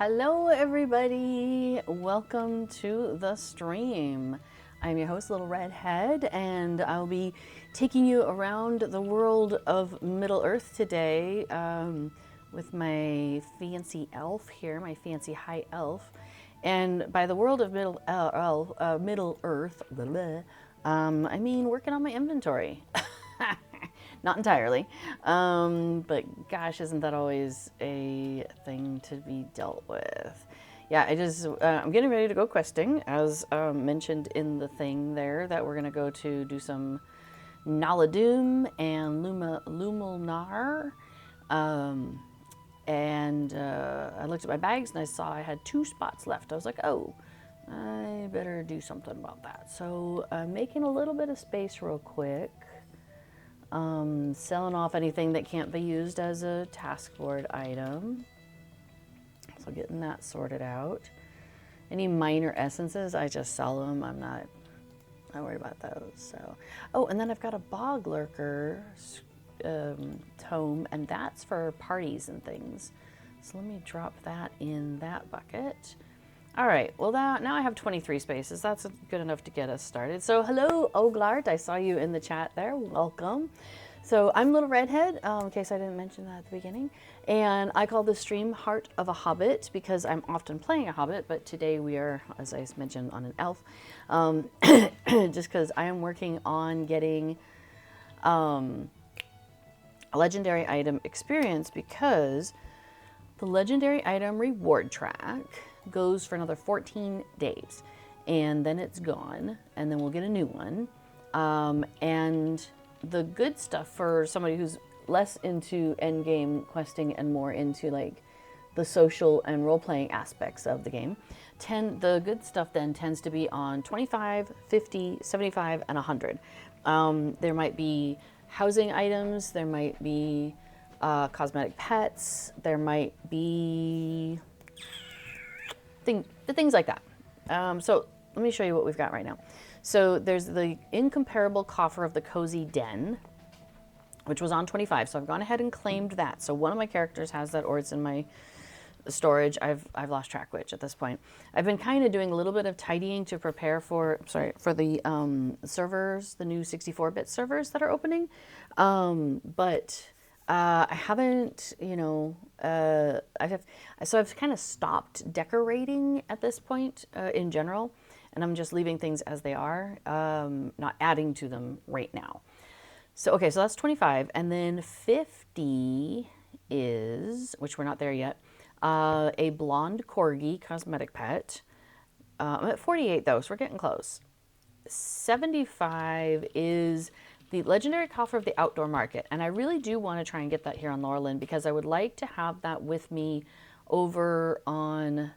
Hello everybody, welcome to the stream. I'm your host, Little Redhead, and I'll be taking you around the world of Middle Earth today with my fancy elf here, my fancy high elf. And by the world of Middle Earth, blah, blah, I mean working on my inventory. Not entirely, but gosh, isn't that always a thing to be dealt with? Yeah, I'm getting ready to go questing, as mentioned in the thing there, that we're gonna go to do some Nalâ-dûm and Lumul-nar. And I looked at my bags and I saw I had 2 spots left. I was like, oh, I better do something about that. So I'm making a little bit of space real quick. Selling off anything that can't be used as a task board item. So getting that sorted out. Any minor essences, I just sell them. I'm not worried about those. So, oh, and then I've got a bog lurker tome, and that's for parties and things. So let me drop that in that bucket. All right, well now I have 23 spaces. That's good enough to get us started. So hello, Oglart, I saw you in the chat there, welcome. So I'm Little Redhead, in case I didn't mention that at the beginning. And I call this stream Heart of a Hobbit because I'm often playing a Hobbit, but today we are, as I mentioned, on an elf. Just because I am working on getting a legendary item experience, because the legendary item reward track goes for another 14 days and then it's gone, and then we'll get a new one. And the good stuff for somebody who's less into end game questing and more into like the social and role-playing aspects of the game, the good stuff then tends to be on 25, 50, 75, and 100. There might be housing items, there might be cosmetic pets, there might be things like that. So let me show you what we've got right now. So there's the incomparable coffer of the cozy den, which was on 25. So I've gone ahead and claimed that. So one of my characters has that, or it's in my storage. I've lost track which at this point. I've been kind of doing a little bit of tidying to prepare for the servers, the new 64-bit servers that are opening. But I haven't, I've kind of stopped decorating at this point in general, and I'm just leaving things as they are, not adding to them right now. So, okay, so that's 25, and then 50 is, which we're not there yet, a blonde corgi cosmetic pet. I'm at 48 though, so we're getting close. 75 is the legendary coffer of the outdoor market, and I really do want to try and get that here on Laurelin, because I would like to have that with me over on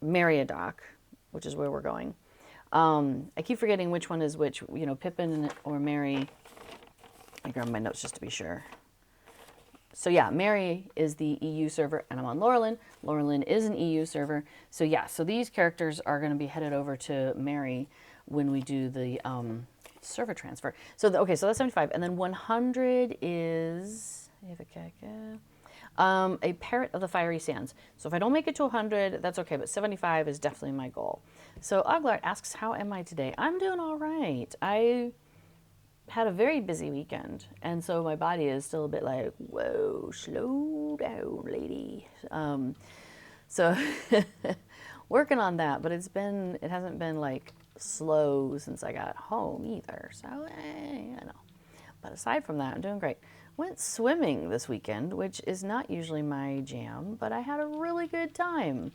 Meriadoc, which is where we're going. I keep forgetting which one is which, Pippin or Mary. I grab my notes just to be sure. So yeah, Mary is the EU server, and I'm on Laurelin. Laurelin is an EU server. So yeah, so these characters are going to be headed over to Mary when we do the server transfer. So okay, so that's 75, and then 100 is a parrot of the fiery sands. So if I don't make it to 100, that's okay, but 75 is definitely my goal. So Oglart asks, how am I today? I'm doing all right. I had a very busy weekend, and so my body is still a bit like, whoa, slow down, lady. So working on that, but it hasn't been like slow since I got home either. So, But aside from that, I'm doing great. Went swimming this weekend, which is not usually my jam, but I had a really good time.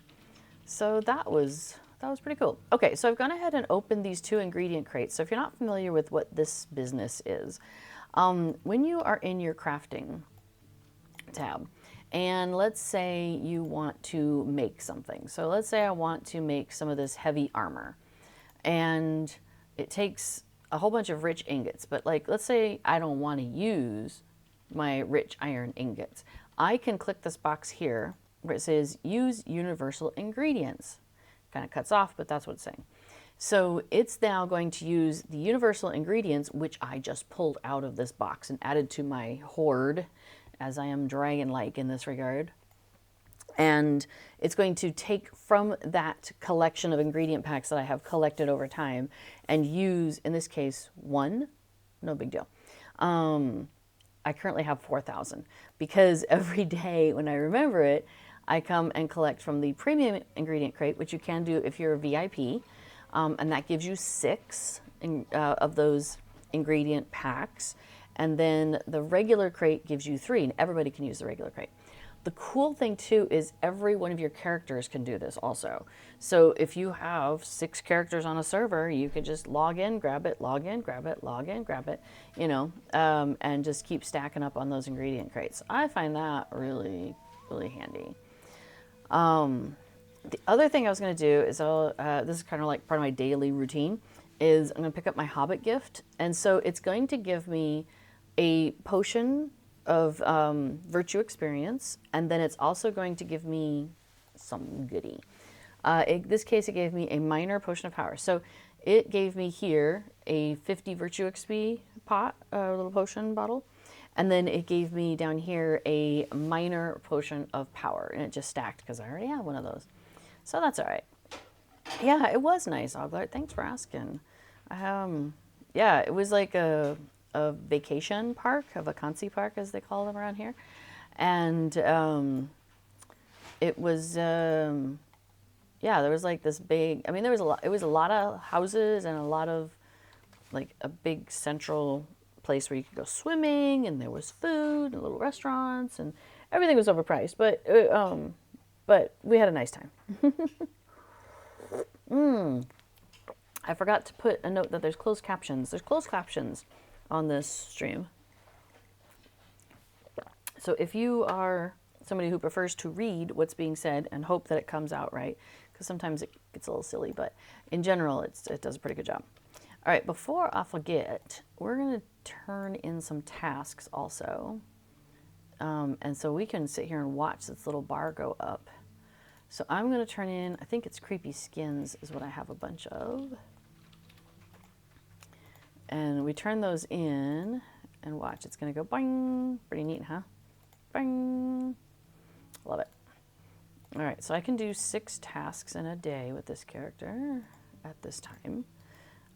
So that was pretty cool. Okay, so I've gone ahead and opened these 2 ingredient crates. So if you're not familiar with what this business is, when you are in your crafting tab, and let's say you want to make something. So let's say I want to make some of this heavy armor, and it takes a whole bunch of rich ingots, but like, let's say I don't want to use my rich iron ingots. I can click this box here where it says use universal ingredients. Kind of cuts off, but that's what it's saying. So it's now going to use the universal ingredients, which I just pulled out of this box and added to my hoard, as I am dragon-like in this regard. And it's going to take from that collection of ingredient packs that I have collected over time and use, in this case, one. No big deal. I currently have 4,000 because every day when I remember it, I come and collect from the premium ingredient crate, which you can do if you're a VIP. And that gives you 6 of those ingredient packs. And then the regular crate gives you 3, and everybody can use the regular crate. The cool thing too is every one of your characters can do this also. So if you have 6 characters on a server, you could just log in, grab it, log in, grab it, log in, grab it, you know, and just keep stacking up on those ingredient crates. I find that really, really handy. The other thing I was going to do is, this is kind of like part of my daily routine, is I'm going to pick up my Hobbit gift. And so it's going to give me a potion of virtue experience, and then it's also going to give me some goodie. In this case, it gave me a minor potion of power. So it gave me here a 50 virtue XP pot, a little potion bottle, and then it gave me down here a minor potion of power, and it just stacked because I already have one of those. So that's all right. Yeah, it was nice, Oglart. Thanks for asking. Yeah, it was like a vacation park, a vacancy park as they call them around here. And it was, yeah, there was like this big, I mean, there was it was a lot of houses and a lot of like a big central place where you could go swimming, and there was food and little restaurants, and everything was overpriced, but we had a nice time. I forgot to put a note that there's closed captions. There's closed captions on this stream. So if you are somebody who prefers to read what's being said and hope that it comes out right, because sometimes it gets a little silly, but in general, it does a pretty good job. All right, before I forget, we're going to turn in some tasks also. And so we can sit here and watch this little bar go up. So I'm going to turn in, I think it's creepy skins is what I have a bunch of. And we turn those in and watch. It's going to go boing. Pretty neat, huh? Boing. Love it. All right, so I can do 6 tasks in a day with this character at this time.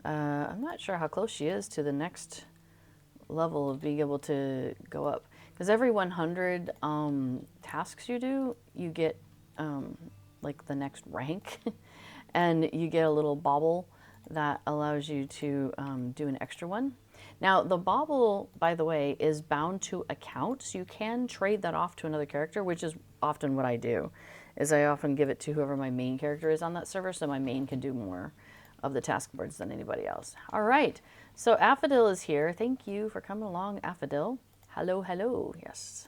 I'm not sure how close she is to the next level of being able to go up. Because every 100 tasks you do, you get like the next rank. And you get a little bauble that allows you to do an extra one. Now, the bauble, by the way, is bound to account, so you can trade that off to another character, which is often what I do, is I often give it to whoever my main character is on that server, so my main can do more of the task boards than anybody else. All right, so Affodil is here. Thank you for coming along, Affodil. Hello, hello, yes.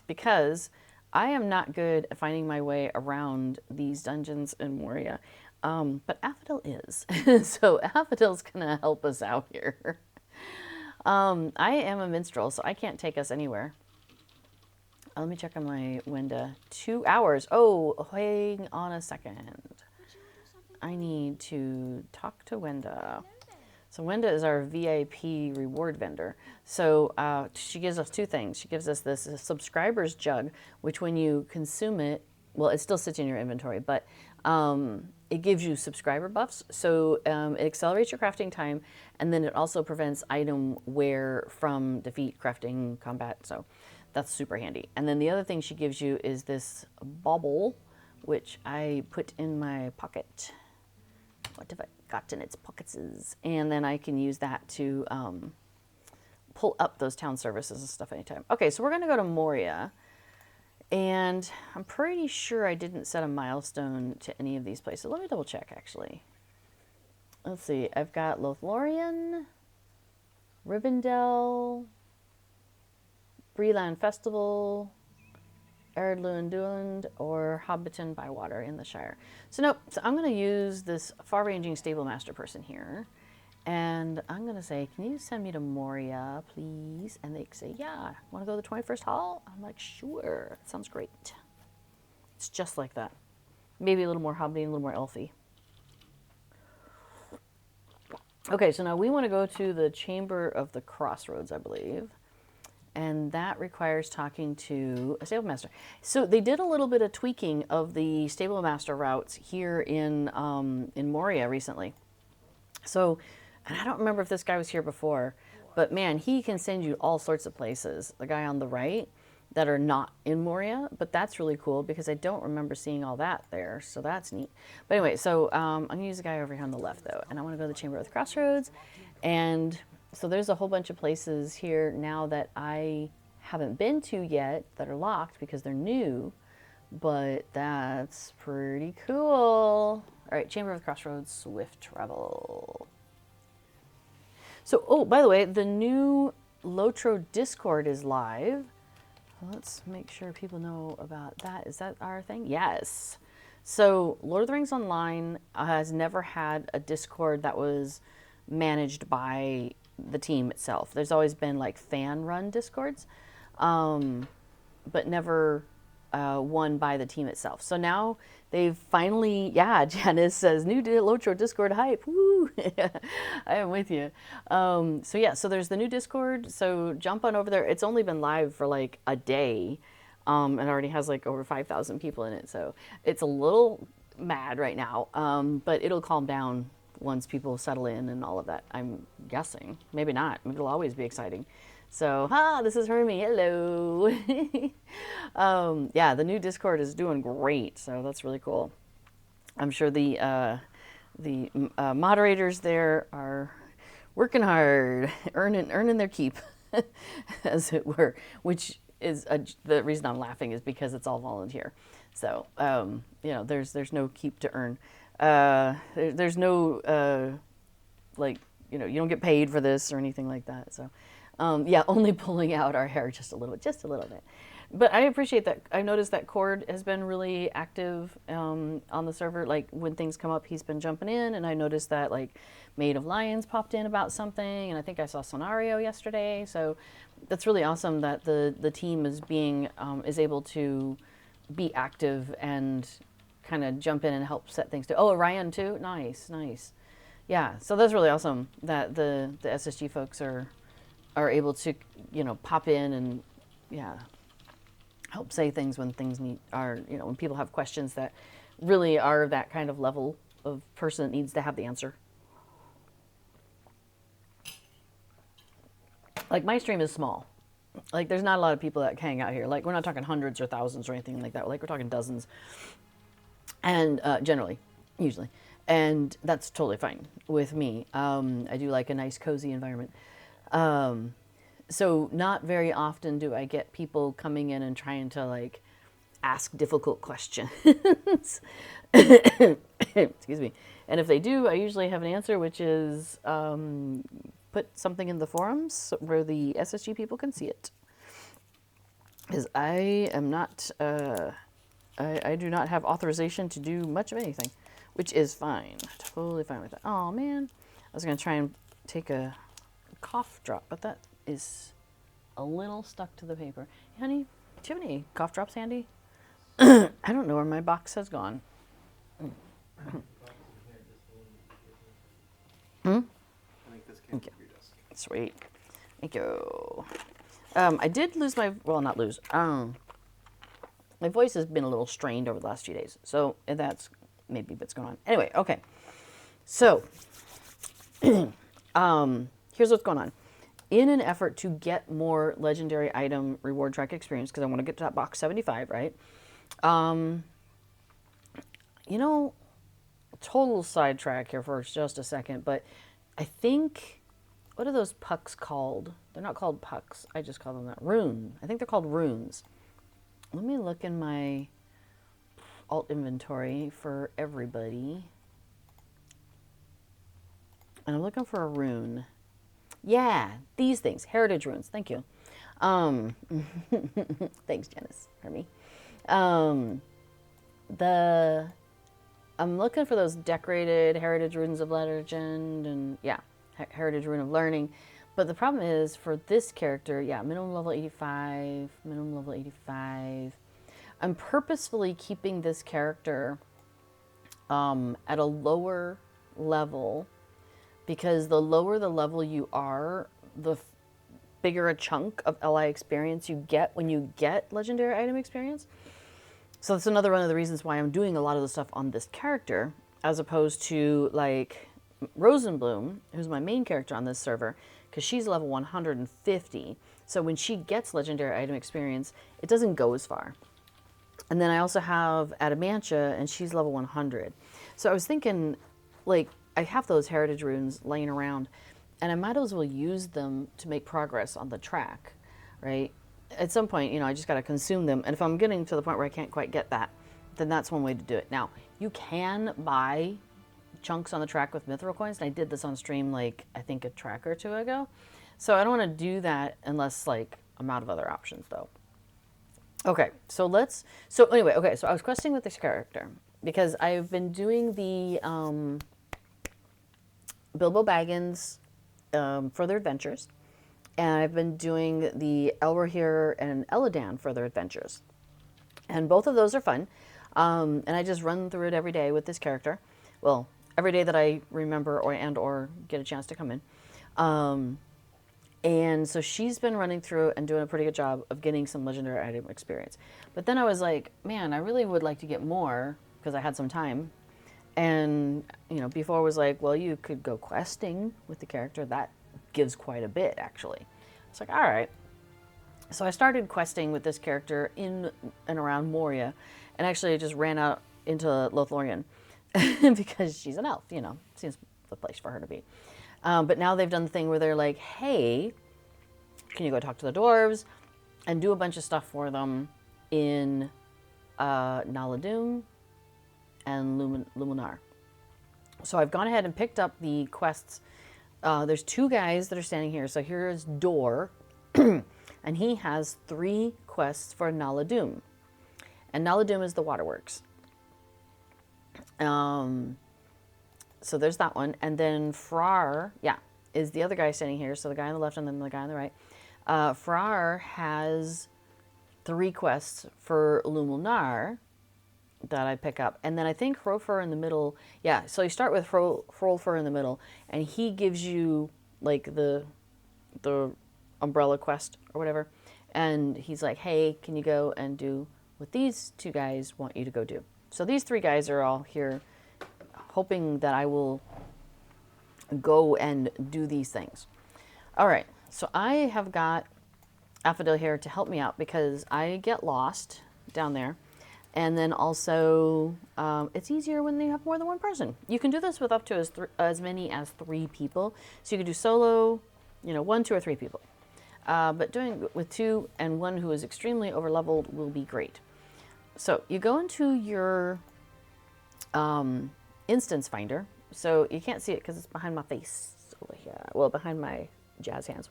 Because I am not good at finding my way around these dungeons in Moria, but Affodil is. So Affodil's gonna help us out here. I am a minstrel, so I can't take us anywhere. Let me check on my window. 2 hours. Oh, hang on a second. I need to talk to Wenda. So Wenda is our VIP reward vendor. So she gives us 2 things. She gives us this subscriber's jug, which when you consume it, well, it still sits in your inventory, but it gives you subscriber buffs. So it accelerates your crafting time, and then it also prevents item wear from defeat, crafting, combat. So that's super handy. And then the other thing she gives you is this bauble, which I put in my pocket. What have I got in its pockets? And then I can use that to pull up those town services and stuff anytime. Okay, so we're going to go to Moria. And I'm pretty sure I didn't set a milestone to any of these places. Let me double check, actually. Let's see. I've got Lothlorien, Rivendell, Breland Festival, Erdluin or Hobbiton by Water in the Shire. So nope, so I'm going to use this far-ranging stable master person here. And I'm going to say, can you send me to Moria, please? And they say, yeah. Want to go to the 21st Hall? I'm like, sure. That sounds great. It's just like that. Maybe a little more hobbity, a little more elfy. Okay, so now we want to go to the Chamber of the Crossroads, I believe. and that requires talking to a stable master. So they did a little bit of tweaking of the stable master routes here in Moria recently. So, and I don't remember if this guy was here before, but man, he can send you all sorts of places. The guy on the right that are not in Moria, but that's really cool because I don't remember seeing all that there, so that's neat. But anyway, so I'm gonna use the guy over here on the left though, and I want to go to the Chamber of the Crossroads, and so there's a whole bunch of places here now that I haven't been to yet that are locked because they're new, but that's pretty cool. All right, Chamber of the Crossroads, Swift Travel. So, oh, by the way, the new Lotro Discord is live. Let's make sure people know about that. Is that our thing? Yes. So, Lord of the Rings Online has never had a Discord that was managed by the team itself. There's always been like fan-run Discords, but never one by the team itself. So now they've finally, yeah, Janice says, new Lotro Discord hype. Woo! I am with you. So yeah, so there's the new Discord. So jump on over there. It's only been live for like a day, and already has like over 5,000 people in it. So it's a little mad right now, but it'll calm down once people settle in and all of that. I'm guessing. Maybe not. Maybe it'll always be exciting. So, this is Hermie. Hello. Yeah, the new Discord is doing great, so that's really cool. I'm sure the moderators there are working hard, earning their keep, as it were. Which is the reason I'm laughing is because it's all volunteer. So, you know, there's no keep to earn. There's no like, you know, you don't get paid for this or anything like that. So. Yeah, only pulling out our hair just a little bit. But I appreciate that. I noticed that Cord has been really active on the server. Like when things come up, he's been jumping in, and I noticed that like Maid of Lions popped in about something, and I think I saw Sonario yesterday. So that's really awesome that the team is is able to be active and kind of jump in and help set things to. Oh, Orion too. Nice. Yeah, so that's really awesome that the SSG folks are able to, you know, pop in and, yeah, help say things when things when people have questions that really are that kind of level of person that needs to have the answer. Like my stream is small. Like there's not a lot of people that hang out here. Like we're not talking hundreds or thousands or anything like that. Like we're talking dozens. And usually. And that's totally fine with me. I do like a nice cozy environment. So not very often do I get people coming in and trying to like ask difficult questions. Excuse me. And if they do, I usually have an answer, which is put something in the forums where the SSG people can see it. Because I am not, I do not have authorization to do much of anything, which is fine. Totally fine with that. Oh man, I was going to try and take a cough drop, but that is a little stuck to the paper. Hey, honey, do you have any cough drops handy? I don't know where my box has gone. I think this came from your desk. Sweet. Thank you. I did lose not lose. My voice has been a little strained over the last few days, so that's maybe what's going on. Anyway, okay. So, here's what's going on. In an effort to get more legendary item reward track experience, because I want to get to that box 75, right? You know, total sidetrack here for just a second, but I think, what are those pucks called? They're not called pucks. I just call them that. Rune. I think they're called runes. Let me look in my alt inventory for everybody. And I'm looking for a rune. Yeah, these things, heritage runes. Thank you. Thanks, Janice, for me. I'm looking for those decorated heritage runes of legend and yeah, heritage rune of learning. But the problem is for this character, yeah, minimum level 85, minimum level 85. I'm purposefully keeping this character at a lower level, because the lower the level you are, bigger a chunk of LI experience you get when you get legendary item experience. So that's another one of the reasons why I'm doing a lot of the stuff on this character, as opposed to like Rosenbloom, who's my main character on this server, because she's level 150. So when she gets legendary item experience, it doesn't go as far. And then I also have Adamantia, and she's level 100. So I was thinking, like, I have those heritage runes laying around, and I might as well use them to make progress on the track, right? At some point, you know, I just got to consume them. And if I'm getting to the point where I can't quite get that, then that's one way to do it. Now, you can buy chunks on the track with mithril coins, and I did this on stream, like, I think a track or two ago. So I don't want to do that unless, like, I'm out of other options, though. Okay, so anyway, okay, so I was questing with this character because I've been doing the Bilbo Baggins Further Adventures, and I've been doing the Elrohir and Elladan Further Adventures. And both of those are fun, and I just run through it every day with this character. Well, every day that I remember or get a chance to come in. And so she's been running through and doing a pretty good job of getting some legendary item experience. But then I was like, man, I really would like to get more because I had some time. And, you know, before was like, well, you could go questing with the character. That gives quite a bit, actually. It's like, all right. So I started questing with this character in and around Moria. And actually I just ran out into Lothlorien because she's an elf, you know, seems the place for her to be. But now they've done the thing where they're like, hey, can you go talk to the dwarves and do a bunch of stuff for them in Nalâ-dûm and Lumul-nar. So I've gone ahead and picked up the quests. There's two guys that are standing here. So here's Dor, and he has 3 quests for Nalâ-dûm. And Nalâ-dûm is the waterworks. So there's that one. And then Frar, is the other guy standing here. So the guy on the left and then the guy on the right. Frar has 3 quests for Lumul-nar that I pick up. And then I think Hrolfr in the middle. Yeah, so you start with Hrolfr in the middle. And he gives you like the umbrella quest or whatever. And he's like, hey, can you go and do what these 2 guys want you to go do? So these 3 guys are all here hoping that I will go and do these things. All right, so I have got Affodil here to help me out because I get lost down there. And then also, it's easier when you have more than one person. You can do this with up to as many as 3 people. So you can do solo, you know, 1, 2, or 3 people. But doing it with 2 and 1 who is extremely overleveled will be great. So you go into your instance finder. So you can't see it because it's behind my face over here. Well, behind my jazz hands.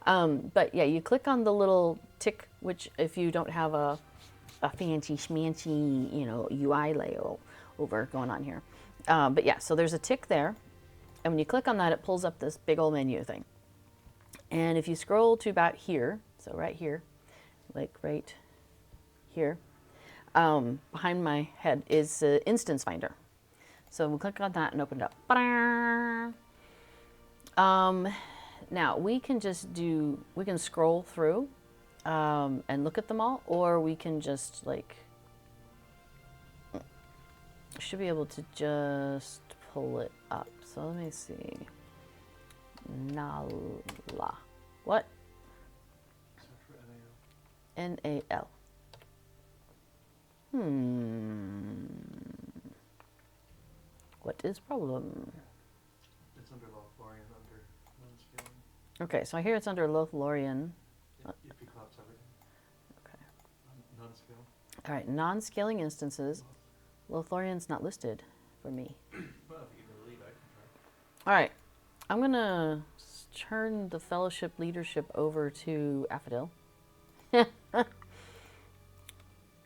But yeah, you click on the little tick, which if you don't have a fancy schmancy, you know, UI layover going on here. But yeah, so there's a tick there. And when you click on that, it pulls up this big old menu thing. And if you scroll to about here, so right here, like right here, behind my head is Instance Finder. So we'll click on that and open it up. Now we can scroll through and look at them all, or we can just like, should be able to just pull it up. So let me see. Nalâ. What? N-A-L. What is problem? It's under Lothlorien, under non-scaling. Okay, so I hear it's under Lothlorien. If you collapse everything. Okay. Non-scale. All right, non-scaling instances. Lothlorien's not listed for me. Well, if you can delete, I can try. All right, I'm gonna turn the fellowship leadership over to Affodil.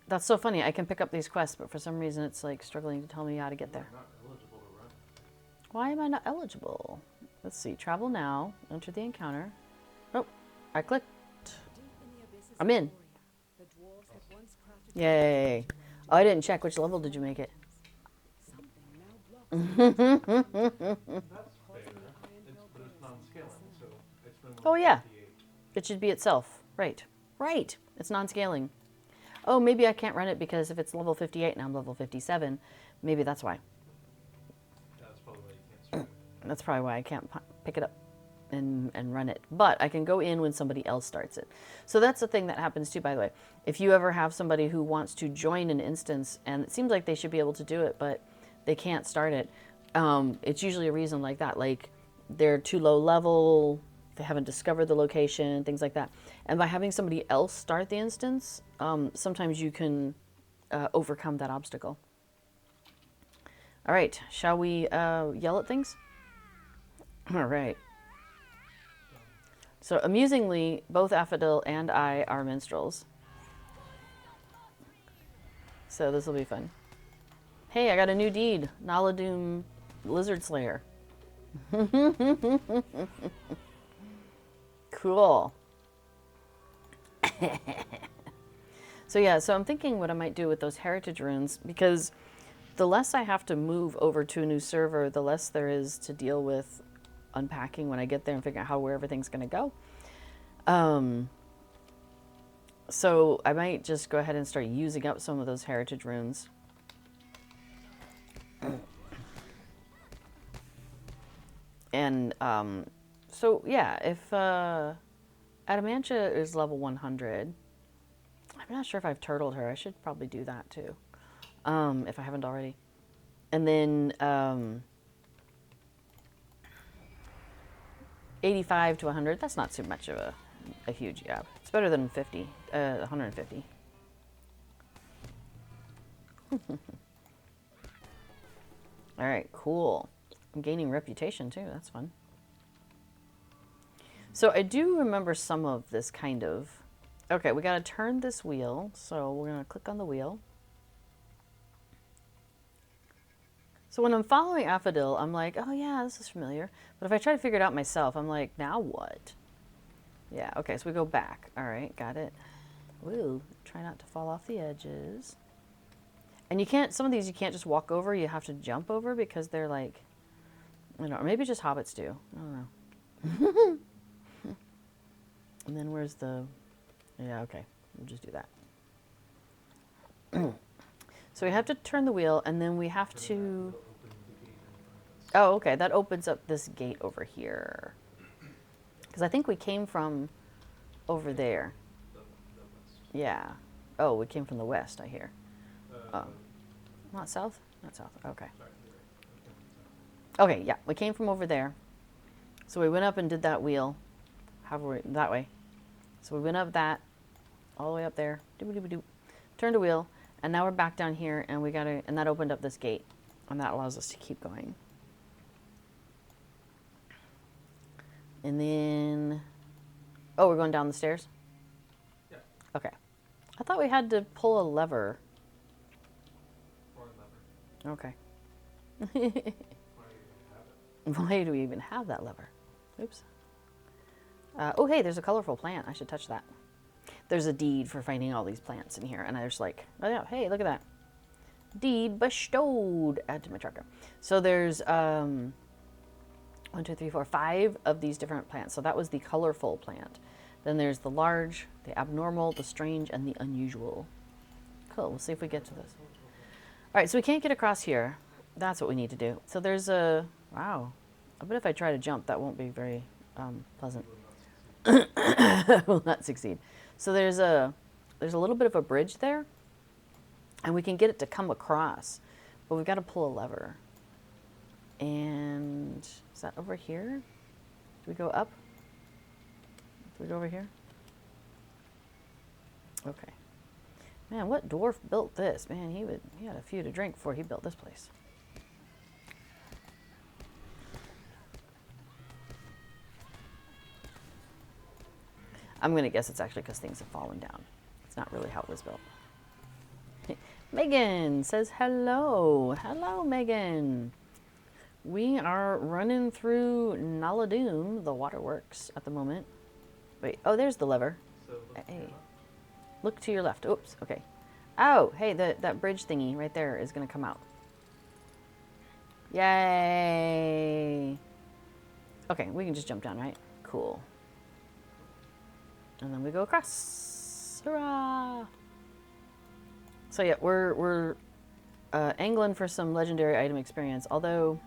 That's so funny. I can pick up these quests, but for some reason it's like struggling to tell me how to get there. You're not eligible to run. Why am I not eligible? Let's see. Travel now. Enter the encounter. Oh, I clicked. I'm in. Yay. Oh, I didn't check. Which level did you make it? That's fair. But it's non-scaling, so it's been Oh, yeah. 158. It should be itself. Right. Right. It's non-scaling. Oh, maybe I can't run it because if it's level 58 and I'm level 57, maybe that's why. That's probably why you can't start it. That's probably why I can't pick it up and run it. But I can go in when somebody else starts it. So that's the thing that happens too, by the way. If you ever have somebody who wants to join an instance, and it seems like they should be able to do it, but they can't start it, it's usually a reason like that. Like they're too low level, they haven't discovered the location, things like that. And by having somebody else start the instance, sometimes you can overcome that obstacle. All right, shall we yell at things? All right. So amusingly, both Affodil and I are minstrels. So this will be fun. Hey, I got a new deed. Nalâ-dûm Lizard Slayer. Cool. So yeah, so I'm thinking what I might do with those heritage runes, because the less I have to move over to a new server, the less there is to deal with unpacking when I get there and figure out where everything's going to go. So I might just go ahead and start using up some of those heritage runes. And so yeah, if Adamantia is level 100, I'm not sure if I've turtled her. I should probably do that too, if I haven't already. And then 85 to 100, that's not too much of a huge gap. It's better than 150. All right, cool. I'm gaining reputation too, that's fun. So I do remember some of this kind of. Okay, we gotta turn this wheel. So we're gonna click on the wheel. So when I'm following Affodil, I'm like, oh yeah, this is familiar. But if I try to figure it out myself, I'm like, now what? Yeah, okay, so we go back. All right, got it. Woo, try not to fall off the edges. And you can't, some of these you can't just walk over, you have to jump over because they're like, I don't know, or maybe just hobbits do. I don't know. And then where's the, yeah, okay, we'll just do that. So we have to turn the wheel, and then we have to, oh, okay, that opens up this gate over here. Because I think we came from over there. Yeah. Oh, we came from the west, I hear. Not south? Not south, okay. Okay, yeah, we came from over there. So we went up and did that wheel. That way. So we went up that, all the way up there, doo-doo-doo-doo, turned a wheel, and now we're back down here, and and that opened up this gate, and that allows us to keep going. And then, oh, we're going down the stairs? Yeah. Okay. I thought we had to pull a lever. Or a lever. Okay. Why do you even have it? Why do we even have that lever? Oops. Oh, hey, there's a colorful plant. I should touch that. There's a deed for finding all these plants in here. And I was like, oh, yeah, hey, look at that. Deed bestowed. Add to my tracker. So there's 1, 2, 3, 4, 5 of these different plants. So that was the colorful plant. Then there's the large, the abnormal, the strange, and the unusual. Cool. We'll see if we get to this. All right, so we can't get across here. That's what we need to do. So there's a, wow. I bet if I try to jump, that won't be very pleasant. Will not succeed. So there's a little bit of a bridge there, and we can get it to come across, but we've got to pull a lever. And is that over here? Do we go up? Do we go over here? Okay. Man, what dwarf built this? Man, he had a few to drink before he built this place. I'm going to guess it's actually because things have fallen down. It's not really how it was built. Megan says hello. Hello, Megan. We are running through Nalâ-dûm, the waterworks, at the moment. Wait, oh, there's the lever. So Hey, look to your left. Oops, okay. Oh, hey, that bridge thingy right there is going to come out. Yay. Okay, we can just jump down, right? Cool. And then we go across. Hurrah! So yeah, we're angling for some legendary item experience, although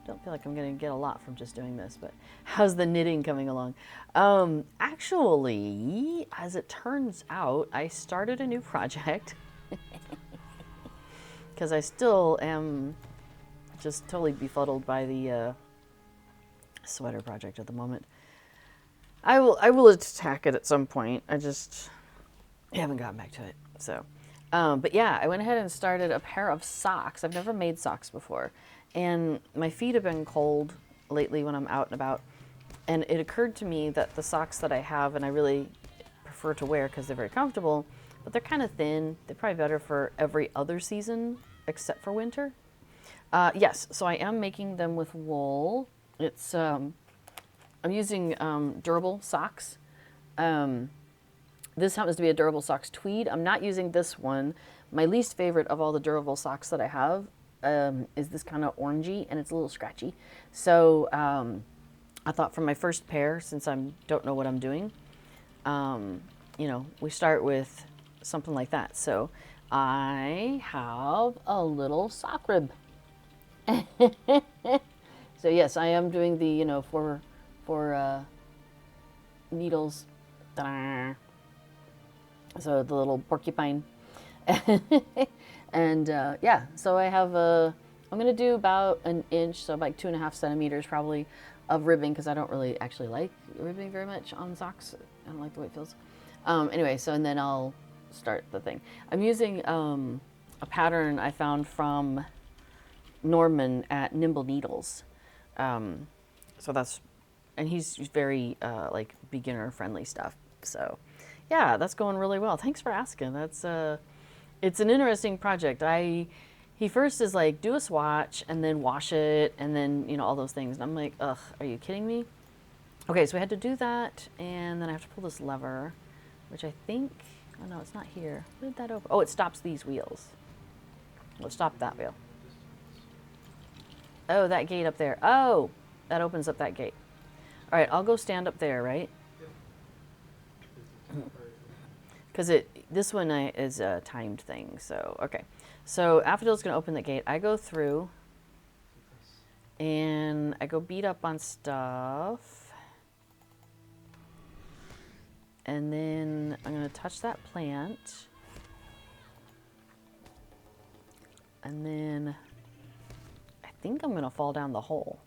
I don't feel like I'm going to get a lot from just doing this, but how's the knitting coming along? Actually, as it turns out, I started a new project because I still am just totally befuddled by the sweater project at the moment. I will attack it at some point. I just haven't gotten back to it. So, but yeah, I went ahead and started a pair of socks. I've never made socks before, and my feet have been cold lately when I'm out and about. And it occurred to me that the socks that I have, and I really prefer to wear because they're very comfortable, but they're kind of thin. They're probably better for every other season except for winter. Yes, so I am making them with wool. It's I'm using durable socks. This happens to be a durable socks tweed. I'm not using this one. My least favorite of all the durable socks that I have is this kind of orangey, and it's a little scratchy. So I thought for my first pair, since I don't know what I'm doing, you know, we start with something like that. So I have a little sock rib. So yes, I am doing the, you know, four needles. Ta-da. So the little porcupine. And yeah, so I have I'm gonna do about an inch, so about 2.5 centimeters probably of ribbing, because I don't really actually like ribbing very much on socks. I don't like the way it feels. Anyway, so and then I'll start the thing. I'm using a pattern I found from Norman at Nimble Needles. So that's, and he's very like beginner friendly stuff. So yeah, that's going really well. Thanks for asking. That's it's an interesting project. He first is like, do a swatch and then wash it and then, you know, all those things. And I'm like, ugh, are you kidding me? Okay, so we had to do that, and then I have to pull this lever, which I think, oh no, it's not here. Where did that open? Oh, it stops these wheels. Well, stop that wheel. Oh, that gate up there. Oh, that opens up that gate. All right, I'll go stand up there, right? Because this one is a timed thing, so, okay. So Affodil's gonna open the gate. I go through, and I go beat up on stuff. And then I'm gonna touch that plant. And then I think I'm gonna fall down the hole.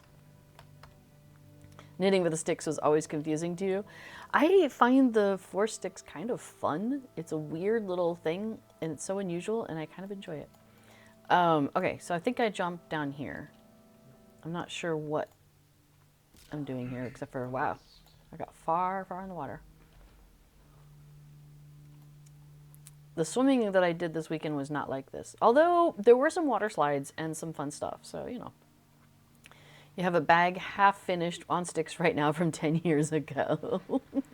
Knitting with the sticks was always confusing to you. I find the 4 sticks kind of fun. It's a weird little thing, and it's so unusual, and I kind of enjoy it. Okay, so I think I jumped down here. I'm not sure what I'm doing here, except for, wow, I got far, far in the water. The swimming that I did this weekend was not like this. Although, there were some water slides and some fun stuff, so, you know. You have a bag half finished on sticks right now from 10 years ago.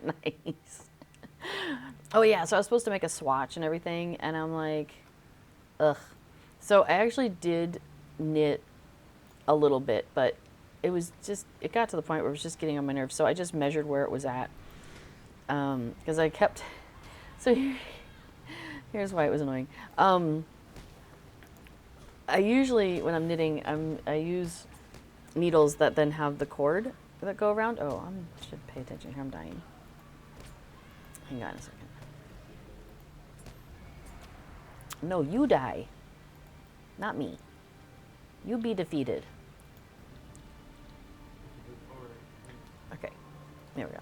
Nice. Oh yeah, so I was supposed to make a swatch and everything, and I'm like, ugh. So I actually did knit a little bit, but it was just, it got to the point where it was just getting on my nerves. So I just measured where it was at. Because I kept, so here's why it was annoying. I usually, when I'm knitting, I use needles that then have the cord that go around. Oh, I should pay attention here. I'm dying. Hang on a second. No, you die. Not me. You be defeated. Okay, there we go.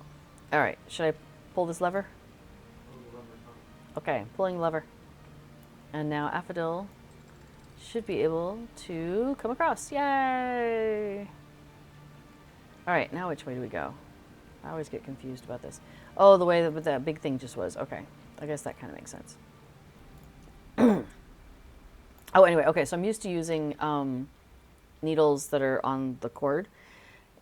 All right, should I pull this lever? Okay, pulling the lever. And now Affodil should be able to come across. Yay! All right, now which way do we go? I always get confused about this. Oh, the way that that big thing just was. Okay, I guess that kind of makes sense. Oh, anyway, okay, so I'm used to using needles that are on the cord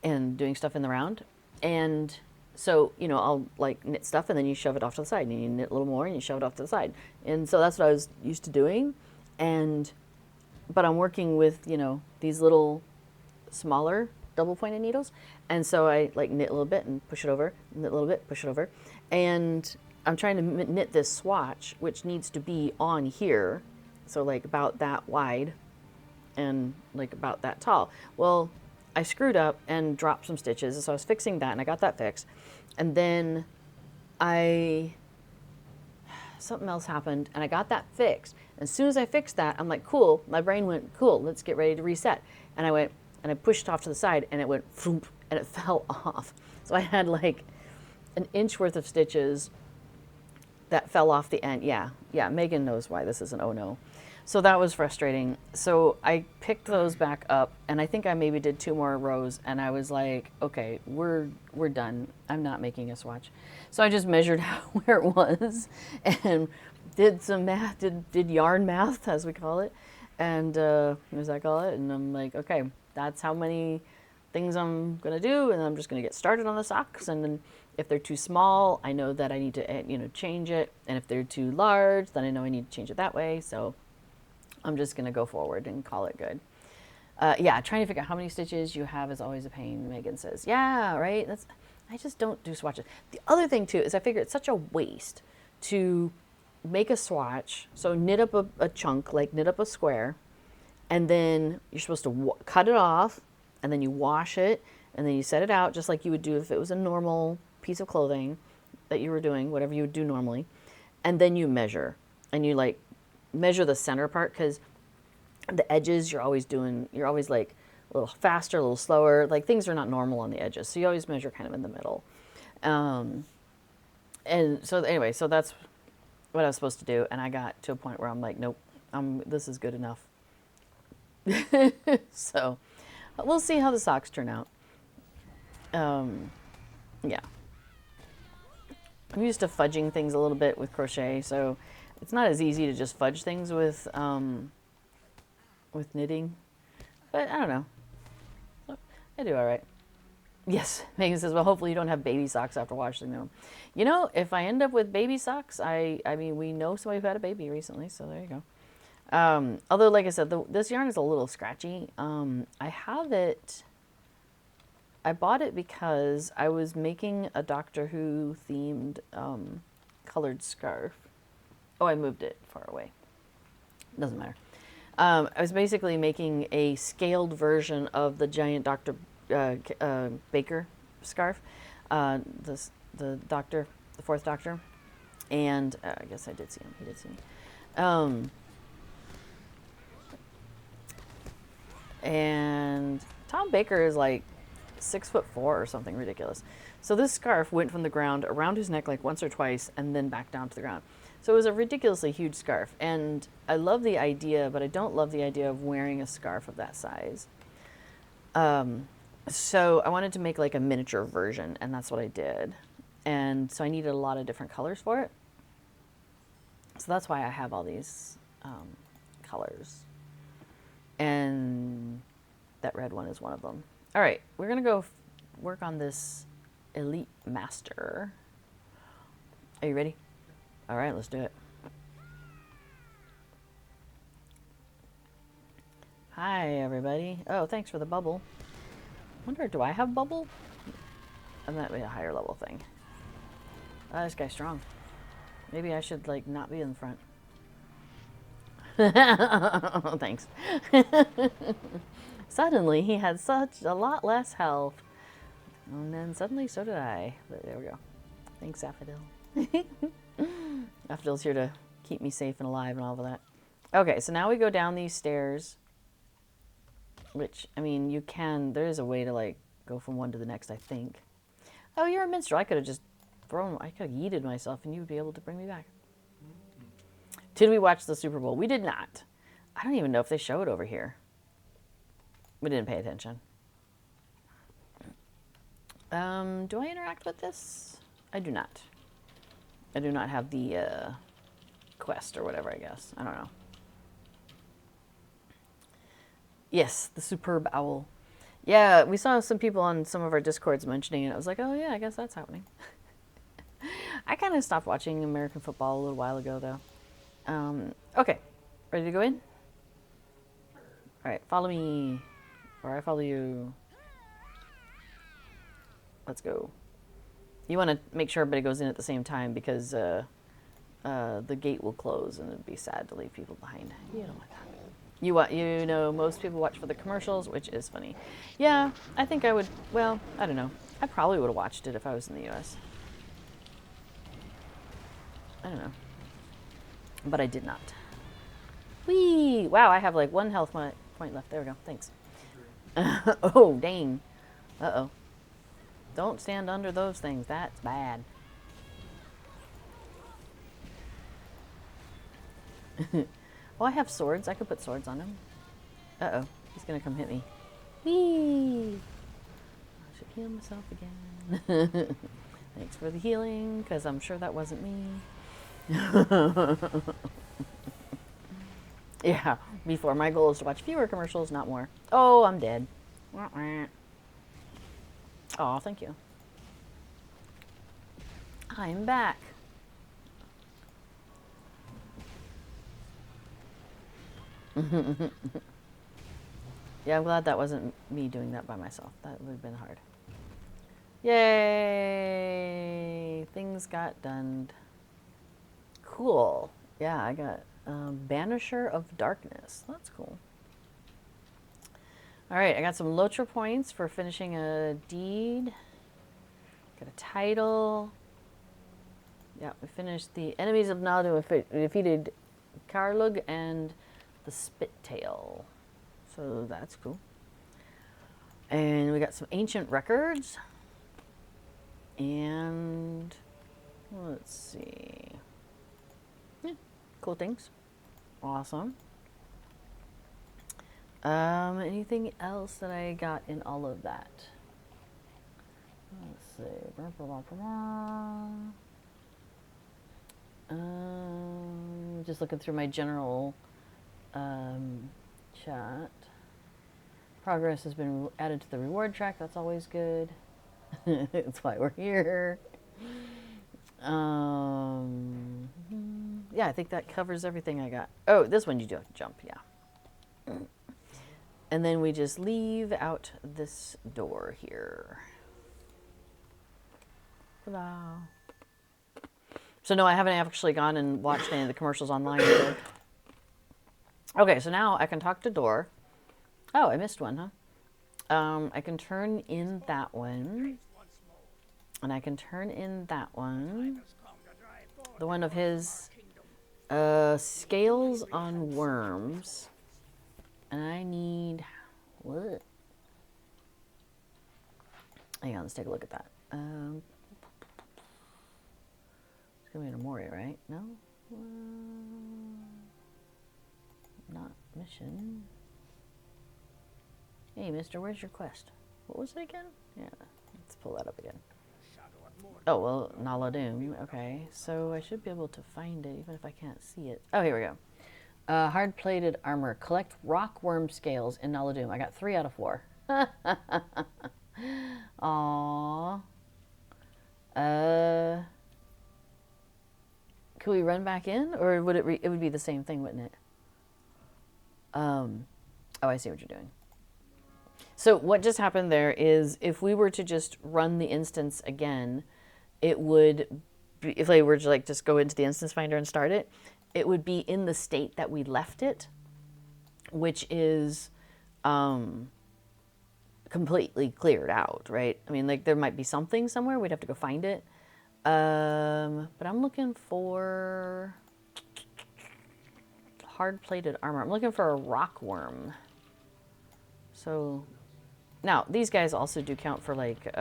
and doing stuff in the round. And so, you know, I'll like knit stuff and then you shove it off to the side and you knit a little more and you shove it off to the side. And so that's what I was used to doing. But I'm working with, you know, these little smaller double pointed needles. And so I like knit a little bit and push it over, knit a little bit, push it over. And I'm trying to knit this swatch, which needs to be on here. So like about that wide and like about that tall. Well, I screwed up and dropped some stitches. So I was fixing that and I got that fixed. And then something else happened and I got that fixed. As soon as I fixed that, I'm like, cool. My brain went, cool, let's get ready to reset. And I went and I pushed off to the side and it went floop and it fell off. So I had like an inch worth of stitches that fell off the end. Yeah, Megan knows why this is an oh no. So that was frustrating. So I picked those back up and I think I maybe did 2 more rows and I was like, okay, we're done. I'm not making a swatch. So I just measured where it was and did some math, did yarn math as we call it. And as I call it, and I'm like, okay, that's how many things I'm gonna do, and I'm just gonna get started on the socks. And then if they're too small, I know that I need to change it, and if they're too large, then I know I need to change it that way. So I'm just gonna go forward and call it good. Yeah, trying to figure out how many stitches you have is always a pain, Megan says. Yeah, right. I just don't do swatches. The other thing too is I figure it's such a waste to make a swatch. So knit up a chunk, like knit up a square, and then you're supposed to cut it off, and then you wash it, and then you set it out just like you would do if it was a normal piece of clothing that you were doing, whatever you would do normally. And then you measure, and you like measure the center part, because the edges you're always like a little faster, a little slower, like things are not normal on the edges. So you always measure kind of in the middle. And so anyway, so that's what I was supposed to do. And I got to a point where I'm like, nope, this is good enough. So we'll see how the socks turn out. Yeah. I'm used to fudging things a little bit with crochet, so it's not as easy to just fudge things with knitting. But I don't know. I do all right. Yes, Megan says, well, hopefully you don't have baby socks after washing them. You know, if I end up with baby socks, I mean, we know somebody who had a baby recently, so there you go. Although, like I said, this yarn is a little scratchy. I have it, I bought it because I was making a Doctor Who themed colored scarf. Oh, I moved it far away. Doesn't matter. I was basically making a scaled version of the giant Dr. Baker scarf, the Doctor, the 4th Doctor, and I guess I did see him. He did see me. And Tom Baker is like 6'4" or something ridiculous. So this scarf went from the ground around his neck like once or twice and then back down to the ground. So it was a ridiculously huge scarf. And I love the idea, but I don't love the idea of wearing a scarf of that size. So I wanted to make like a miniature version, and that's what I did. And so I needed a lot of different colors for it. So that's why I have all these colors. And that red one is one of them. All right, we're gonna go work on this Elite Master. Are you ready? All right, let's do it. Hi, everybody. Oh, thanks for the bubble. Wonder, do I have bubble? And that would be a higher level thing. Oh, this guy's strong. Maybe I should like not be in the front. Thanks. Suddenly, he had such a lot less health. And then suddenly, so did I. But there we go. Thanks, Affodil. Affodil's here to keep me safe and alive and all of that. Okay, so now we go down these stairs. Which, I mean, you can, there is a way to like go from one to the next, I think. Oh, you're a minstrel. I could have just I could have yeeted myself and you would be able to bring me back. Did we watch the Super Bowl? We did not. I don't even know if they show it over here. We didn't pay attention. Do I interact with this? I do not. I do not have the quest or whatever, I guess. I don't know. Yes, the superb owl. Yeah, we saw some people on some of our Discords mentioning it. I was like, oh yeah, I guess that's happening. I kind of stopped watching American football a little while ago, though. Okay, ready to go in? All right, follow me, or I follow you. Let's go. You want to make sure everybody goes in at the same time because the gate will close and it'd be sad to leave people behind. You don't want that. You know, most people watch for the commercials, which is funny. Yeah, I think I would. Well, I don't know. I probably would have watched it if I was in the U.S. I don't know, but I did not. Whee! Wow, I have like 1 health point left. There we go. Thanks. Oh, dang. Uh-oh. Don't stand under those things. That's bad. Oh, I have swords. I could put swords on him. Uh-oh. He's going to come hit me. Whee! I should heal myself again. Thanks for the healing, because I'm sure that wasn't me. Yeah, before my goal is to watch fewer commercials, not more. Oh, I'm dead. Oh, thank you. I'm back. Yeah, I'm glad that wasn't me doing that by myself. That would have been hard. Yay! Things got done. Cool. Yeah, I got Banisher of Darkness. That's cool. All right, I got some Lotra points for finishing a deed. Got a title. Yeah, we finished the enemies of Nalâ-dûm. We defeated Karlug and the Spittail. So that's cool. And we got some ancient records. And let's see. Yeah, cool things. Awesome. Anything else that I got in all of that? Let's see. Just looking through my general chat. Progress has been added to the reward track. That's always good. That's why we're here. Yeah, I think that covers everything I got. Oh, this one you do have to jump, yeah. And then we just leave out this door here. Ta-da. So no, I haven't actually gone and watched any of the commercials online either. Okay, so now I can talk to Door. Oh, I missed one, huh? I can turn in that one. And I can turn in that one. The one of his scales on worms. And I need... What? Hang on, let's take a look at that. It's going to be an Amori, right? No? Not mission. Hey, mister, where's your quest? What was it again? Yeah, let's pull that up again. Oh, well, Nalâ-dûm. Okay, so I should be able to find it even if I can't see it. Oh, here we go. Hard-plated armor. Collect rock worm scales in Nalâ-dûm. I got 3 out of 4. Aww. Could we run back in, or would it would be the same thing, wouldn't it? Oh, I see what you're doing. So what just happened there is if we were to just run the instance again, it would be, if I were to like just go into the instance finder and start it, it would be in the state that we left it, which is completely cleared out, right? I mean, like there might be something somewhere. We'd have to go find it. But I'm looking for hard-plated armor. I'm looking for a rock worm. So now these guys also do count for like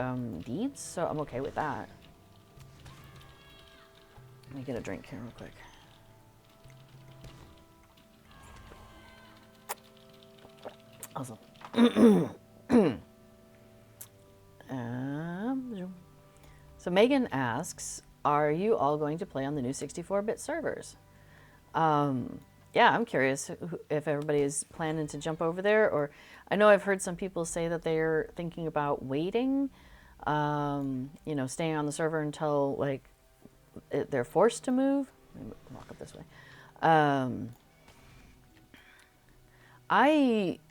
deeds, so I'm okay with that. Let me get a drink here real quick. Awesome. So Megan asks, are you all going to play on the new 64-bit servers? Yeah, I'm curious if everybody is planning to jump over there, or I know I've heard some people say that they're thinking about waiting, you know, staying on the server until like they're forced to move. Let me walk up this way.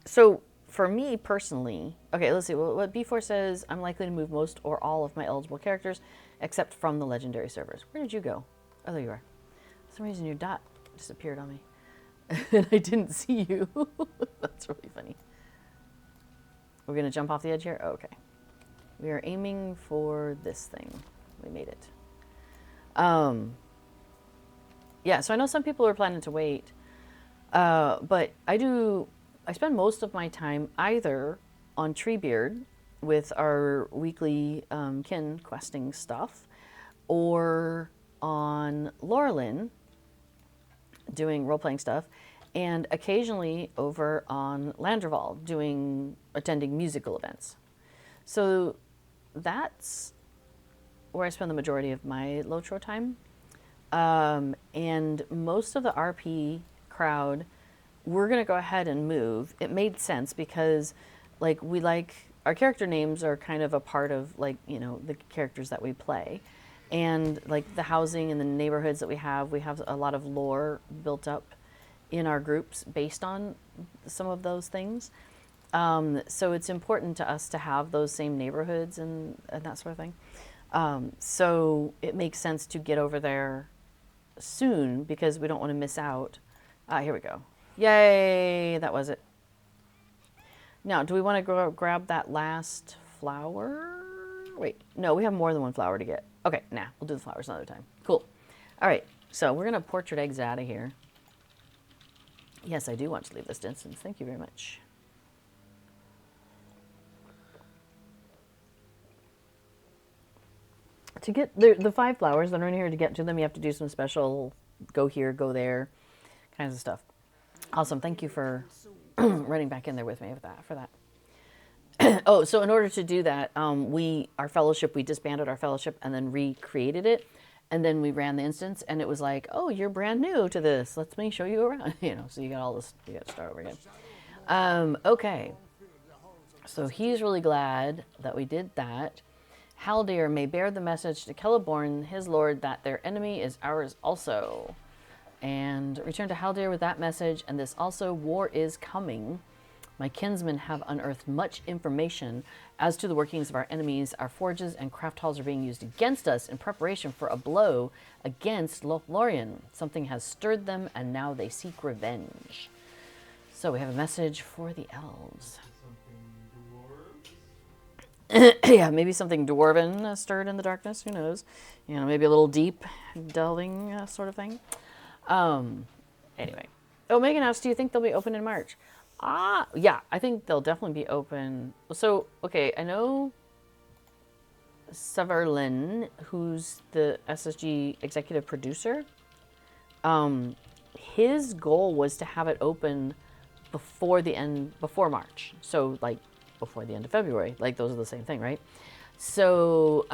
So for me personally, okay, let's see what B4 says. I'm likely to move most or all of my eligible characters except from the legendary servers. Where did you go? Oh, there you are. For some reason your dot disappeared on me. And I didn't see you. That's really funny. We're going to jump off the edge here? Oh, okay. We are aiming for this thing. We made it. Yeah, so I know some people are planning to wait. But I spend most of my time either on Treebeard with our weekly kin questing stuff, or on Laurelin doing role-playing stuff, and occasionally over on Landreval attending musical events. So that's where I spend the majority of my Lotro time. And most of the RP crowd, we're going to go ahead and move. It made sense because our character names are kind of a part of the characters that we play. And like the housing and the neighborhoods that we have a lot of lore built up in our groups based on some of those things. So it's important to us to have those same neighborhoods and that sort of thing. So it makes sense to get over there soon because we don't want to miss out. Here we go. Yay, that was it. Now, do we want to go grab that last flower? Wait, no, we have more than one flower to get. Okay, nah, we'll do the flowers another time. Cool. All right, so we're going to portrait eggs out of here. Yes, I do want to leave this distance. Thank you very much. To get the 5 flowers that are in here, to get to them, you have to do some special go here, go there kinds of stuff. Awesome. Thank you for running back in there with me for that. Oh, so in order to do that, we disbanded our fellowship and then recreated it. And then we ran the instance and it was like, oh, you're brand new to this. Let me show you around. So you got all this, you got to start over again. Okay. So he's really glad that we did that. Haldir may bear the message to Celeborn, his lord, that their enemy is ours also. And return to Haldir with that message, and this also, war is coming. My kinsmen have unearthed much information as to the workings of our enemies. Our forges and craft halls are being used against us in preparation for a blow against Lothlorien. Something has stirred them, and now they seek revenge. So we have a message for the elves. Yeah, maybe something dwarven stirred in the darkness. Who knows? Maybe a little deep delving sort of thing. Anyway. Oh, Megan asked, do you think they'll be open in March? Yeah, I think they'll definitely be open. So, okay, I know Severlin, who's the SSG executive producer, his goal was to have it open before March. So, like, before the end of February. Like, those are the same thing, right? So,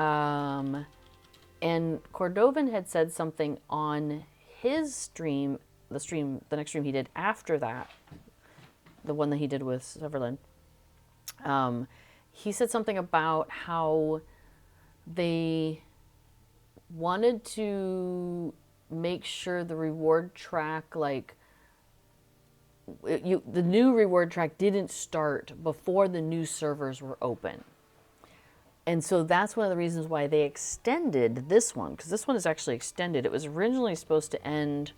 and Cordovan had said something on his stream, the next stream he did after that, the one that he did with Severlin. He said something about how they wanted to make sure the reward track, the new reward track didn't start before the new servers were open. And so that's one of the reasons why they extended this one, because this one is actually extended. It was originally supposed to end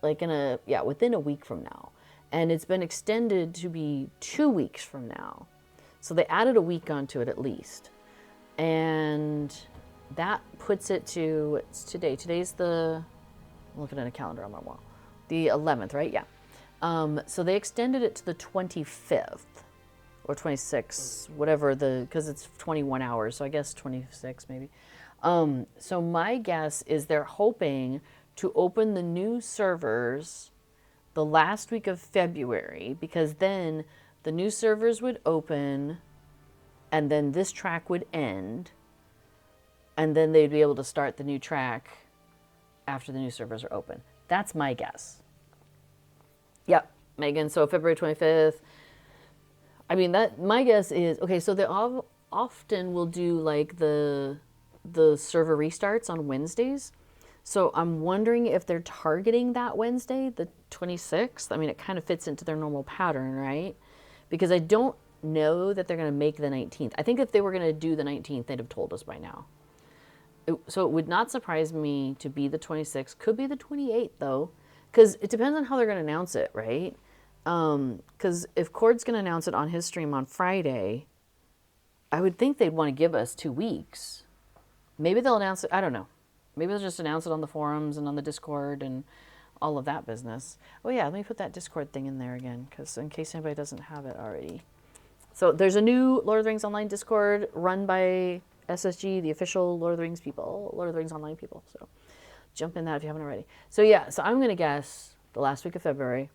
within a week from now. And it's been extended to be 2 weeks from now. So they added a week onto it at least. And that puts it to, it's today. Today's I'm looking at a calendar on my wall. The 11th, right? Yeah. So they extended it to the 25th or 26th, whatever because it's 21 hours. So I guess 26 maybe. So my guess is they're hoping to open the new servers the last week of February, because then the new servers would open and then this track would end. And then they'd be able to start the new track after the new servers are open. That's my guess. Yep, Megan. So February 25th. I mean, my guess is, okay, so they often will do like the server restarts on Wednesdays. So I'm wondering if they're targeting that Wednesday, the 26th. I mean, it kind of fits into their normal pattern, right? Because I don't know that they're going to make the 19th. I think if they were going to do the 19th, they'd have told us by now. So it would not surprise me to be the 26th. Could be the 28th, though, because it depends on how they're going to announce it, right? Because if Cord's going to announce it on his stream on Friday, I would think they'd want to give us 2 weeks. Maybe they'll announce it. I don't know. Maybe they'll just announce it on the forums and on the Discord and all of that business. Oh, yeah, let me put that Discord thing in there again, because in case anybody doesn't have it already. So there's a new Lord of the Rings Online Discord run by SSG, the official Lord of the Rings people, Lord of the Rings Online people. So jump in that if you haven't already. So yeah, so I'm going to guess the last week of February.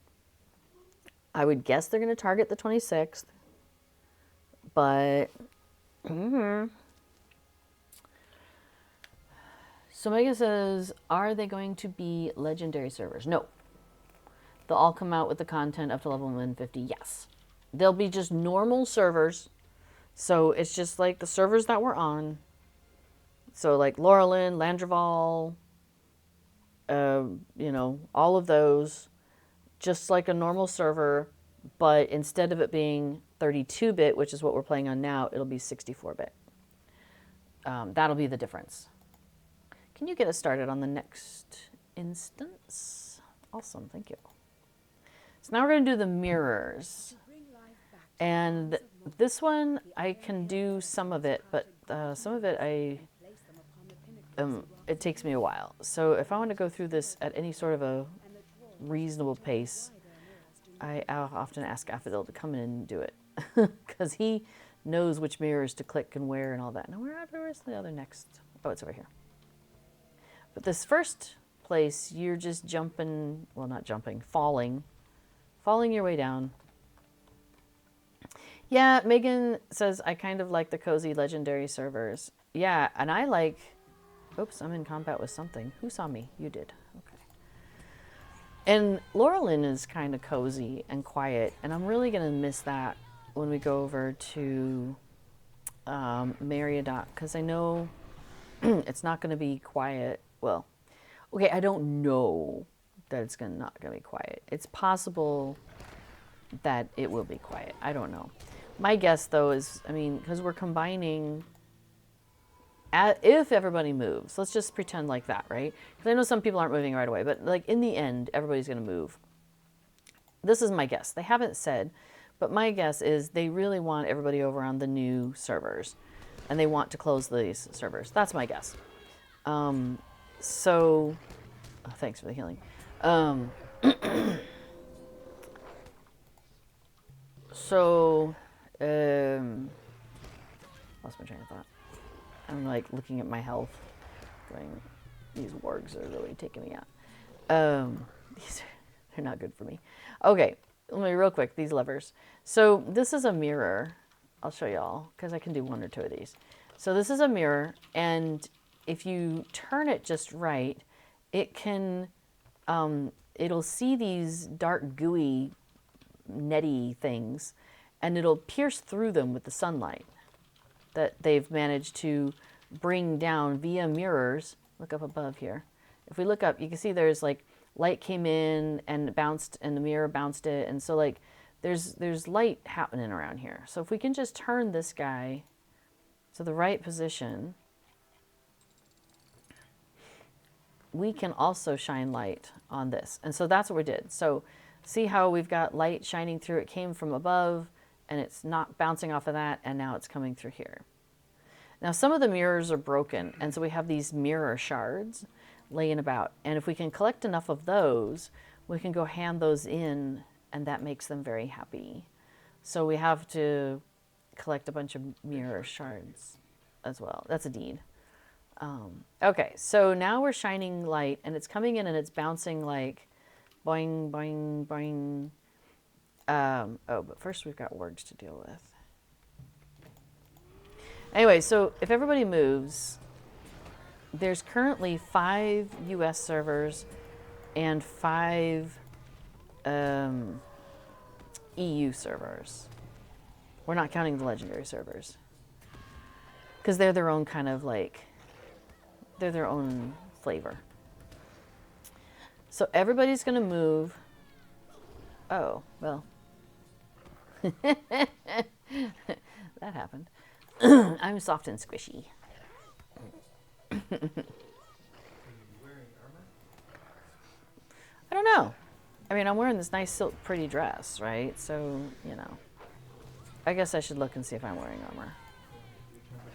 I would guess they're going to target the 26th. But, So Megan says, are they going to be legendary servers? No. They'll all come out with the content up to level 150. Yes. They'll be just normal servers. So it's just like the servers that we're on. So like Laurelin, Landreval, you know, all of those. Just like a normal server, but instead of it being 32-bit, which is what we're playing on now, it'll be 64-bit. That'll be the difference. Can you get us started on the next instance? Awesome, thank you. So now we're going to do the mirrors. And this one, I can do some of it, but some of it it takes me a while. So if I want to go through this at any sort of a reasonable pace, I'll often ask Affidel to come in and do it. Because he knows which mirrors to click and where and all that. Now, where's the other next? Oh, it's over here. But this first place, you're just jumping, well, not jumping, falling your way down. Yeah, Megan says, I kind of like the cozy legendary servers. Yeah, and I like, oops, I'm in combat with something. Who saw me? You did. Okay. And Laurelin is kind of cozy and quiet, and I'm really going to miss that when we go over to Meriadoc, because I know it's not going to be quiet. Well, okay, I don't know that it's not going to be quiet. It's possible that it will be quiet. I don't know. My guess, though, is, I mean, because we're combining, if everybody moves, let's just pretend like that, right? Because I know some people aren't moving right away, but like in the end, everybody's going to move. This is my guess. They haven't said, but my guess is they really want everybody over on the new servers, and they want to close these servers. That's my guess. So, oh, thanks for the healing. So, lost my train of thought. I'm like looking at my health, going, these wargs are really taking me out. They're not good for me. Okay, let me real quick, these levers. So this is a mirror. I'll show y'all, because I can do 1 or 2 of these. So this is a mirror, and if you turn it just right, it can, it'll see these dark, gooey, netty things, and it'll pierce through them with the sunlight that they've managed to bring down via mirrors. Look up above here. If we look up, you can see there's like light came in and bounced, and the mirror bounced it, and so like there's light happening around here. So if we can just turn this guy to the right position, we can also shine light on this. And so that's what we did. So see how we've got light shining through? It came from above, and it's not bouncing off of that, and now it's coming through here. Now some of the mirrors are broken, and so we have these mirror shards laying about. And if we can collect enough of those, we can go hand those in, and that makes them very happy. So we have to collect a bunch of mirror shards as well. That's a deed. Okay, so now we're shining light, and it's coming in and it's bouncing like boing, boing, boing. Oh, but first we've got words to deal with. Anyway, so if everybody moves, there's currently 5 US servers and 5 EU servers. We're not counting the legendary servers, because they're their own kind of like, they're their own flavor. So everybody's going to move. Oh, well. That happened. I'm soft and squishy. Are you wearing armor? I don't know. I mean, I'm wearing this nice silk pretty dress, right? So, you know. I guess I should look and see if I'm wearing armor. You 10% armor.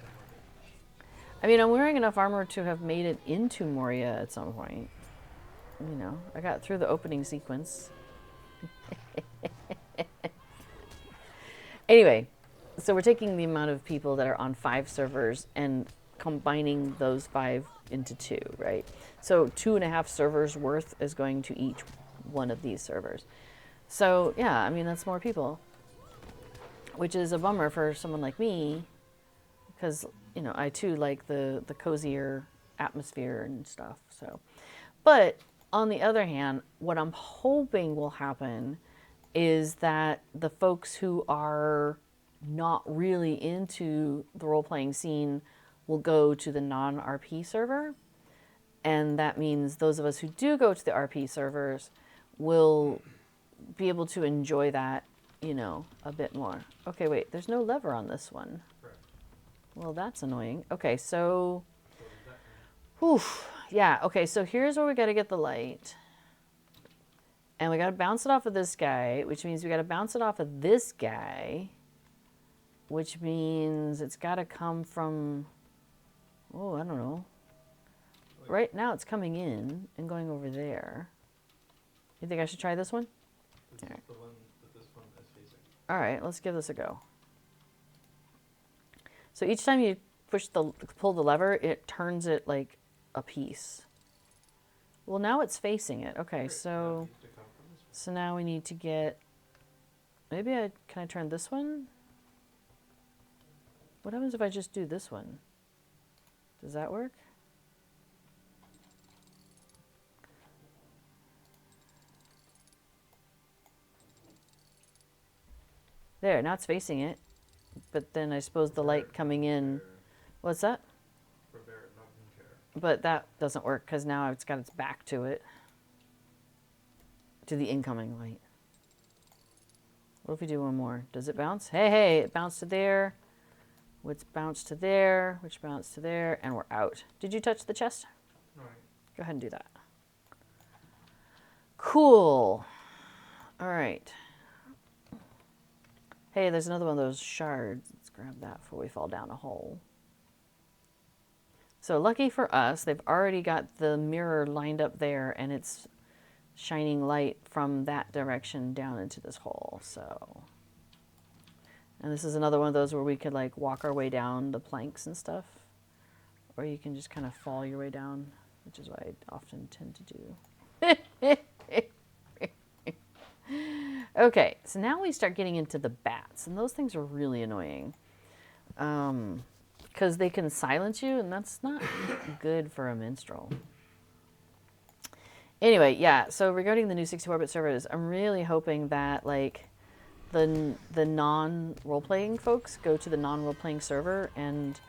I mean, I'm wearing enough armor to have made it into Moria at some point. You know, I got through the opening sequence. Anyway, so we're taking the amount of people that are on 5 servers and combining those 5 into 2, right? So 2.5 servers worth is going to each one of these servers. So yeah, I mean, that's more people, which is a bummer for someone like me, because, you know, I too like the cozier atmosphere and stuff. So, but on the other hand, what I'm hoping will happen is that the folks who are not really into the role-playing scene will go to the non-RP server. And that means those of us who do go to the RP servers will be able to enjoy that, you know, a bit more. Okay, wait, there's no lever on this one. Correct. Well, that's annoying. Okay, so, So does that mean yeah, okay, so here's where we got to get the light. And we got to bounce it off of this guy, which means we got to bounce it off of this guy, which means it's got to come from, oh, I don't know. Right now it's coming in and going over there. You think I should try this one? this is the one that this one is facing? All right, let's give this a go. So each time you pull the lever, it turns it like a piece. Well, now it's facing it. Okay, Great. Now it so needs to come from this one. so now we need to get, maybe can I turn this one? What happens if I just do this one? Does that work? There, now it's facing it. But then I suppose the light coming in, what's that? For Barrett, not in chair. But that doesn't work because now it's got its back to it. To the incoming light. What if we do one more? Does it bounce? Hey, hey, it bounced to there. Which bounced to there, which bounced to there, and we're out. Did you touch the chest? All right. Go ahead and do that. Cool. All right. Hey, there's another one of those shards. Let's grab that before we fall down a hole. So lucky for us, they've already got the mirror lined up there, and it's shining light from that direction down into this hole. So, and this is another one of those where we could like walk our way down the planks and stuff, or you can just kind of fall your way down, which is what I often tend to do. Okay, so now we start getting into the bats, and those things are really annoying because they can silence you, and that's not good for a minstrel. Anyway, yeah, so regarding the new 64-bit servers, I'm really hoping that like the non-role-playing folks go to the non-role-playing server and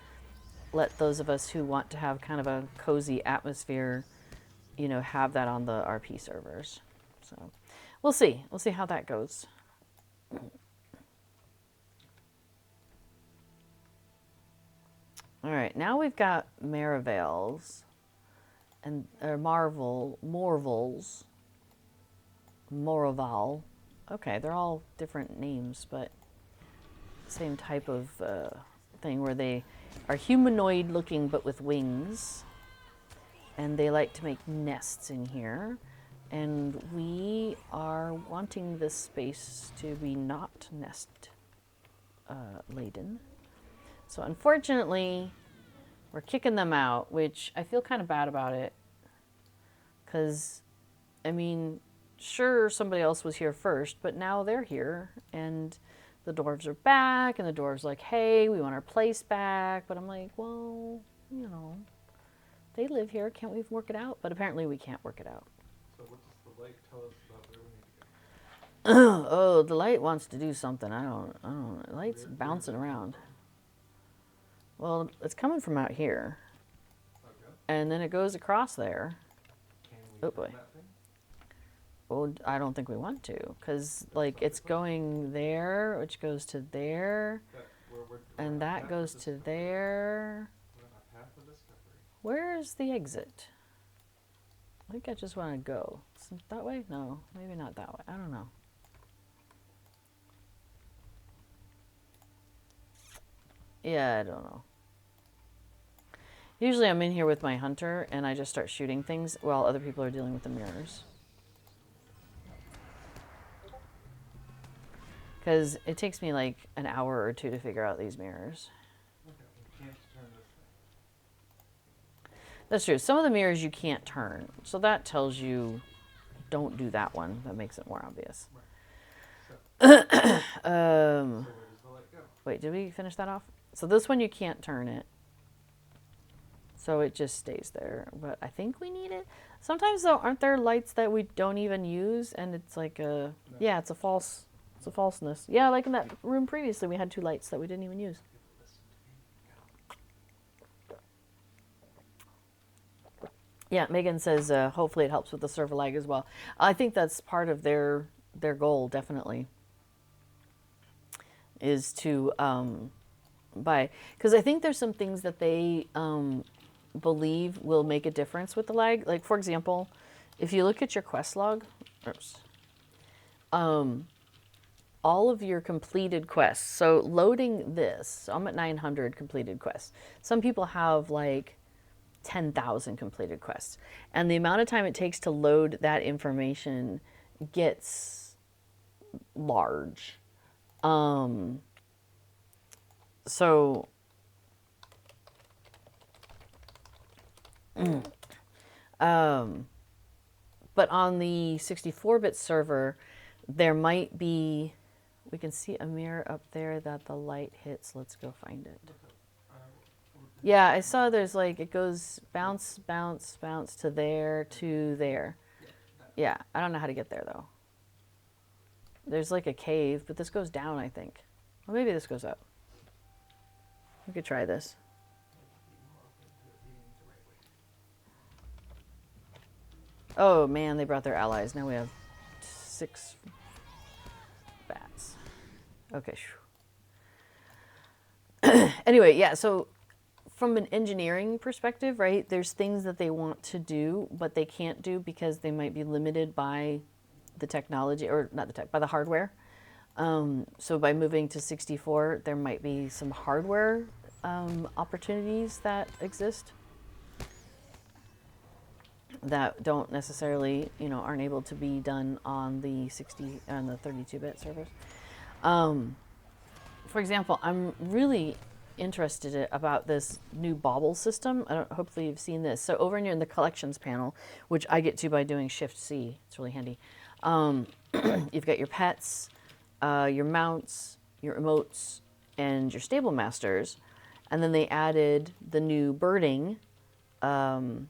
let those of us who want to have kind of a cozy atmosphere, you know, have that on the RP servers. So we'll see. We'll see how that goes. All right, now we've got Maravales and Morvals. Moraval. Okay, they're all different names, but same type of thing where they are humanoid looking but with wings. And they like to make nests in here. And we are wanting this space to be not nest laden. So unfortunately, we're kicking them out, which I feel kind of bad about it. Because, I mean, sure, somebody else was here first, but now they're here. And the dwarves are back, and the dwarves are like, hey, we want our place back. But I'm like, well, you know, they live here. Can't we work it out? But apparently we can't work it out. So what does the light tell us about where we need to go? Oh, the light wants to do something. I don't. The light's bouncing around. Well, it's coming from out here, Okay. and then it goes across there. Can we Oh, turn boy. that thing? Well, I don't think we want to, because like it's going there, which goes to there, That we're and on a that path goes of to discovery. there. We're on a path of discovery. Where's the exit? I think I just want to go. That way? No, maybe not that way. I don't know. Yeah, I don't know. Usually I'm in here with my hunter and I just start shooting things while other people are dealing with the mirrors. Because it takes me like an hour or two to figure out these mirrors. Okay, we can't turn this thing. That's true. Some of the mirrors you can't turn. So that tells you don't do that one. That makes it more obvious. Right. So where does the light go? Wait, did we finish that off? So this one you can't turn it. So it just stays there. But I think we need it. Sometimes though, aren't there lights that we don't even use? And it's like a, No. yeah, it's a false, it's a falseness. Yeah, like in that room previously, we had 2 lights that we didn't even use. Listen to me. Go. Yeah, Megan says hopefully it helps with the server lag as well. I think that's part of their goal, definitely, is to buy, because I think there's some things that they believe will make a difference with the lag. Like for example, if you look at your quest log, oops, all of your completed quests. So loading this, so I'm at 900 completed quests. Some people have like 10,000 completed quests. And the amount of time it takes to load that information gets large. So but on the 64-bit server, there might be, we can see a mirror up there that the light hits. Let's go find it. Yeah, I saw there's like, it goes bounce, bounce, bounce to there, to there. Yeah, I don't know how to get there though. There's like a cave, but this goes down, I think. Well, maybe this goes up. We could try this. Oh man, they brought their allies. Now we have 6 bats. Okay. Anyway, yeah, so from an engineering perspective, right, there's things that they want to do, but they can't do because they might be limited by the technology, or not the tech, by the hardware. So by moving to 64, there might be some hardware opportunities that exist that don't necessarily, you know, aren't able to be done on the 32-bit servers. For example, I'm really interested about this new bauble system. Hopefully you've seen this. So over in the collections panel, which I get to by doing Shift C, it's really handy. You've got your pets, your mounts, your emotes, and your stable masters. And then they added the new birding hobby.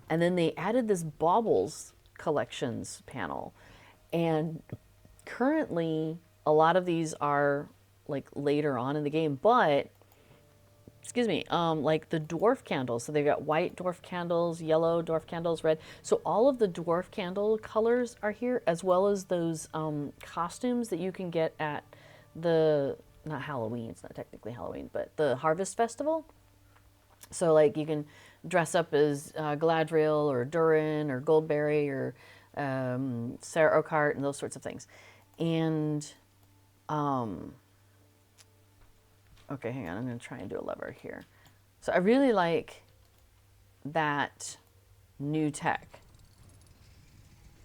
And then they added this baubles collections panel. And currently, a lot of these are like later on in the game, but excuse me, like the dwarf candles. So they've got white dwarf candles, yellow dwarf candles, red. So all of the dwarf candle colors are here, as well as those costumes that you can get at the, not Halloween, it's not technically Halloween, but the Harvest Festival. So like you can dress up as Galadriel or Durin or Goldberry or Sarah Oakheart and those sorts of things. And okay, hang on, I'm going to try and do a lever here. So I really like that new tech.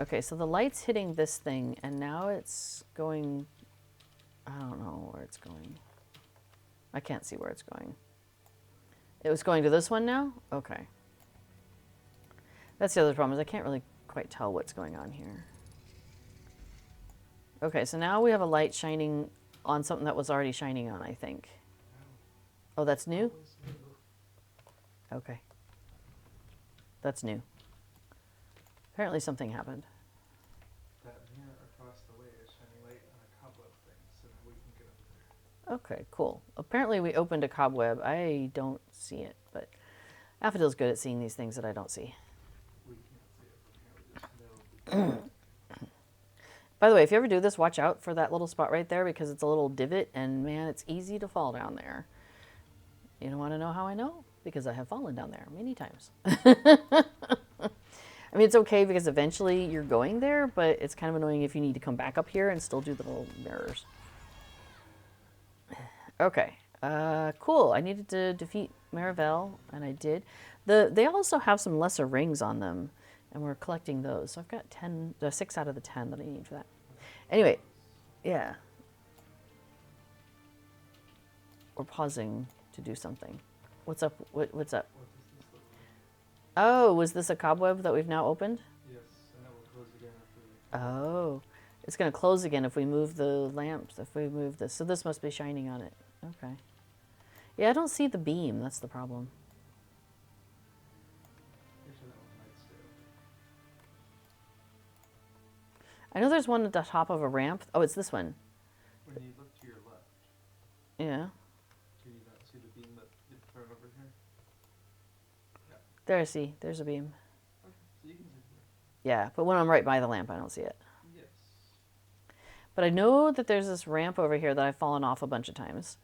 Okay, so the light's hitting this thing, and now it's going, I don't know where it's going. I can't see where it's going. It was going to this one now? Okay. That's the other problem, is I can't really quite tell what's going on here. Okay, so now we have a light shining on something that was already shining on, I think. Oh, that's new? Okay. That's new. Apparently something happened. That mirror across the way is shining light on a cobweb thing, so now we can get up there. Okay, cool. Apparently we opened a cobweb. I don't see it, but Affadil's good at seeing these things that I don't see. We can't see it, but apparently there's By the way, if you ever do this, watch out for that little spot right there because it's a little divot and man, it's easy to fall down there. You don't want to know how I know? Because I have fallen down there many times. I mean, it's okay because eventually you're going there, but it's kind of annoying if you need to come back up here and still do the little mirrors. Okay, cool. I needed to defeat Marivel, and I did. They also have some lesser rings on them, and we're collecting those. So I've got 6 out of the 10 that I need for that. Anyway, yeah. We're pausing to do something. What's up? What's up? What does this look like? Oh, was this a cobweb that we've now opened? Yes, and it will close again after we... Oh, it's going to close again if we move the lamps, if we move this. So this must be shining on it. Okay. Yeah, I don't see the beam. That's the problem. Actually, that one might stay open. I know there's one at the top of a ramp. Oh, it's this one. When you look to your left, Yeah. do you not see the beam that you've thrown over here? Yeah. There I see. There's a beam. Okay, so you can see here. Yeah, but when I'm right by the lamp, I don't see it. Yes. But I know that there's this ramp over here that I've fallen off a bunch of times.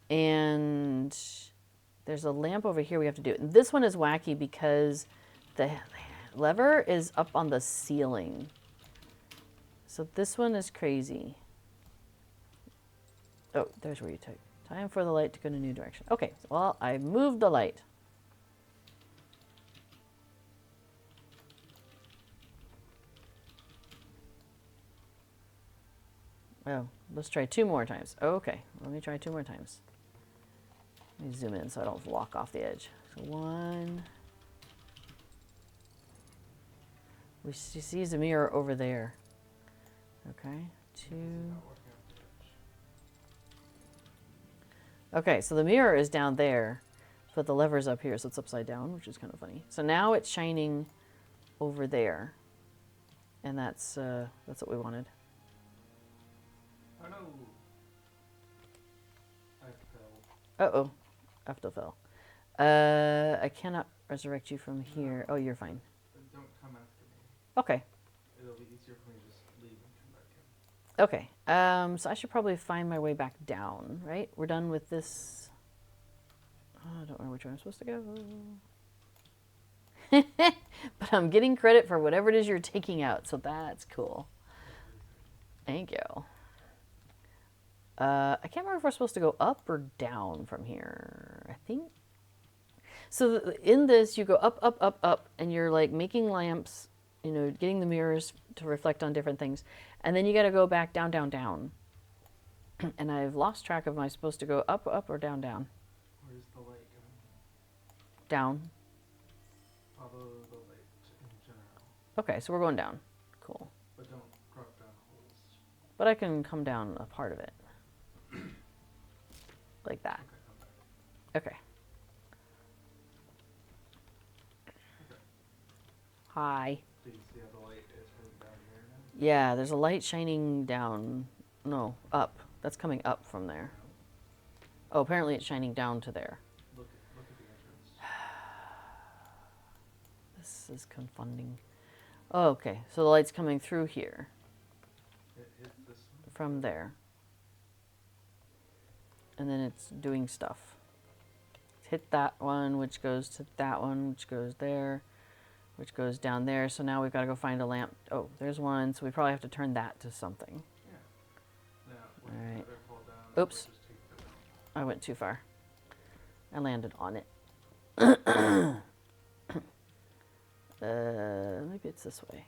And there's a lamp over here we have to do. And this one is wacky because the lever is up on the ceiling. So this one is crazy. Oh, there's where you take. Time for the light to go in a new direction. Okay, well, I moved the light. Oh, let's try 2 more times. Okay, let me try 2 more times. Let me zoom in so I don't walk off the edge. So 1. We see the mirror over there. Okay, 2. Not working off the edge. Okay, so the mirror is down there, but the lever's up here, so it's upside down, which is kind of funny. So now it's shining over there, and that's what we wanted. Oh no! I fell. Uh-oh, After fell. I cannot resurrect you from here. Oh, you're fine. Don't come after me. Okay. It'll be easier for me to just leave and come back in. Okay, so I should probably find my way back down, right? We're done with this. Oh, I don't know which way I'm supposed to go. But I'm getting credit for whatever it is you're taking out, so that's cool. Thank you. I can't remember if we're supposed to go up or down from here. I think. So in this, you go up, up, up, up, and you're like making lamps, you know, getting the mirrors to reflect on different things. And then you got to go back down, down, down. And I've lost track of am I supposed to go up, up, or down, down? Where's the light going? Down. Follow the light in general, Okay, so we're going down. Cool. but don't drop down holes. But I can come down a part of it. Like that. Okay, come back. Okay. Hi. Do you see how the light is from down here now? Yeah, there's a light shining down. No, up. That's coming up from there. Oh, apparently it's shining down to there. Look at the entrance. This is confounding. Oh, okay. So the light's coming through here It hit this one. from there. And then it's doing stuff. Hit that one, which goes to that one, which goes there, which goes down there. So now we've got to go find a lamp. Oh, there's one. So we probably have to turn that to something. Yeah. Now, when All the right. other fall down, Oops. just take the lamp. I went too far. I landed on it. Maybe it's this way.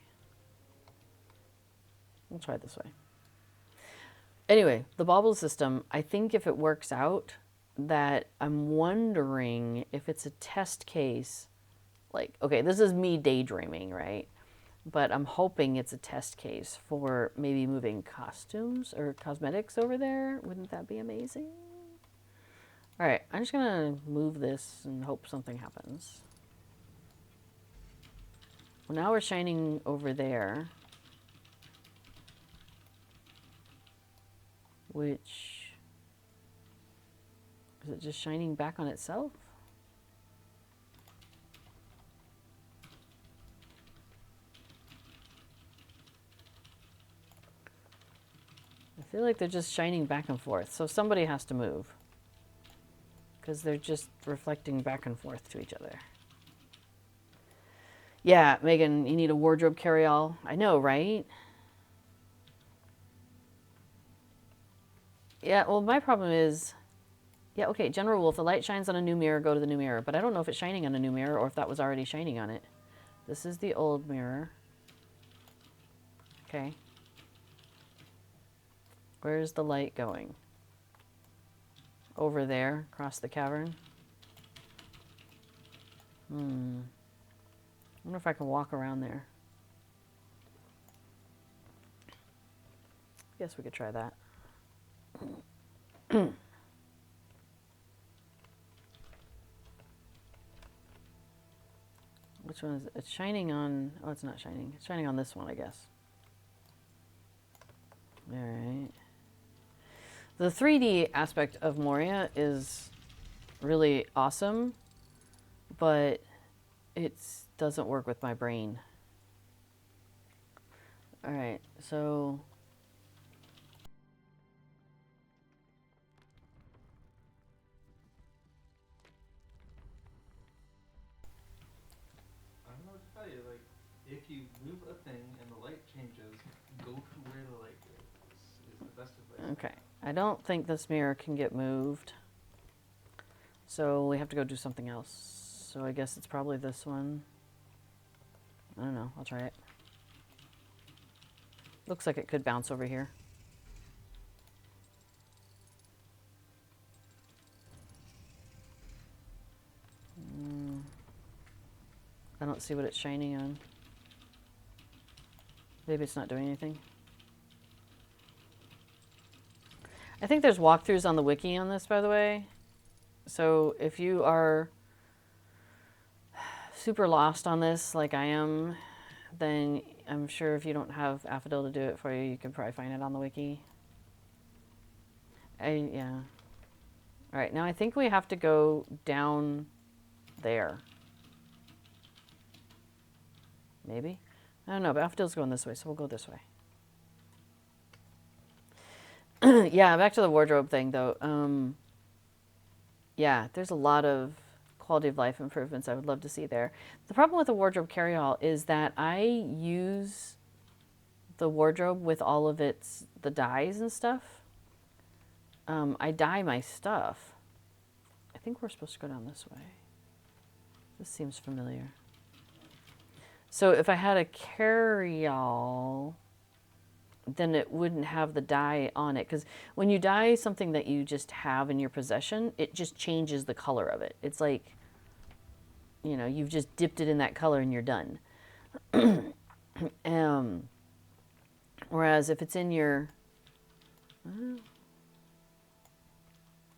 We'll try this way. Anyway, the bauble system, I think if it works out, that I'm wondering if it's a test case. Like, okay, this is me daydreaming, right? But I'm hoping it's a test case for maybe moving costumes or cosmetics over there. Wouldn't that be amazing? All right, I'm just gonna move this and hope something happens. Well, now we're shining over there. Which, is it just shining back on itself? feel like they're just shining back and forth. So somebody has to move. Because they're just reflecting back and forth to each other. Yeah, Megan, you need a wardrobe carry-all. I know, right? Yeah, well, my problem is... Yeah, okay, general rule. If the light shines on a new mirror, go to the new mirror. But I don't know if it's shining on a new mirror or if that was already shining on it. This is the old mirror. Okay. Where's the light going? Over there, across the cavern. I wonder if I can walk around there. Guess we could try that. Which one is it? It's shining on... Oh, it's not shining. It's shining on this one, I guess. All right. The 3D aspect of Moria is really awesome, but it doesn't work with my brain. All right, so... I don't know what to tell you. Like, if you move a thing and the light changes, go to where the light is the best advice. Okay, I don't think this mirror can get moved. So we have to go do something else. So I guess it's probably this one. I don't know, I'll try it. Looks like it could bounce over here. I don't see what it's shining on. Maybe it's not doing anything. I think there's walkthroughs on the wiki on this, by the way. So if you are super lost on this, like I am, then I'm sure if you don't have Affodil to do it for you, you can probably find it on the wiki. Yeah. All right, now I think we have to go down there. Maybe? I don't know, but Affodil's going this way, so we'll go this way. Yeah, back to the wardrobe thing, though. Yeah, there's a lot of quality of life improvements I would love to see there. The problem with the wardrobe carry-all is that I use the wardrobe with all of the dyes and stuff. I dye my stuff. I think we're supposed to go down this way. This seems familiar. So if I had a carry-all, then it wouldn't have the dye on it. Because when you dye something that you just have in your possession, it just changes the color of it. It's like, you know, you've just dipped it in that color and you're done. Whereas if it's in your...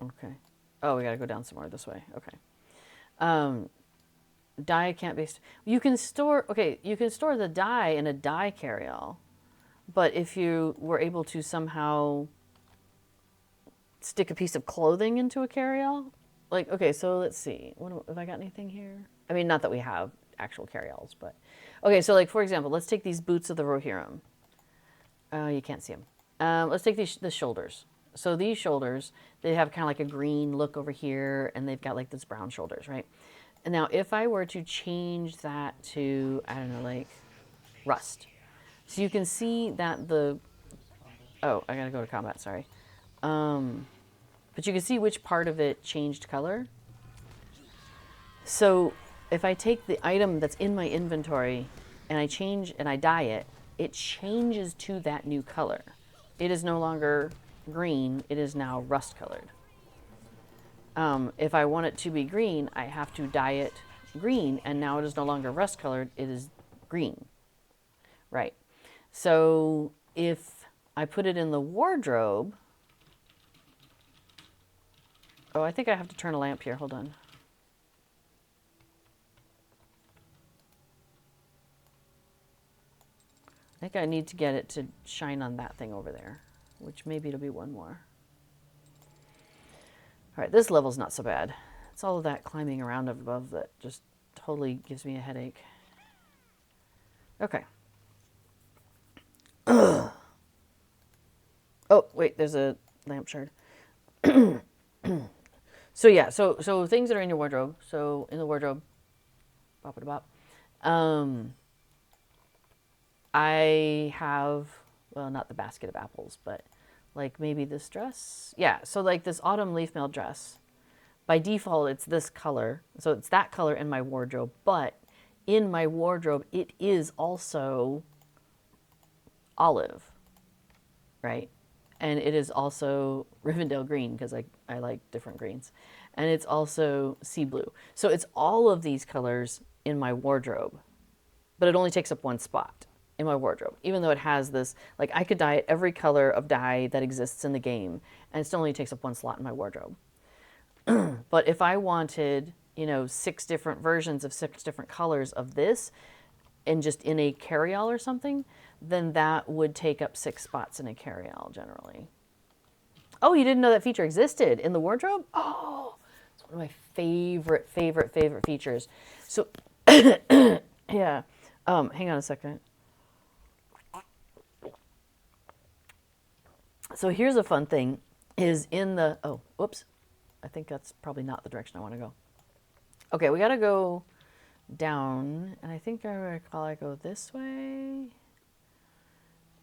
okay. Oh, we got to go down some more this way. Okay. Dye can't be... You can store... Okay, you can store the dye in a dye carry-all. But if you were able to somehow stick a piece of clothing into a carry-all, like, okay, so let's see. Have I got anything here? I mean, not that we have actual carry-alls, but... Okay, so like, for example, let's take these boots of the Rohirrim. You can't see them. Let's take the shoulders. So these shoulders, they have kind of like a green look over here, and they've got like this brown shoulders, right? And now if I were to change that to, I don't know, like rust. So you can see that oh, I gotta go to combat, sorry. But you can see which part of it changed color. So if I take the item that's in my inventory and I dye it, it changes to that new color. It is no longer green, it is now rust colored. If I want it to be green, I have to dye it green, and now it is no longer rust colored, it is green. Right. So if I put it in the wardrobe, oh, I think I have to turn a lamp here, hold on. I think I need to get it to shine on that thing over there, which maybe it'll be one more. All right, this level's not so bad. It's all of that climbing around above that just totally gives me a headache. Okay. Oh, wait, there's a lampshade. So yeah, so things that are in your wardrobe. So in the wardrobe, bop it bop. I have, well, not the basket of apples, but like maybe this dress. Yeah, so like this autumn leaf mail dress. By default, it's this color. So it's that color in my wardrobe, but in my wardrobe, it is also olive, right? And it is also Rivendell green because I like different greens. And it's also sea blue. So it's all of these colors in my wardrobe, but it only takes up one spot in my wardrobe, even though it has this, like I could dye it every color of dye that exists in the game, and it still only takes up one slot in my wardrobe. But if I wanted, 6 different versions of 6 different colors of this, and just in a carryall or something, then that would take up 6 spots in a carryall generally. Oh, you didn't know that feature existed in the wardrobe? Oh, it's one of my favorite features. So, yeah. Hang on a second. So here's a fun thing, is in the, oh, whoops. I think that's probably not the direction I want to go. Okay, we got to go down, and I think I recall I go this way,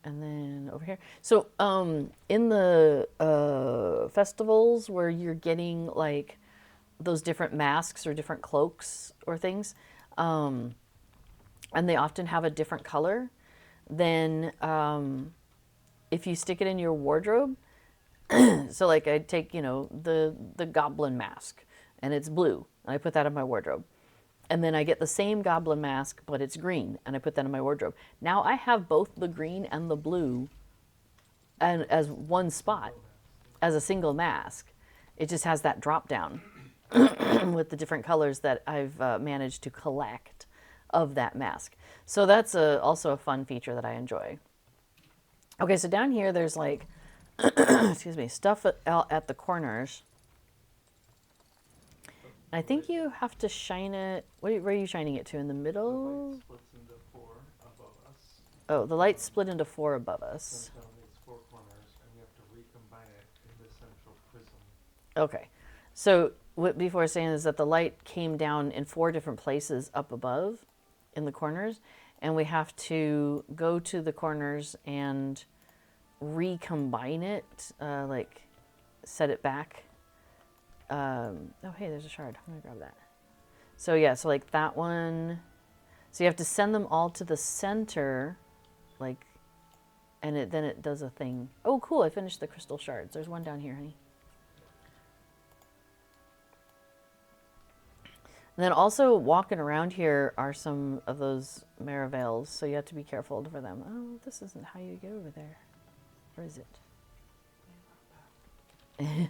and then over here. So in the festivals where you're getting like those different masks or different cloaks or things, and they often have a different color, then if you stick it in your wardrobe, so like I take, the goblin mask and it's blue, and I put that in my wardrobe. And then I get the same goblin mask, but it's green, and I put that in my wardrobe. Now I have both the green and the blue and as one spot, as a single mask. It just has that drop down with the different colors that I've managed to collect of that mask. So that's also a fun feature that I enjoy. Okay, so down here there's like, excuse me, stuff at the corners. I think you have to shine it. Where are you shining it to? In the middle? The light splits into 4 above us. Oh, the light split into 4 above us. Comes down these 4 corners, and we have to recombine it in the central prism. Okay. So what before I was saying is that the light came down in 4 different places up above in the corners, and we have to go to the corners and recombine it, like set it back. Oh, hey, there's a shard. I'm gonna grab that. So yeah, so like that one. So you have to send them all to the center, like, and then it does a thing. Oh, cool! I finished the crystal shards. There's one down here, honey. And then also walking around here are some of those Maravales, so you have to be careful for them. Oh, this isn't how you get over there. Or is it?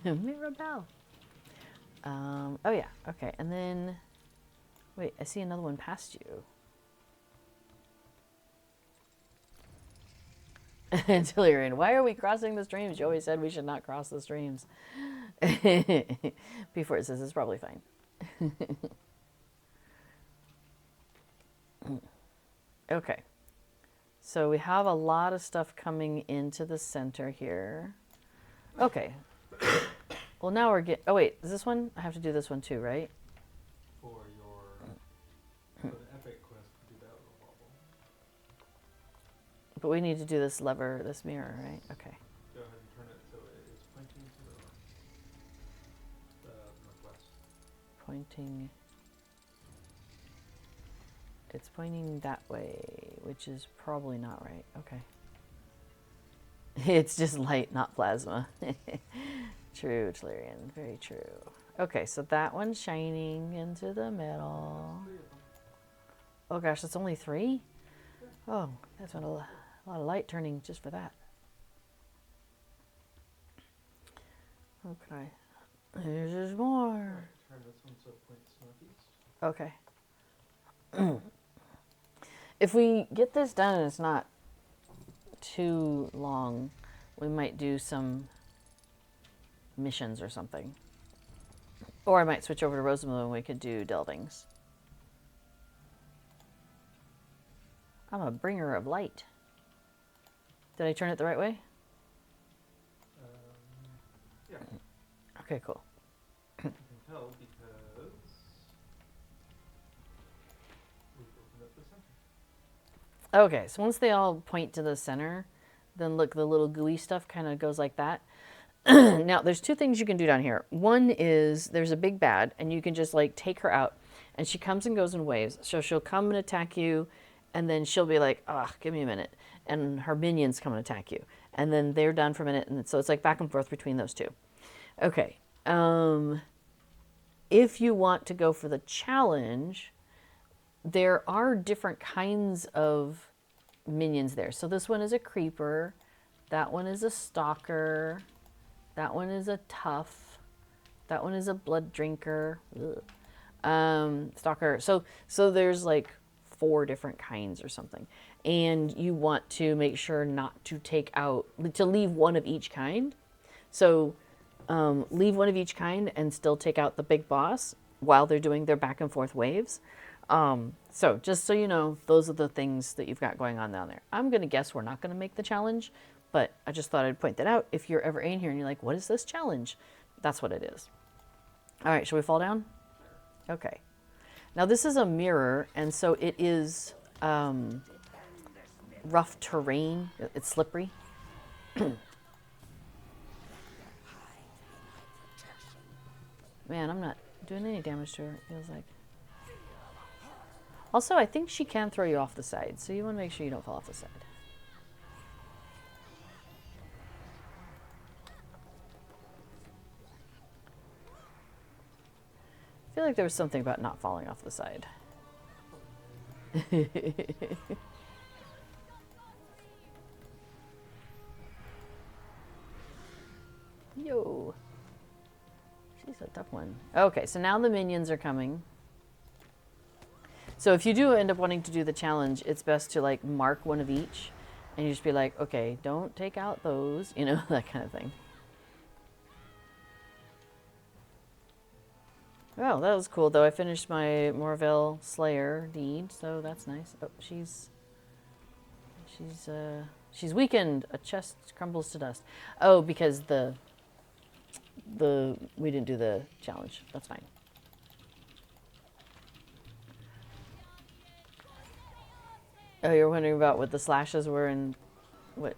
Mirabelle. Oh yeah, okay. And then, wait, I see another one past you. Tillerian, why are we crossing the streams? You always said we should not cross the streams. Before it says it's probably fine. Okay. So we have a lot of stuff coming into the center here. Okay. Well, now we're getting... Oh, wait. Is this one? I have to do this one too, right? For the epic quest, do that with a wobble. But we need to do this lever, this mirror, right? Okay. Go ahead and turn it so it's pointing to the northwest. Pointing... It's pointing that way, which is probably not right. Okay. It's just light, not plasma. True, Tillerian. Very true. Okay, so that one's shining into the middle. Oh gosh, that's only 3? Oh, that's a lot of light turning just for that. Okay. There's more. Turn this one so it points northeast. Okay. If we get this done and it's not too long, we might do some missions or something. Or I might switch over to Rosamund and we could do delvings. I'm a bringer of light. Did I turn it the right way? Okay, cool. You can tell because we've opened up the center. Okay, so once they all point to the center, then look, the little gooey stuff kind of goes like that. Now, there's two things you can do down here. One is there's a big bad, and you can just like take her out, and she comes and goes in waves. So she'll come and attack you, and then she'll be like, "Ah, give me a minute," and her minions come and attack you, and then they're done for a minute, and so it's like back and forth between those two. Okay. If you want to go for the challenge, there are different kinds of minions there. So this one is a creeper, that one is a stalker. That one is a tough. That one is a blood drinker. Stalker. So there's like 4 different kinds or something. And you want to make sure not to take out, to leave one of each kind. So leave one of each kind and still take out the big boss while they're doing their back and forth waves. So just so you know, those are the things that you've got going on down there. I'm going to guess we're not going to make the challenge. But I just thought I'd point that out. If you're ever in here and you're like, what is this challenge? That's what it is. All right, shall we fall down? Okay. Now this is a mirror, and so it is rough terrain. It's slippery. Man, I'm not doing any damage to her, it feels like. Also, I think she can throw you off the side, so you want to make sure you don't fall off the side. I feel like there was something about not falling off the side. Yo. She's a tough one. Okay, so now the minions are coming. So if you do end up wanting to do the challenge, it's best to like mark one of each and you just be like, okay, don't take out those, you know, that kind of thing. Oh, that was cool, though. I finished my Morville Slayer deed, so that's nice. Oh, she's weakened. A chest crumbles to dust. Oh, because we didn't do the challenge. That's fine. Oh, you're wondering about what the slashes were and what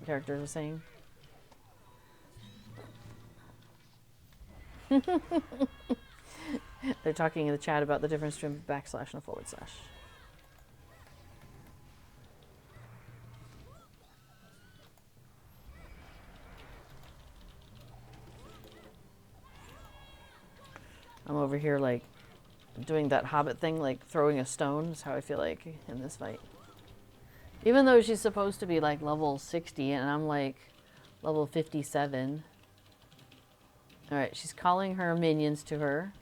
characters were saying? They're talking in the chat about the difference between a backslash and a forward slash. I'm over here like doing that Hobbit thing, like throwing a stone is how I feel like in this fight. Even though she's supposed to be like level 60 and I'm like level 57. Alright, she's calling her minions to her.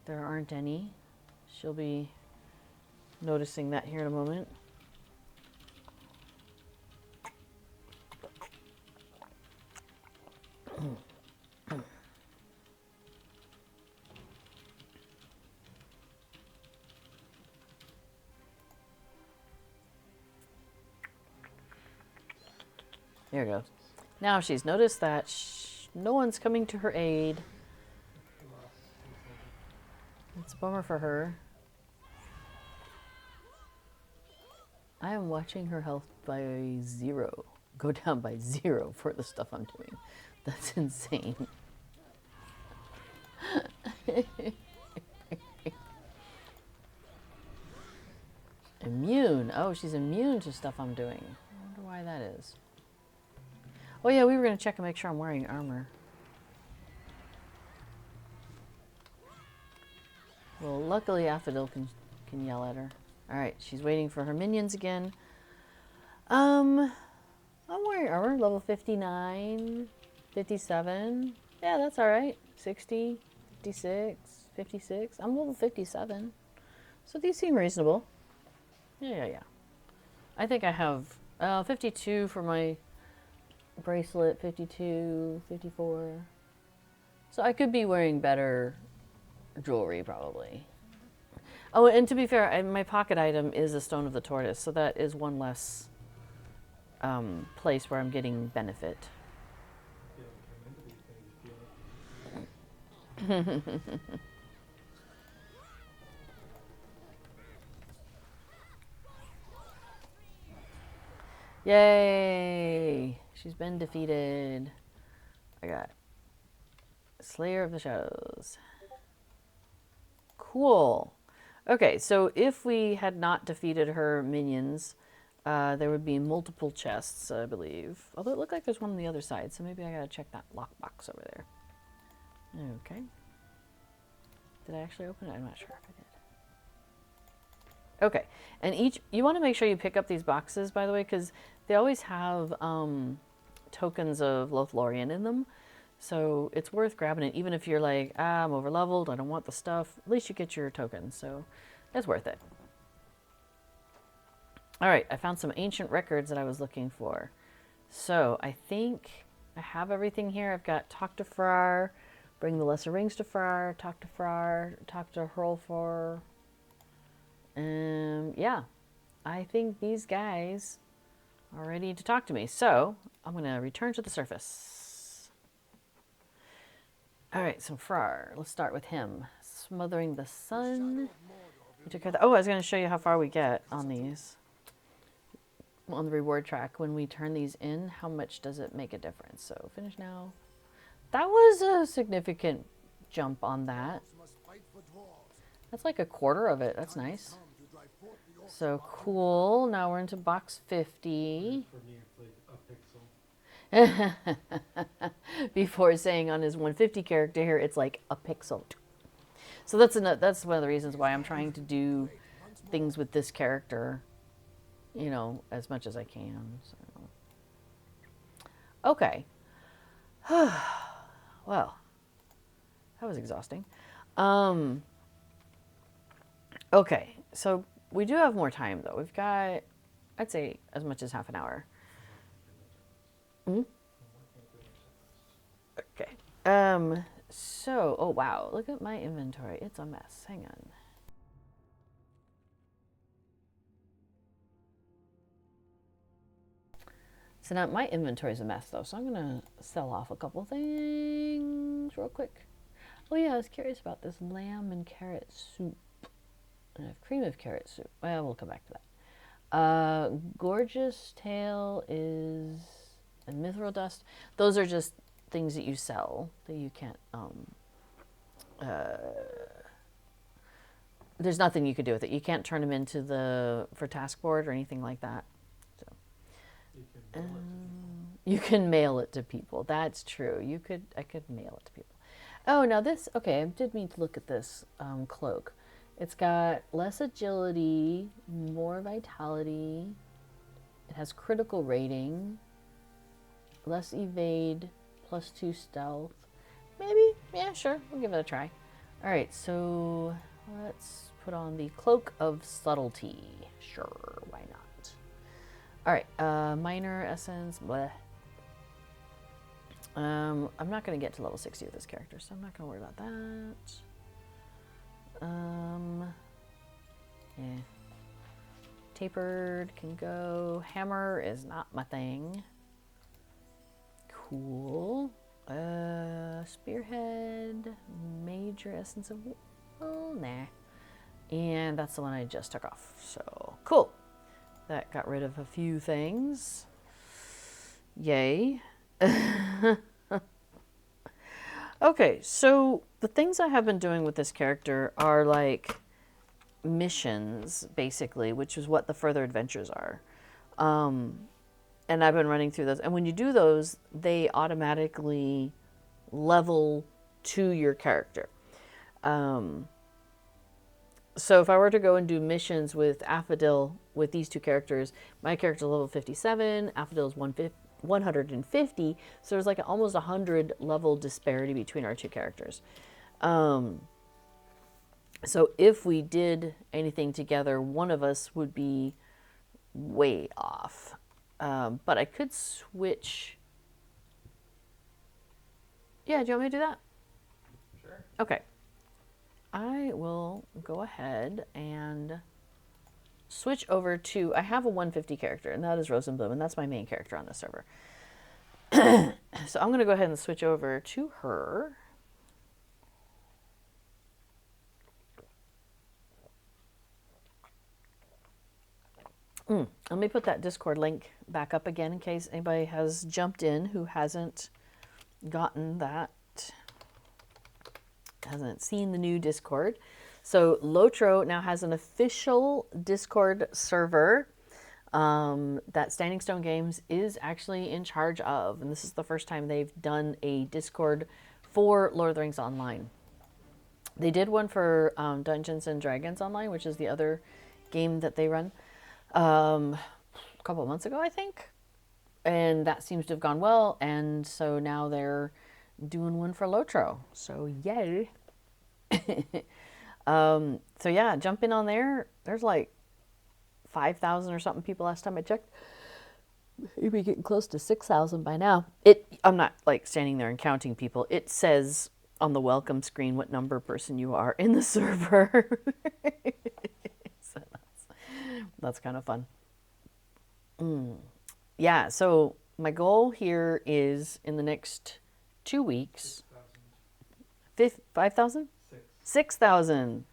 There aren't any. She'll be noticing that here in a moment. There we go. Now she's noticed that no one's coming to her aid. It's a bummer for her. I am watching her health by 0. Go down by 0 for the stuff I'm doing. That's insane. Immune. Oh, she's immune to stuff I'm doing. I wonder why that is. Oh yeah, we were going to check and make sure I'm wearing armor. Well, luckily Affadil can yell at her. Alright, she's waiting for her minions again. I'm wearing armor, level 59, 57. Yeah, that's alright. 60, 56, 56. I'm level 57. So these seem reasonable. Yeah. I think I have 52 for my bracelet, 52, 54. So I could be wearing better jewelry, probably. Oh, and to be fair, my pocket item is a Stone of the Tortoise, so that is one less place where I'm getting benefit. Feeling come into these things, feeling Yay! She's been defeated. I got Slayer of the Shadows. Cool. Okay, so if we had not defeated her minions, there would be multiple chests, I believe. Although it looked like there's one on the other side, so maybe I gotta check that lockbox over there. Okay. Did I actually open it? I'm not sure if I did. Okay, and you want to make sure you pick up these boxes, by the way, because they always have tokens of Lothlorien in them. So it's worth grabbing it, even if you're like, I'm over leveled, I don't want the stuff. At least you get your tokens, so it's worth it. All right, I found some ancient records that I was looking for. So I think I have everything here. I've got talk to Frar, bring the lesser rings to Frar, talk to Hrolfar. Yeah, I think these guys are ready to talk to me. So I'm going to return to the surface. All right, so Frar, let's start with him. Smothering the sun. We took care of I was going to show you how far we get on these. On the reward track, when we turn these in, how much does it make a difference? So finish now. That was a significant jump on that. That's like a quarter of it. That's nice. So cool. Now we're into box 50. For me, it's like a pixel. Before saying on his 150 character here, it's like a pixel. So that's one of the reasons why I'm trying to do things with this character, you know, as much as I can. So. Okay. Well, that was exhausting. Okay, so we do have more time, though. We've got, I'd say, as much as half an hour. Okay. So, oh wow, look at my inventory. It's a mess. Hang on. So now my inventory is a mess, though, so I'm going to sell off a couple things real quick. Oh yeah, I was curious about this lamb and carrot soup. And I have cream of carrot soup. Well, we'll come back to that. Gorgeous tail is... and mithril dust. Those are just things that you sell that you can't... there's nothing you could do with it. You can't turn them into for task board or anything like that. So you can mail it to people. That's true. I could mail it to people. Oh, now this... okay, I did mean to look at this cloak. It's got less agility, more vitality. It has critical rating, less evade, +2 stealth. Maybe, yeah, sure, we'll give it a try. All right, so let's put on the Cloak of Subtlety. Sure, why not? All right, minor essence, bleh. I'm not going to get to level 60 with this character, so I'm not going to worry about that. Yeah. Tapered can go. Hammer is not my thing. Cool. Spearhead. Major essence of... oh, nah. And that's the one I just took off. So, cool. That got rid of a few things. Yay. Okay, so the things I have been doing with this character are like missions, basically, which is what the further adventures are. And I've been running through those. And when you do those, they automatically level to your character. So if I were to go and do missions with Affadil with these two characters, my character is level 57, Affadil is 150, so there's like almost 100 level disparity between our two characters. So if we did anything together, one of us would be way off. But I could switch. Yeah, do you want me to do that? Sure. Okay. I will go ahead and switch over to, I have a 150 character, and that is Rosenblum, and that's my main character on the server. So I'm going to go ahead and switch over to her. Let me put that Discord link back up again in case anybody has jumped in who hasn't gotten that, hasn't seen the new Discord. So Lotro now has an official Discord server that Standing Stone Games is actually in charge of. And this is the first time they've done a Discord for Lord of the Rings Online. They did one for Dungeons and Dragons Online, which is the other game that they run, a couple of months ago, I think. And that seems to have gone well. And so now they're doing one for Lotro. So yay. So yeah, jump in on there. There's like 5,000 or something people last time I checked. Maybe getting close to 6,000 by now. I'm not like standing there and counting people. It says on the welcome screen what number person you are in the server. So that's kind of fun. Yeah, so my goal here is in the next 2 weeks. 5,000? 6,000.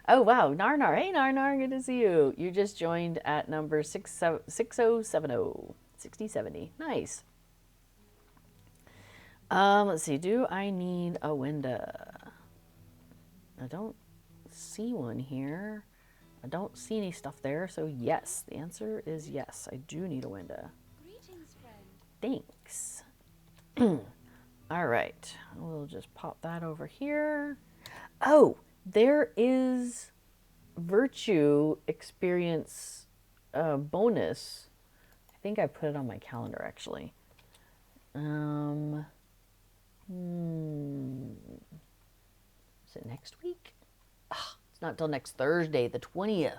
Oh, wow. Nar. Hey, Nar. Good to see you. You just joined at number 6070. 6070. Nice. Let's see. Do I need a window? I don't see one here. I don't see any stuff there. So, yes. The answer is yes. I do need a window. Greetings, friend. Thanks. All right. We'll just pop that over here. Oh, there is virtue experience bonus. I think I put it on my calendar actually. Is it next week? It's not till next Thursday, the 20th.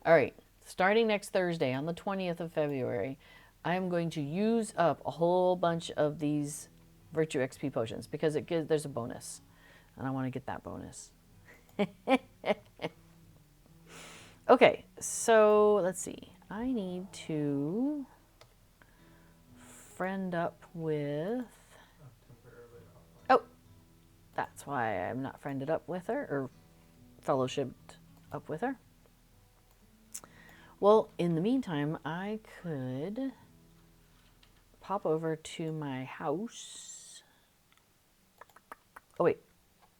All right, starting next Thursday on the 20th of February, I'm going to use up a whole bunch of these virtue XP potions because there's a bonus, and I want to get that bonus. Okay, so let's see. I need to friend up with... Oh, that's why I'm not friended up with her, or fellowshipped up with her. Well, in the meantime, I could pop over to my house. Oh, wait.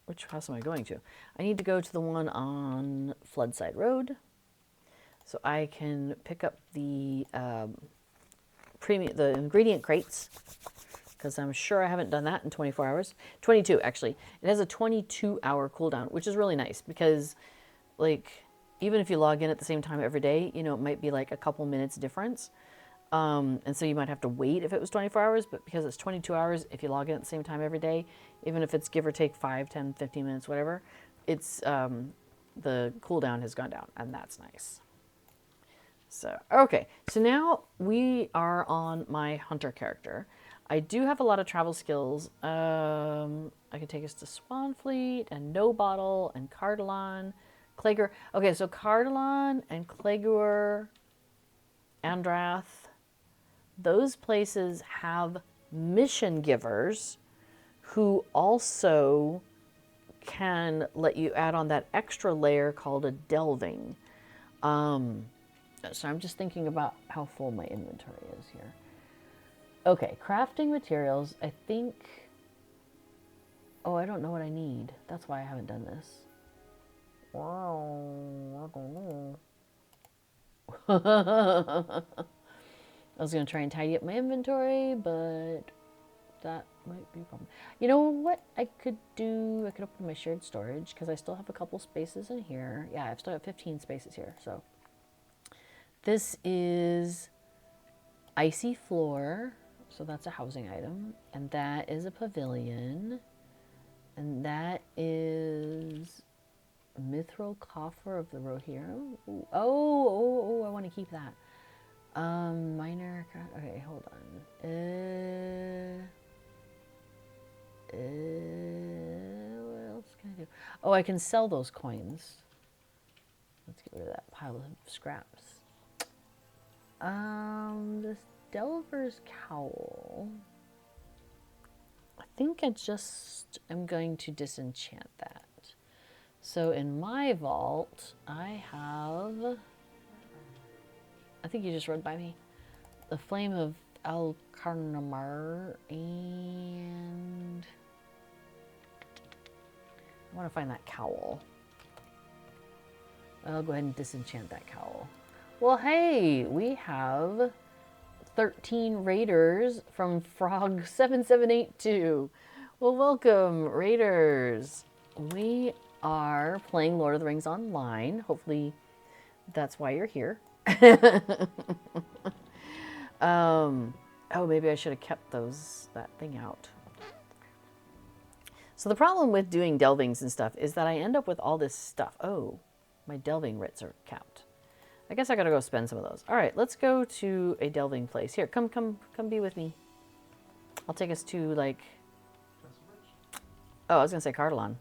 Which house am I going to? I need to go to the one on Floodside Road. So I can pick up the ingredient crates, because I'm sure I haven't done that in 24 hours. 22, actually. It has a 22-hour cooldown, which is really nice because, like, even if you log in at the same time every day, you know, it might be like a couple minutes difference. And so you might have to wait if it was 24 hours, but because it's 22 hours, if you log in at the same time every day, even if it's give or take 5, 10, 15 minutes, whatever, it's the cooldown has gone down, and that's nice. So, okay, so now we are on my hunter character. I do have a lot of travel skills. I can take us to Swanfleet and No Bottle and Cardolan, Clegor. Okay, so Cardolan and Clegor, Andrath, those places have mission givers who also can let you add on that extra layer called a delving. So I'm just thinking about how full my inventory is here. Okay, crafting materials, I think... Oh, I don't know what I need. That's why I haven't done this. Wow, I don't know. I was going to try and tidy up my inventory, but that might be a problem. You know what I could do? I could open my shared storage, because I still have a couple spaces in here. Yeah, I've still got 15 spaces here, so... This is Icy Floor, so that's a housing item, and that is a pavilion, and that is Mithril Coffer of the Rohirrim. Oh, I want to keep that. Minor, okay, hold on. What else can I do? Oh, I can sell those coins. Let's get rid of that pile of scraps. This Delver's Cowl. I think I just am going to disenchant that. So in my vault, I have I think you just rode by me. The Flame of El-Karnamar, and I want to find that cowl. I'll go ahead and disenchant that cowl. Well, hey, we have 13 raiders from Frog 7782. Well, welcome, raiders. We are playing Lord of the Rings online. Hopefully that's why you're here. Oh, maybe I should have kept that thing out. So the problem with doing delvings and stuff is that I end up with all this stuff. Oh, my delving writs are capped. I guess I gotta go spend some of those. All right, let's go to a delving place. Here, come be with me. I'll take us to, like, oh, I was gonna say Cardalon.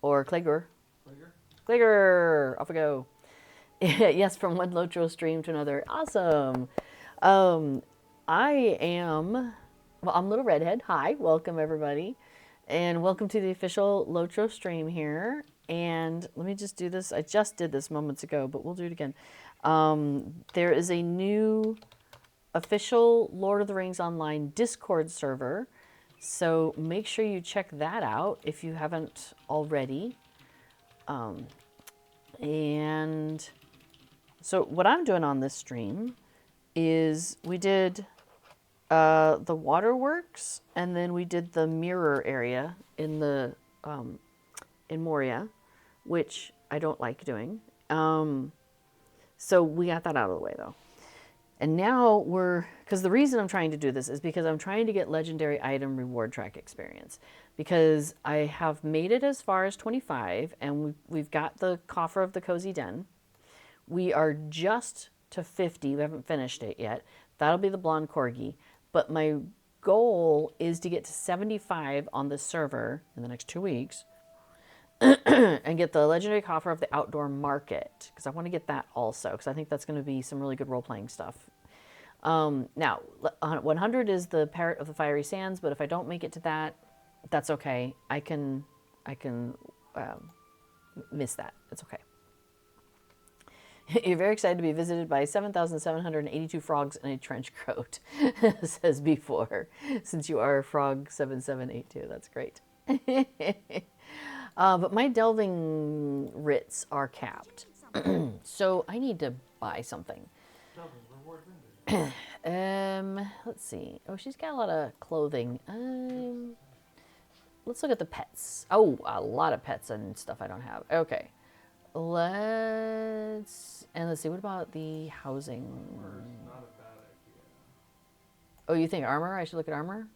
Or Clegor. Clegor! Off we go. Yes, from one Lotro stream to another. Awesome. I'm Little Redhead. Hi, welcome everybody. And welcome to the official Lotro stream here. And let me just do this. I just did this moments ago, but we'll do it again. There is a new official Lord of the Rings Online Discord server. So make sure you check that out if you haven't already. And so what I'm doing on this stream is we did the waterworks, and then we did the mirror area in the in Moria, which I don't like doing. So we got that out of the way though. And now because the reason I'm trying to do this is because I'm trying to get legendary item reward track experience, because I have made it as far as 25, and we've got the coffer of the cozy den. We are just to 50. We haven't finished it yet. That'll be the blonde corgi. But my goal is to get to 75 on the server in the next 2 weeks and get the legendary coffer of the outdoor market, because I want to get that also, because I think that's going to be some really good role-playing stuff. Now, 100 is the Parrot of the Fiery Sands, but if I don't make it to that, that's okay. I can miss that. It's okay. You're very excited to be visited by 7,782 frogs in a trench coat, says before, since you are frog 7782. That's great. But my delving writs are capped, so I need to buy something. Let's see. Oh, she's got a lot of clothing. Let's look at the pets. Oh, a lot of pets and stuff I don't have. Okay. Let's see. What about the housing? Not a bad idea. Oh, you think armor? I should look at armor?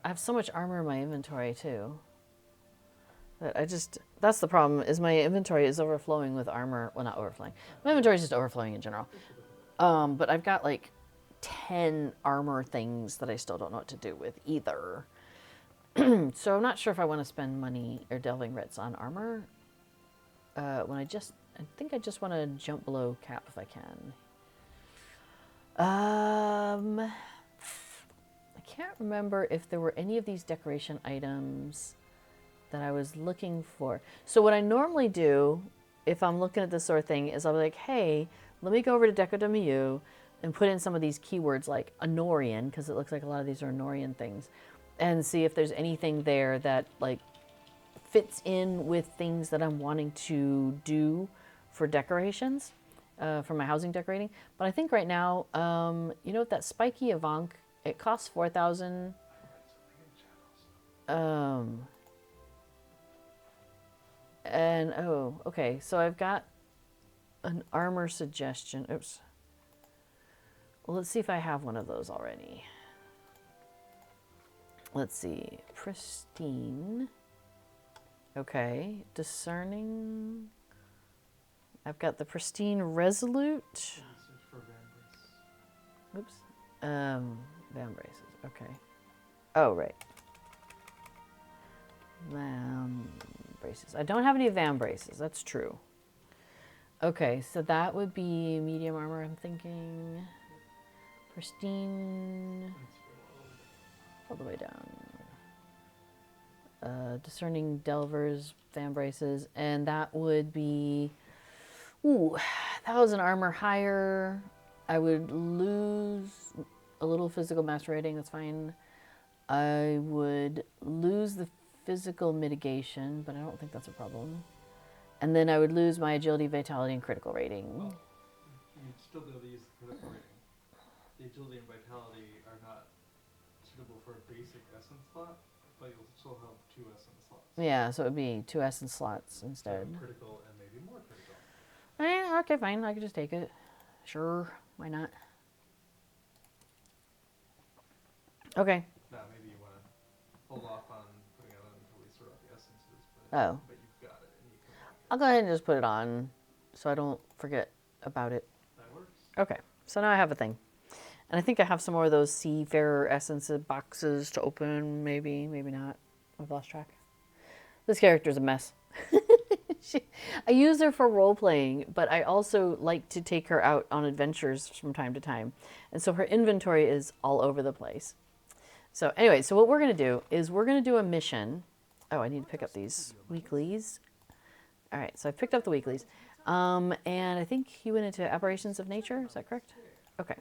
I have so much armor in my inventory too. That that's the problem, is my inventory is overflowing with armor. Well, not overflowing. My inventory is just overflowing in general. But I've got like 10 armor things that I still don't know what to do with either. So I'm not sure if I want to spend money or delving writs on armor. I think I just want to jump below cap if I can. I can't remember if there were any of these decoration items that I was looking for. So what I normally do, if I'm looking at this sort of thing, is I'll be like, hey, let me go over to Deco.mu and put in some of these keywords like Anorian, because it looks like a lot of these are Anorian things, and see if there's anything there that like fits in with things that I'm wanting to do for decorations, for my housing decorating. But I think right now, you know, that spiky Avank, it costs 4,000. And oh, okay, so I've got an armor suggestion. Oops. Well, let's see if I have one of those already. Let's see. Pristine. Okay. Discerning. I've got the Pristine Resolute. Oops. Van braces. Okay. Oh, right. Van braces. I don't have any van braces. That's true. Okay, so that would be medium armor, I'm thinking. Pristine. All the way down. Discerning Delvers, van braces, and that would be Ooh, 1,000 armor higher. I would lose a little physical master rating. That's fine. I would lose the physical mitigation, but I don't think that's a problem. And then I would lose my agility, vitality, and critical rating. Well, you'd still be able to use the critical rating. The agility and vitality are not suitable for a basic essence slot, but you'll still have 2 essence slots. Yeah, so it would be 2 essence slots instead. So critical and maybe more critical. Okay, fine. I could just take it. Sure, why not? Okay. Now, maybe you want to hold off on putting it on until we sort out the essences, Oh. but you've got it. And you can I'll go ahead and just put it on so I don't forget about it. That works. Okay, so now I have a thing. And I think I have some more of those Seafarer Essence boxes to open. Maybe, maybe not. I've lost track. This character's a mess. I use her for role playing, but I also like to take her out on adventures from time to time. And so her inventory is all over the place. So anyway, so what we're going to do is we're going to do a mission. Oh, I need to pick up these weeklies. All right, so I picked up the weeklies. And I think you went into Aberrations of Nature. Is that correct? Okay.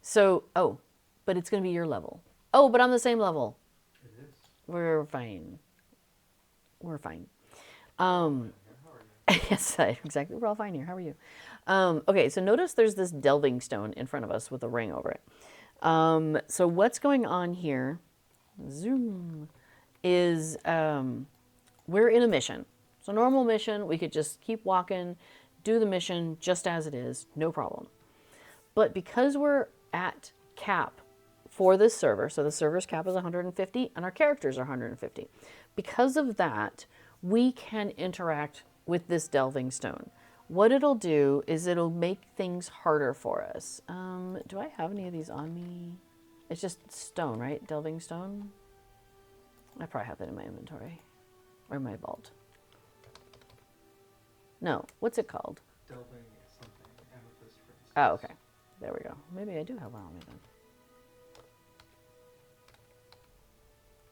So, oh, but it's going to be your level. Oh, but I'm the same level. It is. We're fine. We're fine. How are you? Yes, exactly. We're all fine here. How are you? Okay, so notice there's this delving stone in front of us with a ring over it. So what's going on here, zoom, is we're in a mission. So normal mission, we could just keep walking, do the mission just as it is, no problem. But because we're at cap for this server, so the server's cap is 150 and our characters are 150. Because of that, we can interact with this delving stone. What it'll do is it'll make things harder for us. Do I have any of these on me? It's just stone, right? Delving stone? I probably have that in my inventory or my vault. No, what's it called? Delving something, amethyst, for instance. Oh, okay. There we go. Maybe I do have one on me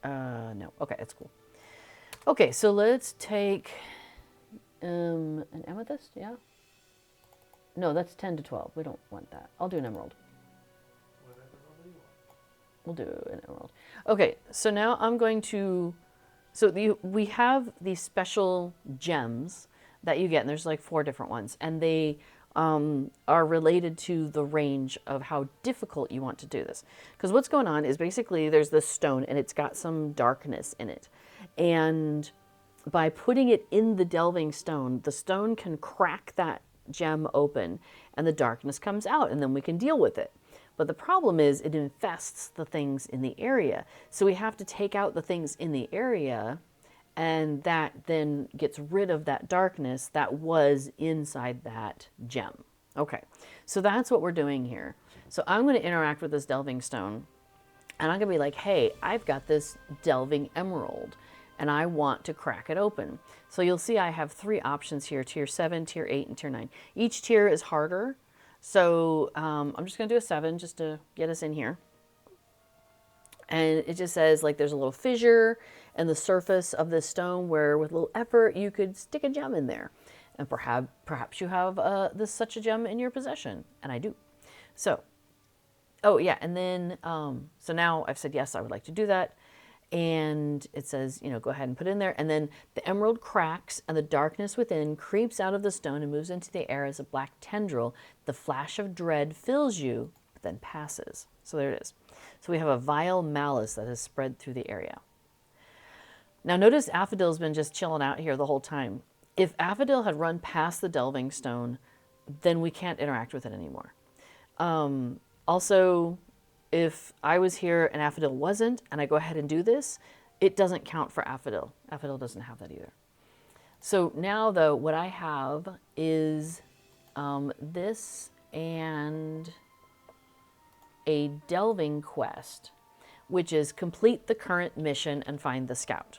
then. No. Okay, that's cool. Okay, so let's take an amethyst, yeah? No, that's 10 to 12. We don't want that. I'll do an emerald. Whatever level you want. We'll do an emerald. Okay, so now I'm going to... So we have these special gems that you get, and there's like 4 different ones, and they are related to the range of how difficult you want to do this. Because what's going on is basically there's this stone, and it's got some darkness in it. And by putting it in the delving stone, the stone can crack that gem open, and the darkness comes out, and then we can deal with it. But the problem is it infests the things in the area. So we have to take out the things in the area, and that then gets rid of that darkness that was inside that gem. Okay, so that's what we're doing here. So I'm going to interact with this delving stone, and I'm going to be like, hey, I've got this delving emerald, and I want to crack it open. So you'll see I have 3 options here, tier 7, tier 8, and tier 9. Each tier is harder. So I'm just going to do a 7 just to get us in here. And it just says like there's a little fissure in the surface of this stone where with a little effort you could stick a gem in there. And perhaps you have such a gem in your possession. And I do. So, oh yeah, and then, so now I've said yes, I would like to do that. And it says, you know, go ahead and put it in there. And then the emerald cracks and the darkness within creeps out of the stone and moves into the air as a black tendril. The flash of dread fills you, but then passes. So there it is. So we have a vile malice that has spread through the area. Now notice Affadil's been just chilling out here the whole time. If Affadil had run past the delving stone, then we can't interact with it anymore. Also, if I was here and Affadil wasn't, and I go ahead and do this, it doesn't count for Affadil. Affadil doesn't have that either. So now, though, what I have is this and a delving quest, which is complete the current mission and find the scout.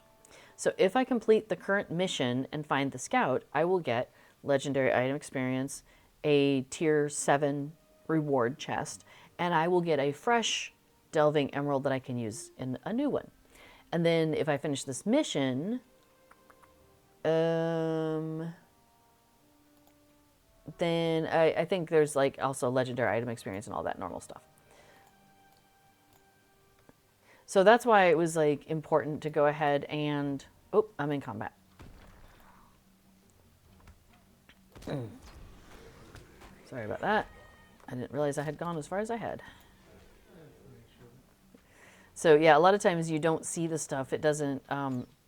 So if I complete the current mission and find the scout, I will get legendary item experience, a tier 7 reward chest, and I will get a fresh delving emerald that I can use in a new one. And then if I finish this mission, then I think there's like also legendary item experience and all that normal stuff. So that's why it was like important to go ahead and, oh, I'm in combat. Sorry about that. I didn't realize I had gone as far as I had. So yeah, a lot of times you don't see the stuff. It doesn't,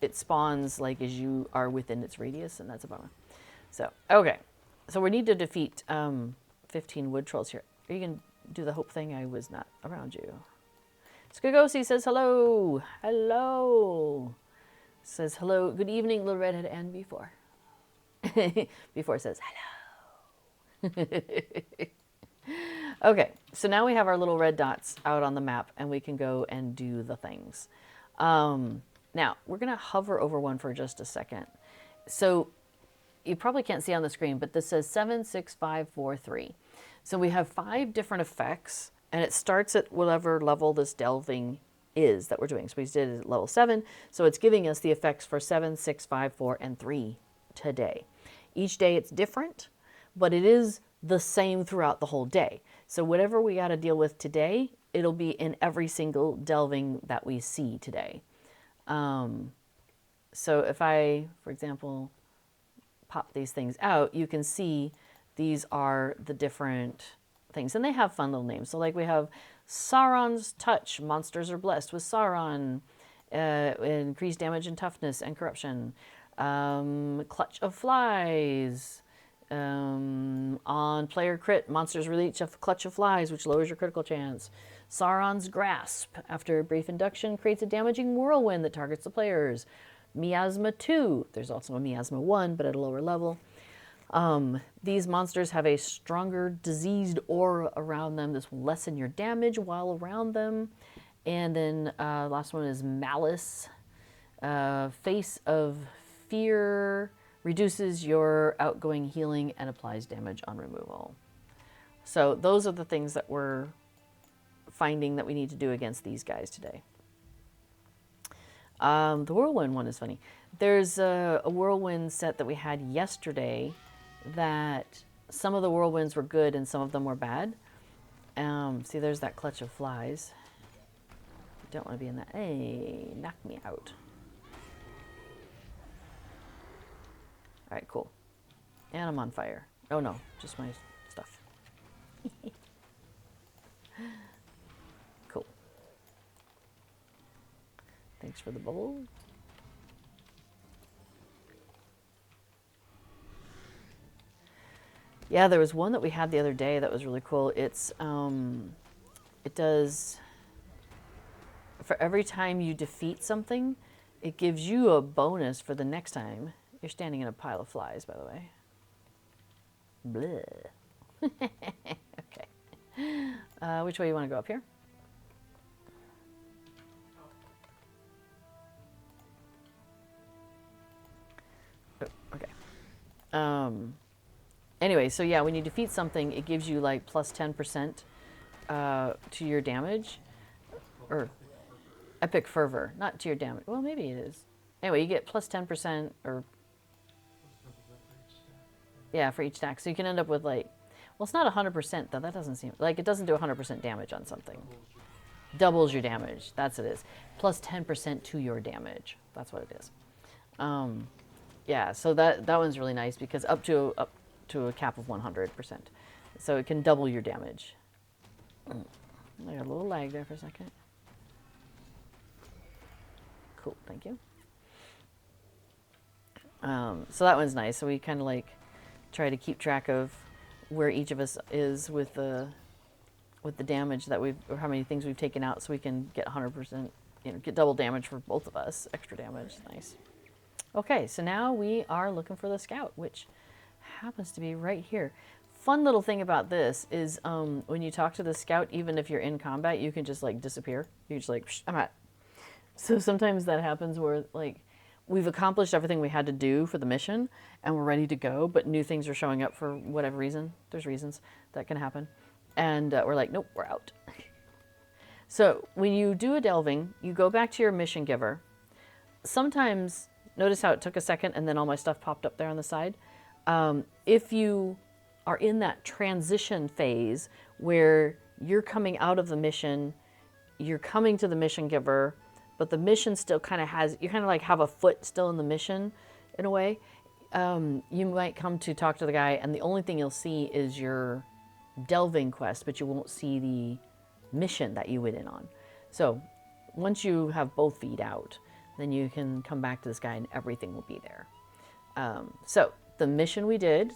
it spawns like as you are within its radius, and that's a bummer. So, okay. So we need to defeat 15 wood trolls here. Are you going to do the hope thing? I was not around you. Skagosi says hello. Hello. Says hello. Good evening, little redhead and before. Before says hello. Okay, so now we have our little red dots out on the map and we can go and do the things. Now, we're going to hover over one for just a second. So you probably can't see on the screen, but this says 76543. So we have 5 different effects, and it starts at whatever level this delving is that we're doing. So we did it at level 7, so it's giving us the effects for 7, 6, 5, 4, and 3 today. Each day it's different, but it is the same throughout the whole day. So whatever we got to deal with today, it'll be in every single delving that we see today. So if I, for example, pop these things out, you can see these are the different things. And they have fun little names. So like we have Sauron's Touch. Monsters are blessed with Sauron. Increased damage and toughness and corruption. Clutch of Flies. On player crit, monsters release a clutch of flies, which lowers your critical chance. Sauron's Grasp. After a brief induction, creates a damaging whirlwind that targets the players. Miasma 2. There's also a Miasma 1, but at a lower level. These monsters have a stronger diseased aura around them. This will lessen your damage while around them. And then last one is Malice. Face of Fear. Reduces your outgoing healing and applies damage on removal. So those are the things that we're finding that we need to do against these guys today. The whirlwind one is funny. There's a whirlwind set that we had yesterday that some of the whirlwinds were good and some of them were bad. See, there's that clutch of flies. Don't want to be in that. Hey, knock me out. All right, cool. And I'm on fire. Oh no, just my stuff. Cool. Thanks for the bowl. Yeah, there was one that we had the other day that was really cool. It's it does, for every time you defeat something, it gives you a bonus for the next time. You're standing in a pile of flies, by the way. Bleh. Okay. Which way you want to go, up here? Oh, okay. Anyway, so yeah, when you defeat something, it gives you like plus 10% to your damage. Or epic fervor, not to your damage. Well, maybe it is. Anyway, you get plus 10% or... Yeah, for each stack. So you can end up with like, well, it's not 100% though. That doesn't seem, like it doesn't do 100% damage on something. Doubles your damage. That's what it is. Plus 10% to your damage. That's what it is. Yeah, so that one's really nice because up to a cap of 100%. So it can double your damage. I got a little lag there for a second. Cool, thank you. So that one's nice. So we kind of like try to keep track of where each of us is with the damage that we've, or how many things we've taken out, so we can get 100%, you know, get double damage for both of us. Extra damage, nice. Okay, so now we are looking for the scout, which happens to be right here. Fun little thing about this is when you talk to the scout, even if you're in combat, you can just like disappear. You're just like, psh, I'm out. So sometimes that happens where like we've accomplished everything we had to do for the mission and we're ready to go, but new things are showing up for whatever reason. There's reasons that can happen. And we're like, nope, we're out. So when you do a delving, you go back to your mission giver. Sometimes, notice how it took a second and then all my stuff popped up there on the side. If you are in that transition phase where you're coming out of the mission, you're coming to the mission giver, but the mission still kind of has, you kind of like have a foot still in the mission in a way. You might come to talk to the guy and the only thing you'll see is your delving quest, but you won't see the mission that you went in on. So once you have both feet out, then you can come back to this guy and everything will be there. So the mission we did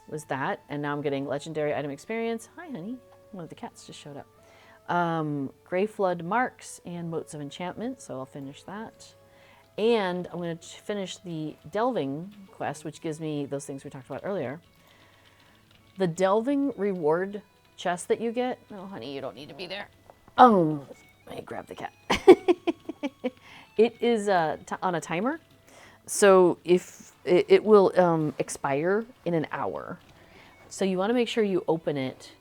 was that, and now I'm getting legendary item experience. Hi, honey. One of the cats just showed up. Gray Flood marks and motes of enchantment, so I'll finish that. And I'm going to finish the delving quest, which gives me those things we talked about earlier. The delving reward chest that you get. Oh, honey, you don't need to be there. Oh, let me grab the cat. It is on a timer. So if it will expire in an hour. So you want to make sure you open it.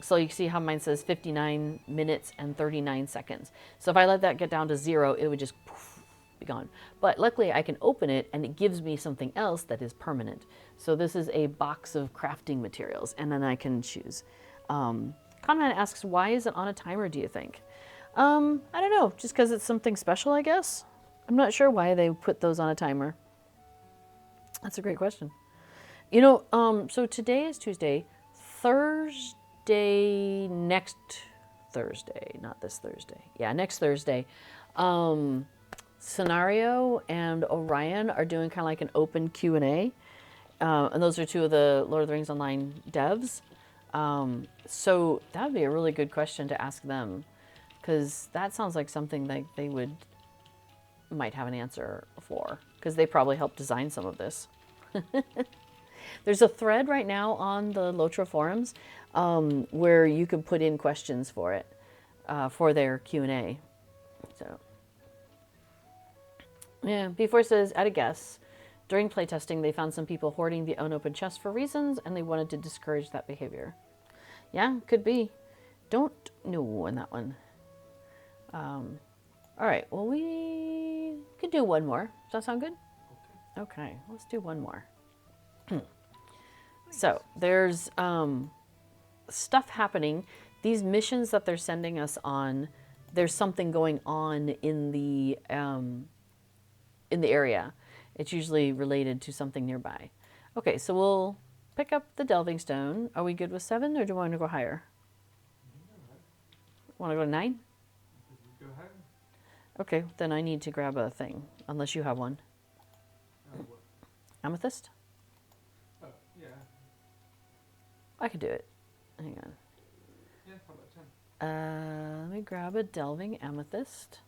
So you see how mine says 59 minutes and 39 seconds. So if I let that get down to 0, it would just poof, be gone. But luckily I can open it and it gives me something else that is permanent. So this is a box of crafting materials and then I can choose. Conrad asks, why is it on a timer, do you think? I don't know, just because it's something special, I guess. I'm not sure why they put those on a timer. That's a great question. You know, so today is Tuesday. Next Thursday, not this Thursday. Yeah, next Thursday. Scenario and Orion are doing kind of like an open Q&A. And those are two of the Lord of the Rings Online devs. So that would be a really good question to ask them, because that sounds like something that they might have an answer for, because they probably helped design some of this. There's a thread right now on the Lotra forums where you can put in questions for it, for their Q&A. So, yeah, B4 says, at a guess, during playtesting, they found some people hoarding the unopened chest for reasons, and they wanted to discourage that behavior. Yeah, could be. Don't know on that one. All right, well, we could do one more. Does that sound good? Okay, let's do one more. So there's stuff happening. These missions that they're sending us on, there's something going on in the area. It's usually related to something nearby. Okay, so we'll pick up the delving stone. Are we good with 7, or do you want to go higher? Want to go to 9? Go ahead. Okay, then I need to grab a thing, unless you have one. What? Amethyst? Oh, yeah. I could do it. Hang on. Yeah, how about 10? Let me grab a delving amethyst.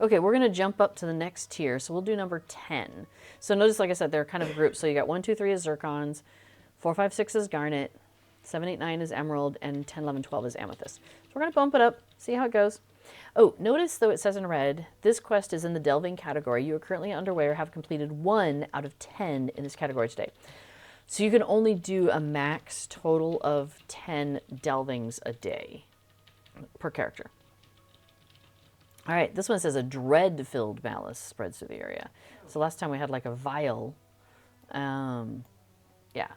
Okay, we're going to jump up to the next tier, so we'll do number 10. So notice, like I said, they're kind of grouped. So you got 1, 2, 3 is zircons, 4, 5, 6 is garnet, 7, 8, 9 is emerald, and 10, 11, 12 is amethyst. So we're going to bump it up, see how it goes. Oh, notice, though it says in red, this quest is in the delving category. You are currently underway or have completed 1 out of 10 in this category today. So you can only do a max total of 10 delvings a day per character. All right, this one says a dread-filled malice spreads through the area. So last time we had like a vial. Yeah,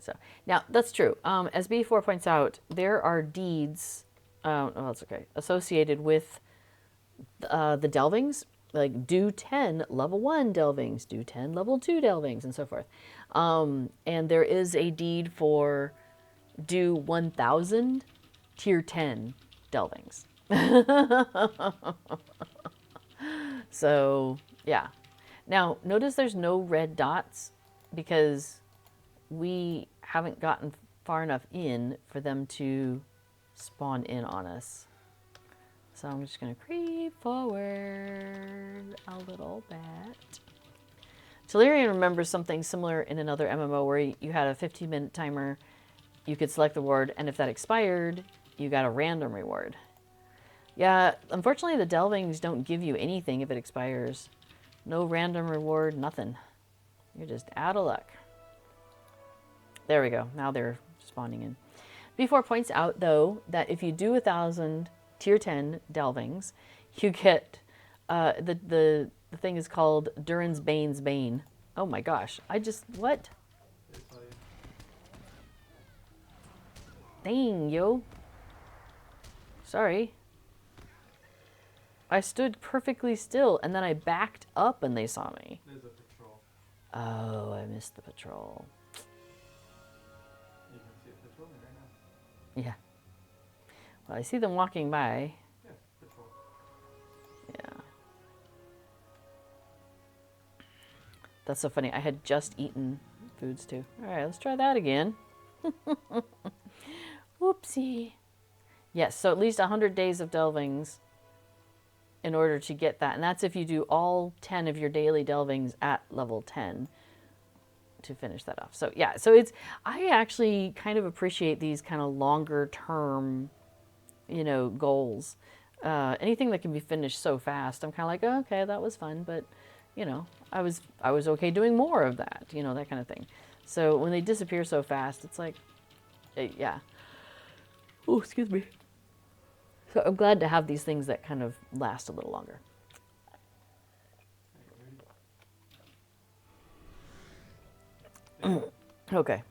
so now that's true. As B4 points out, there are deeds, oh, that's okay, associated with the delvings, like do 10 level 1 delvings, do 10 level 2 delvings, and so forth. And there is a deed for do 1,000 tier 10 delvings. So, yeah. Now, notice there's no red dots because we haven't gotten far enough in for them to spawn in on us. So I'm just going to creep forward a little bit. Telerian remembers something similar in another MMO where you had a 15-minute timer. You could select the reward, and if that expired, you got a random reward. Yeah, unfortunately the delvings don't give you anything if it expires. No random reward, nothing. You're just out of luck. There we go. Now they're spawning in. B4 points out, though, that if you do 1,000 tier 10 delvings, you get the thing is called Durin's Bane's Bane. Oh my gosh! What? Dang, yo. Sorry. I stood perfectly still, and then I backed up and they saw me. There's a patrol. Oh, I missed the patrol. You can see a patrol right now. Yeah. Well, I see them walking by. Yeah, patrol. Yeah. That's so funny. I had just eaten foods too. All right, let's try that again. Whoopsie. Yes, so at least 100 days of delvings in order to get that. And that's if you do all 10 of your daily delvings at level 10 to finish that off. So yeah, so I actually kind of appreciate these kind of longer term, goals. Anything that can be finished so fast, I'm kind of like, oh, okay, that was fun, but I was okay doing more of that, that kind of thing. So when they disappear so fast, it's like, yeah. Oh, excuse me. So I'm glad to have these things that kind of last a little longer. Okay.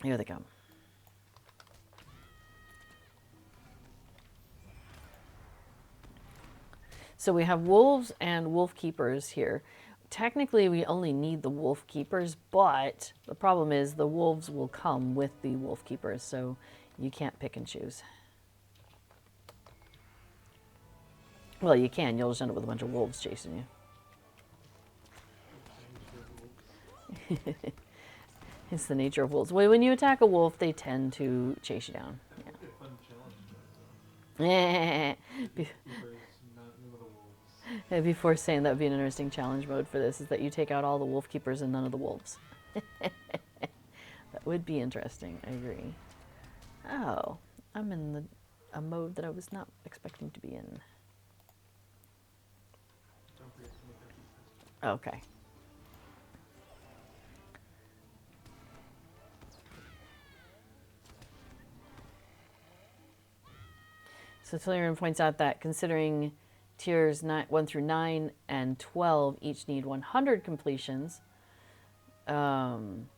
Here they come. So we have wolves and wolf keepers here. Technically, we only need the wolf keepers, but the problem is the wolves will come with the wolf keepers, so you can't pick and choose. Well, you can. You'll just end up with a bunch of wolves chasing you. It's the nature of wolves. Well, when you attack a wolf, they tend to chase you down. That would be a fun challenge. Before saying that would be an interesting challenge mode for this, is that you take out all the wolf keepers and none of the wolves. That would be interesting. I agree. Oh, I'm in a mode that I was not expecting to be in. Don't forget to make that defense. Okay. So Tiliran points out that considering tiers 1 through 9 and 12 each need 100 completions, and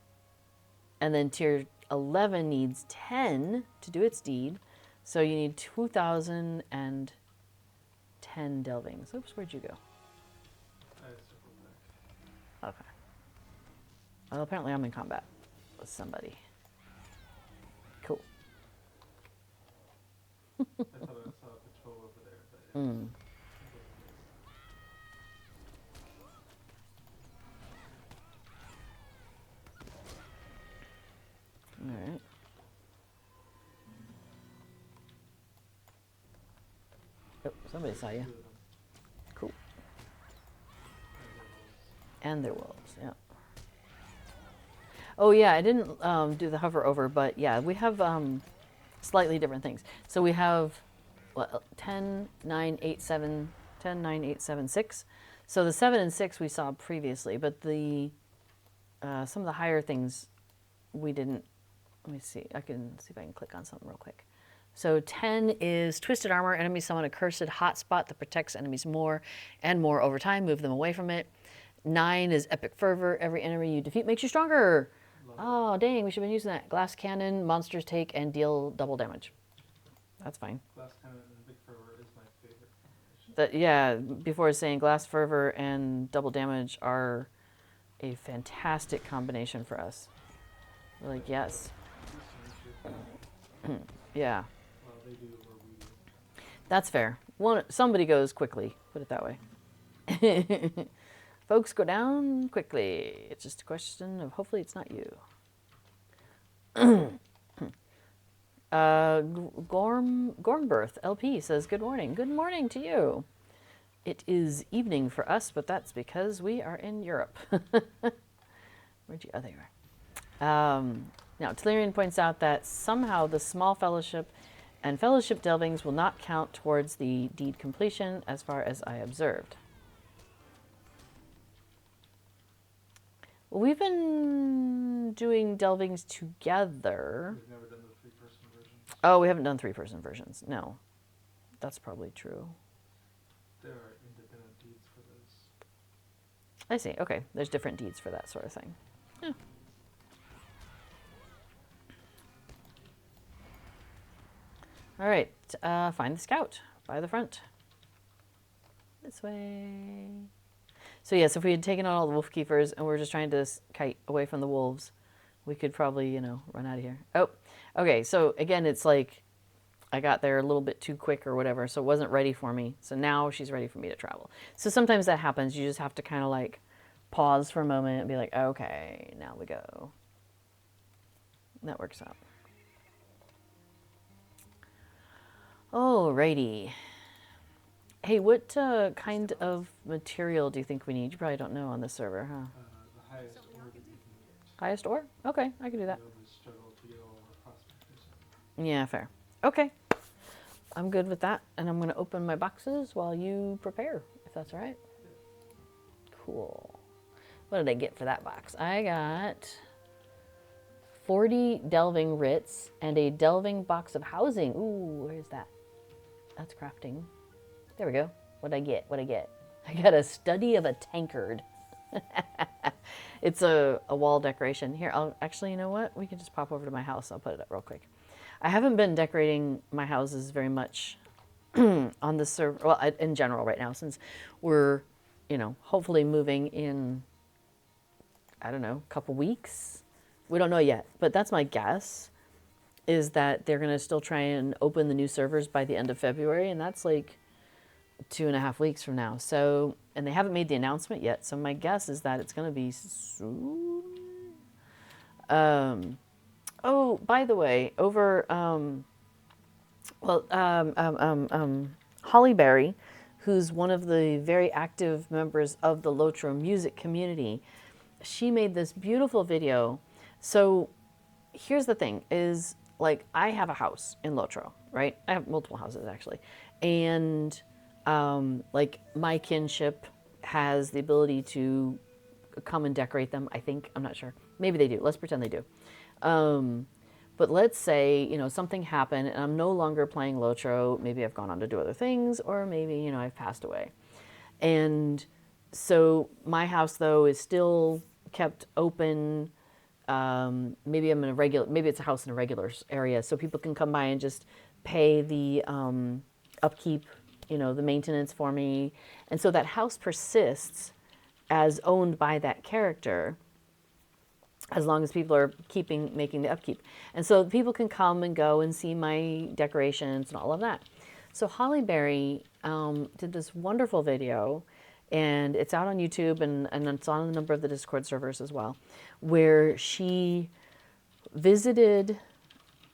then tier 11 needs 10 to do its deed, so you need 2,010 delvings. Oops, where'd you go? I circled back. Okay. Well, apparently I'm in combat with somebody. Cool. I thought I saw a patrol over there, but it wasn't. All right. Oh, somebody saw you. Cool. And their wolves, yeah. Oh yeah, I didn't do the hover over, but yeah, we have slightly different things. So we have 10, 9, 8, 7, 10, 9, 8, 7, 6. So the 7 and 6 we saw previously, but the some of the higher things we didn't. Let me see. I can see if I can click on something real quick. So 10 is Twisted Armor. Enemies summon a cursed hotspot that protects enemies more and more over time. Move them away from it. 9 is Epic Fervor. Every enemy you defeat makes you stronger. Oh, dang. We should have been using that. Glass Cannon. Monsters take and deal double damage. That's fine. Glass Cannon and Big Fervor is my favorite combination. Yeah, before I was saying Glass Fervor and double damage are a fantastic combination for us. We're like, yes. Yeah. Well, they do or we do. That's fair. Somebody goes quickly, put it that way. Folks go down quickly. It's just a question of hopefully it's not you. Gormbirth LP says, good morning. Good morning to you. It is evening for us, but that's because we are in Europe. Where'd you? Oh, there you are. Now, Tiliran points out that somehow the small fellowship and fellowship delvings will not count towards the deed completion as far as I observed. Well, we've been doing delvings together. We've never done the 3-person version. Oh, we haven't done 3-person versions. No. That's probably true. There are independent deeds for those. I see. Okay. There's different deeds for that sort of thing. Yeah. All right, find the scout by the front. This way. So yes, if we had taken out all the wolf keepers and we're just trying to kite away from the wolves, we could probably, run out of here. Oh, okay. So again, it's like I got there a little bit too quick or whatever, so it wasn't ready for me. So now she's ready for me to travel. So sometimes that happens. You just have to kind of like pause for a moment and be like, okay, now we go. And that works out. Alrighty. Hey, what kind of material do you think we need? You probably don't know on this server, huh? The highest ore that you can get. Highest ore? Okay, I can do that. You'll just struggle to get all the prospectation. Yeah, fair. Okay. I'm good with that. And I'm going to open my boxes while you prepare, if that's all right. Cool. What did I get for that box? I got 40 delving writs and a delving box of housing. Ooh, where's that? That's crafting. There we go. What'd I get? What'd I get? I got a study of a tankard. It's a wall decoration. Here, actually, you know what? We can just pop over to my house. I'll put it up real quick. I haven't been decorating my houses very much on the server, well, in general right now, since we're, hopefully moving in, I don't know, a couple weeks. We don't know yet, but that's my guess, is that they're going to still try and open the new servers by the end of February, and that's like 2.5 weeks from now. So, and they haven't made the announcement yet. So my guess is that it's going to be soon. Oh, by the way, over, Holly Berry, who's one of the very active members of the Lotro music community, she made this beautiful video. So here's the thing is, like, I have a house in Lotro, right? I have multiple houses actually. And like my kinship has the ability to come and decorate them, I think. I'm not sure. Maybe they do. Let's pretend they do. But let's say, something happened and I'm no longer playing Lotro. Maybe I've gone on to do other things, or maybe, I've passed away. And so my house, though, is still kept open. Maybe it's a house in a regular area, so people can come by and just pay the upkeep, the maintenance for me. And so that house persists as owned by that character, as long as people are making the upkeep. And so people can come and go and see my decorations and all of that. So Holly Berry did this wonderful video, and it's out on YouTube, and it's on a number of the Discord servers as well, where she visited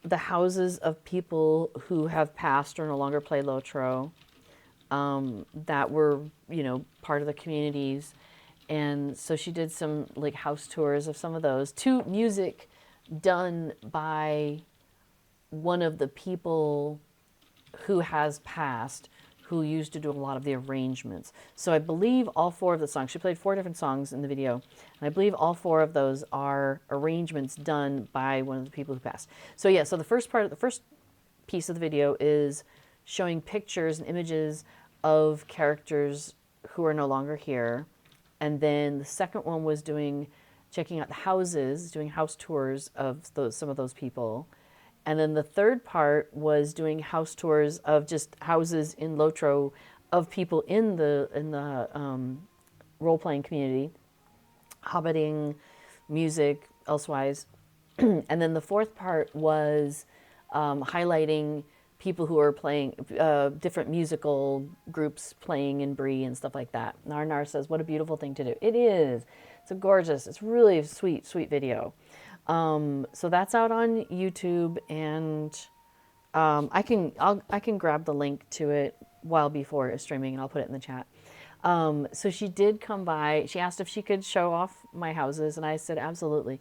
the houses of people who have passed or no longer play Lotro, that were, part of the communities. And so she did some like house tours of some of those to music done by one of the people who has passed, who used to do a lot of the arrangements. So I believe all 4 of the songs, she played 4 different songs in the video, and I believe all 4 of those are arrangements done by one of the people who passed. So yeah, so the first piece of the video is showing pictures and images of characters who are no longer here. And then the second one was checking out the houses, doing house tours of some of those people. And then the third part was doing house tours of just houses in Lotro of people in the role-playing community, hobbiting, music, elsewise. And then the fourth part was highlighting people who are playing different musical groups playing in Bree and stuff like that. Nar says, what a beautiful thing to do. It is. It's really a sweet, sweet video. So that's out on YouTube, and I can grab the link to it while before it's streaming, and I'll put it in the chat. So she did come by. She asked if she could show off my houses, and I said absolutely.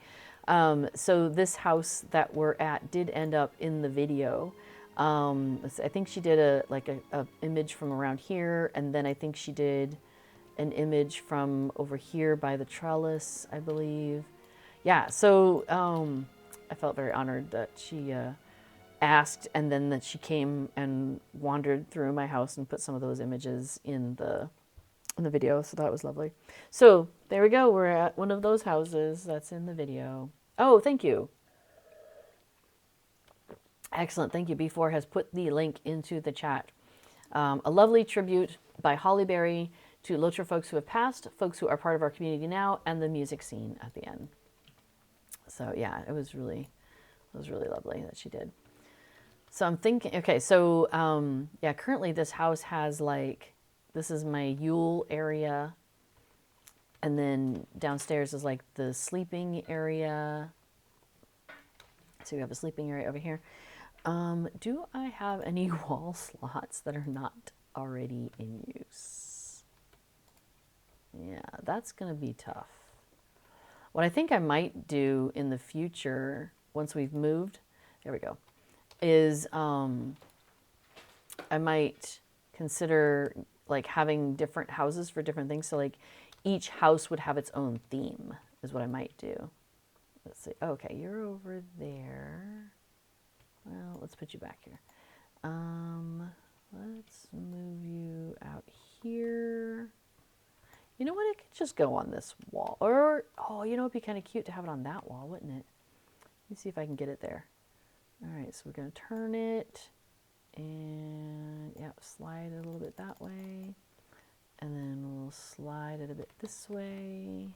So this house that we're at did end up in the video. I think she did a image from around here, and then I think she did an image from over here by the trellis, I believe. Yeah, so I felt very honored that she asked, and then that she came and wandered through my house and put some of those images in the video, so that was lovely. So there we go, we're at one of those houses that's in the video. Oh, thank you. Excellent. Thank you. B4 has put the link into the chat. A lovely tribute by Hollyberry to Lotra folks who have passed, folks who are part of our community now, and the music scene at the end. So yeah, it was really lovely that she did. So I'm thinking, okay, so yeah, currently this house has like, this is my Yule area, and then downstairs is like the sleeping area. So we have a sleeping area over here. Do I have any wall slots that are not already in use? Yeah, that's gonna be tough. What I think I might do in the future, once we've moved, there we go, is I might consider like having different houses for different things. So like each house would have its own theme is what I might do. Let's see. Okay, you're over there. Well, let's put you back here. Let's move you out here. You know what? It could just go on this wall. Or, oh, you know, it'd be kind of cute to have it on that wall, wouldn't it? Let me see if I can get it there. All right, so we're going to turn it and, yeah, slide it a little bit that way. And then we'll slide it a bit this way.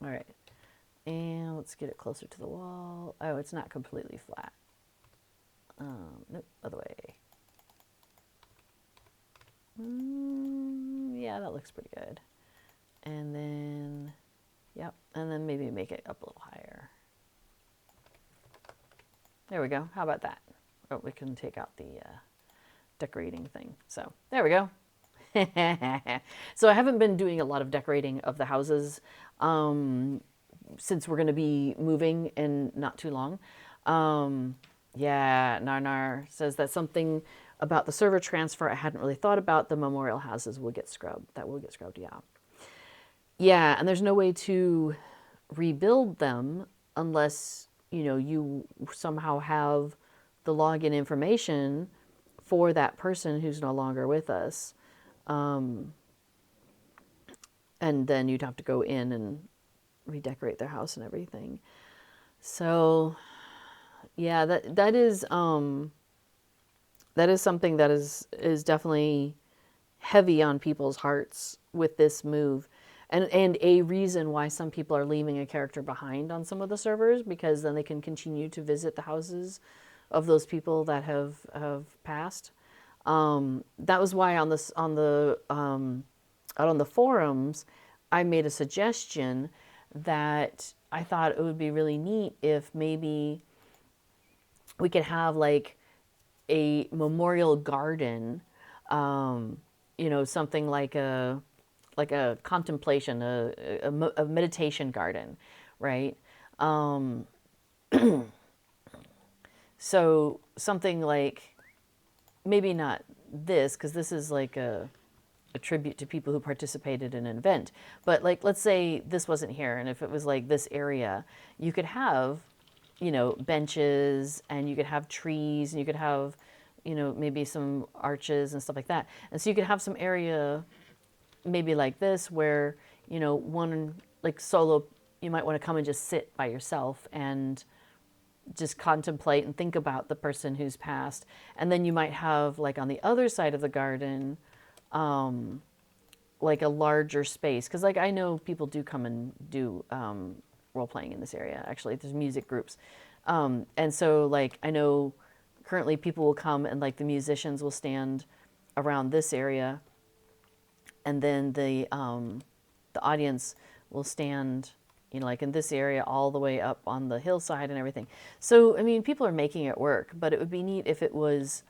All right, and let's get it closer to the wall. Oh, it's not completely flat. Nope, other way. Yeah, that looks pretty good. And then, yep, and then maybe make it up a little higher. There we go. How about that? Oh, we can take out the decorating thing. So there we go. So I haven't been doing a lot of decorating of the houses since we're going to be moving in not too long. Yeah, Nar says that's something about the server transfer I hadn't really thought about. The memorial houses will get scrubbed. That will get scrubbed, yeah. Yeah, and there's no way to rebuild them unless, you know, you somehow have the login information for that person who's no longer with us. And then you'd have to go in and redecorate their house and everything. So, yeah, that is something that is definitely heavy on people's hearts with this move. And a reason why some people are leaving a character behind on some of the servers, because then they can continue to visit the houses of those people that have passed. That was why out on the forums, I made a suggestion that I thought it would be really neat if maybe we could have like a memorial garden, you know, something like a contemplation, a meditation garden, right? So something like, maybe not this, because this is like a tribute to people who participated in an event. But like, let's say this wasn't here, and if it was like this area, you could have, you know, benches, and you could have trees, and you could have, you know, maybe some arches and stuff like that. And so you could have some area maybe like this where, you know, one like solo, you might want to come and just sit by yourself and just contemplate and think about the person who's passed. And then you might have like on the other side of the garden, like a larger space. Cause like I know people do come and do role playing in this area. Actually, there's music groups. And so like I know currently people will come and like the musicians will stand around this area, and then the audience will stand, you know, like in this area all the way up on the hillside and everything. So, I mean, people are making it work, but it would be neat if it was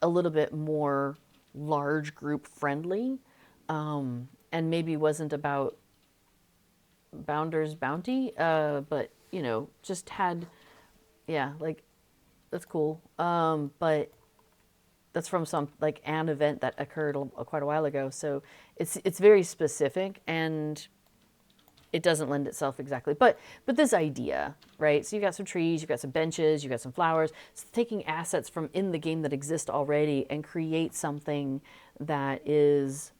a little bit more large group friendly, and maybe wasn't about Bounder's Bounty, but, you know, just had, yeah, like, that's cool. But that's from some, like, an event that occurred quite a while ago. So it's very specific, and it doesn't lend itself exactly. But this idea, right? So you've got some trees, you've got some benches, you've got some flowers. It's taking assets from in the game that exist already and create something that is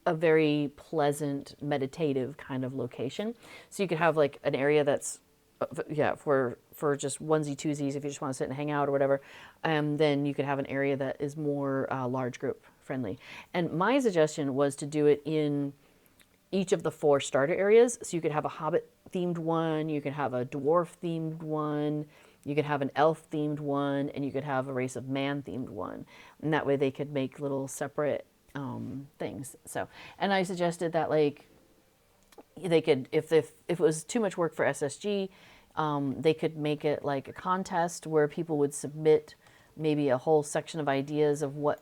a very pleasant, meditative kind of location. So you could have like an area that's yeah, for just onesie twosies, if you just want to sit and hang out or whatever, then you could have an area that is more large group friendly. And my suggestion was to do it in each of the 4 starter areas. So you could have a Hobbit themed one, you could have a dwarf themed one, you could have an elf themed one, and you could have a race of man themed one. And that way they could make little separate things. So, and I suggested that like they could, if it was too much work for SSG, they could make it like a contest where people would submit maybe a whole section of ideas of what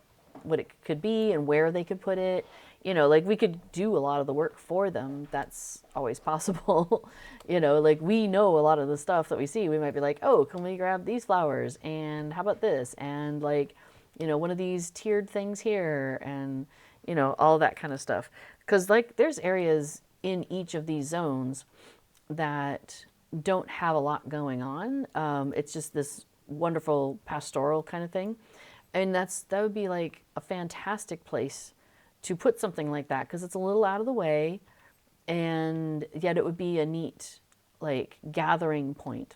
it could be and where they could put it. You know, like we could do a lot of the work for them. That's always possible. You know, like we know a lot of the stuff that we see. We might be like, oh, can we grab these flowers? And how about this? And like, you know, one of these tiered things here, and, you know, all that kind of stuff. Because like there's areas in each of these zones that don't have a lot going on. It's just this wonderful pastoral kind of thing. And that would be like a fantastic place to put something like that, because it's a little out of the way, and yet it would be a neat like gathering point.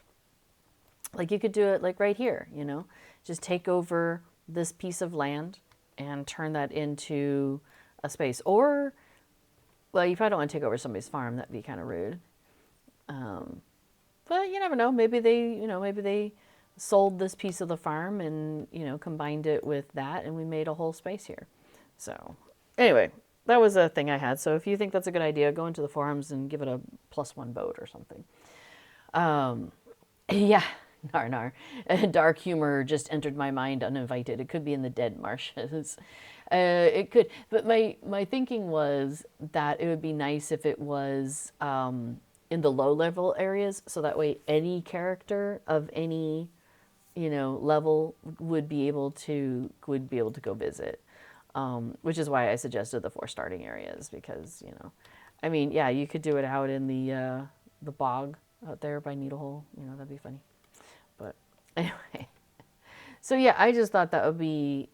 Like you could do it like right here, you know, just take over this piece of land and turn that into a space. Or, well, you probably don't want to take over somebody's farm. That'd be kind of rude. But you never know. Maybe they sold this piece of the farm and, you know, combined it with that, and we made a whole space here. So anyway, that was a thing I had. So if you think that's a good idea, go into the forums and give it a +1 vote or something. Yeah, nar. Dark humor just entered my mind uninvited. It could be in the dead marshes. It could, but my thinking was that it would be nice if it was in the low level areas, so that way any character of any, you know, level would be able to go visit. Which is why I suggested the 4 starting areas, because, you know, I mean, yeah, you could do it out in the bog out there by Needlehole. You know, that'd be funny. But anyway, so yeah, I just thought that would be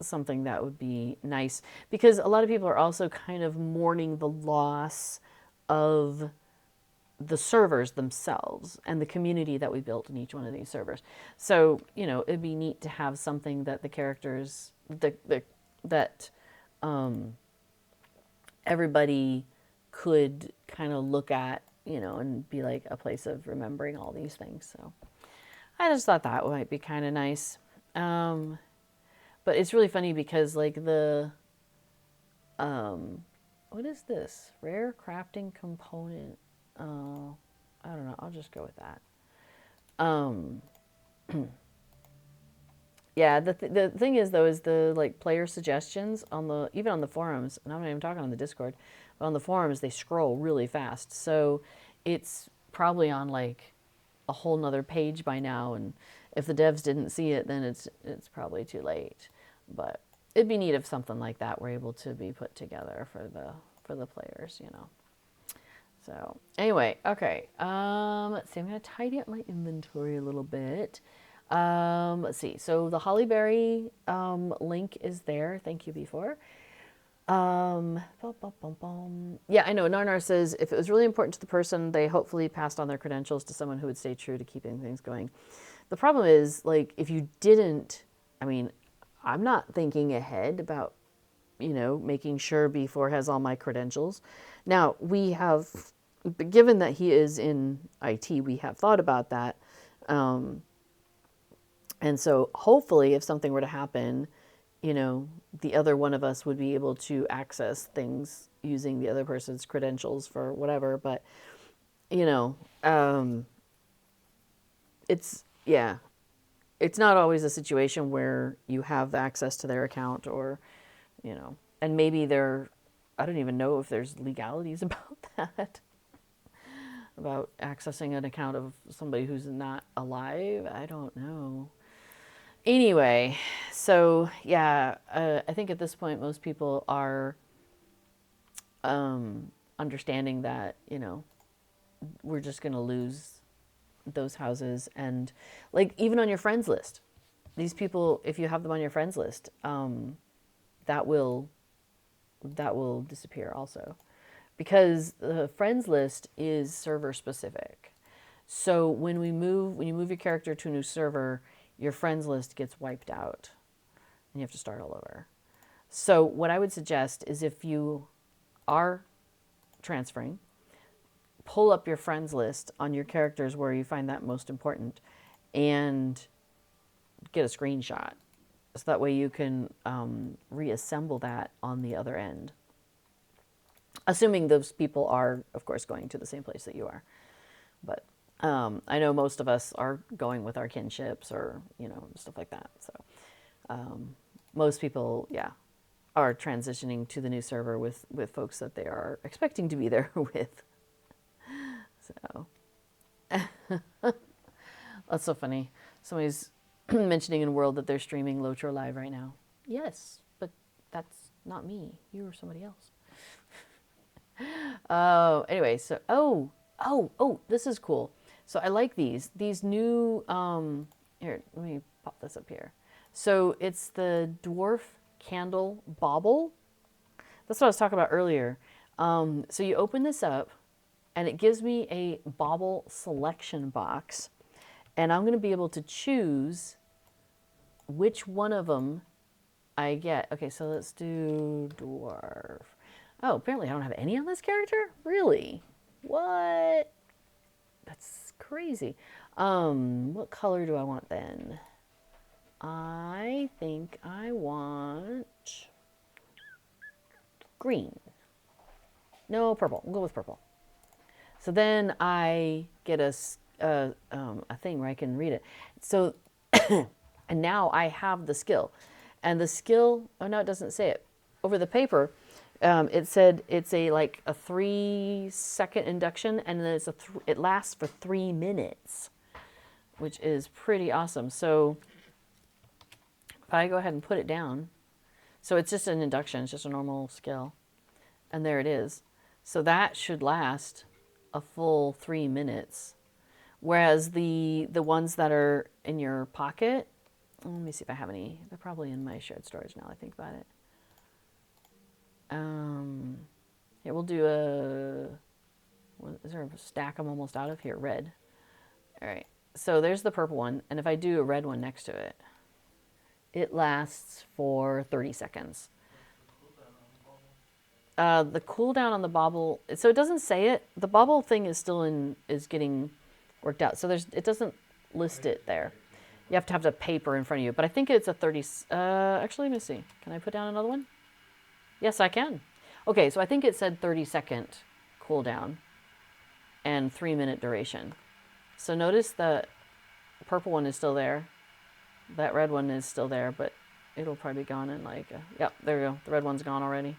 something that would be nice, because a lot of people are also kind of mourning the loss of the servers themselves and the community that we built in each one of these servers. So, you know, it'd be neat to have something that the characters, that everybody could kind of look at, you know, and be like a place of remembering all these things. So I just thought that might be kind of nice. But it's really funny because like what is this? Rare crafting component. Oh, I don't know. I'll just go with that. Yeah, the thing is though, is the like player suggestions on even on the forums, and I'm not even talking on the Discord, but on the forums they scroll really fast. So it's probably on like a whole nother page by now, and if the devs didn't see it, then it's probably too late. But it'd be neat if something like that were able to be put together for the players, you know. So anyway, okay. Let's see. I'm going to tidy up my inventory a little bit. Let's see. So the Hollyberry link is there. Thank you, before. Yeah, I know. Narnar says if it was really important to the person, they hopefully passed on their credentials to someone who would stay true to keeping things going. The problem is, like, if you didn't, I mean, I'm not thinking ahead about, you know, making sure B4 has all my credentials. Now, we have, given that he is in IT, we have thought about that. And so hopefully if something were to happen, you know, the other one of us would be able to access things using the other person's credentials for whatever. But, you know, it's not always a situation where you have access to their account, or, you know, and maybe I don't even know if there's legalities about that, about accessing an account of somebody who's not alive. I don't know. Anyway, so yeah, I think at this point most people are understanding that, you know, we're just going to lose those houses. And like even on your friends list, these people, if you have them on your friends list, that will disappear also. because the friends list is server specific. So when you move your character to a new server, your friends list gets wiped out and you have to start all over. So what I would suggest is if you are transferring, pull up your friends list on your characters where you find that most important and get a screenshot. So that way you can reassemble that on the other end. Assuming those people are, of course, going to the same place that you are. But I know most of us are going with our kinships or, stuff like that. So most people, yeah, are transitioning to the new server with folks that they are expecting to be there with. So that's so funny. Somebody's mentioning in World that they're streaming Lotro live right now. Yes, but that's not me. You or somebody else. Anyway, so this is cool. So I like these new. Here, let me pop this up here. So it's the dwarf candle bauble. That's what I was talking about earlier. So you open this up, and it gives me a bauble selection box, and I'm going to be able to choose which one of them I get. Okay, so let's do dwarf. Oh, apparently I don't have any on this character? Really? What? That's crazy. What color do I want then? I think I want green. No, purple. We'll go with purple. So then I get a thing where I can read it. So, and now I have the skill. And the skill, oh no, it doesn't say it. Over the paper, it said it's a 3-second induction, and then it lasts for 3 minutes, which is pretty awesome. So if I go ahead and put it down, so it's just an induction, it's just a normal skill, and there it is. So that should last a full 3 minutes, whereas the ones that are in your pocket, let me see if I have any. They're probably in my shared storage now I think about it. Here, we'll do is there a stack I'm almost out of? Here, red. All right, so there's the purple one, and if I do a red one next to it, it lasts for 30 seconds. The cooldown on the bauble, so it doesn't say it. The bauble thing is still is getting worked out, so it doesn't list it there. You have to have the paper in front of you, but I think it's a 30, actually, let me see. Can I put down another one? Yes, I can. Okay, so I think it said 30-second cooldown and 3-minute duration. So notice the purple one is still there. That red one is still there, but it'll probably be gone in yep, there we go. The red one's gone already.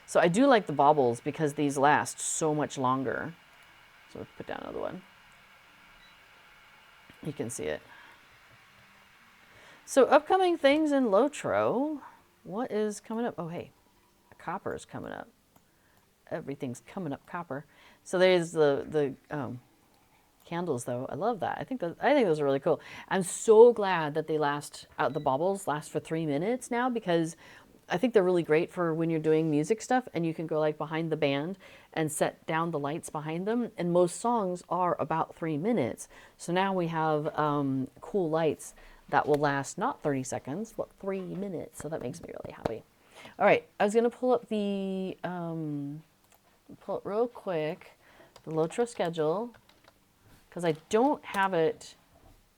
So I do like the baubles because these last so much longer. So let's put down another one. You can see it. So upcoming things in Lotro. What is coming up? Oh, hey, copper is coming up. Everything's coming up copper. So there's the candles, though. I love that. I think those are really cool. I'm so glad that the baubles last for 3 minutes now, because I think they're really great for when you're doing music stuff and you can go behind the band and set down the lights behind them. And most songs are about 3 minutes. So now we have cool lights that will last not 30 seconds, but 3 minutes. So that makes me really happy. All right, I was going to pull up real quick, the Lotro schedule, because I don't have it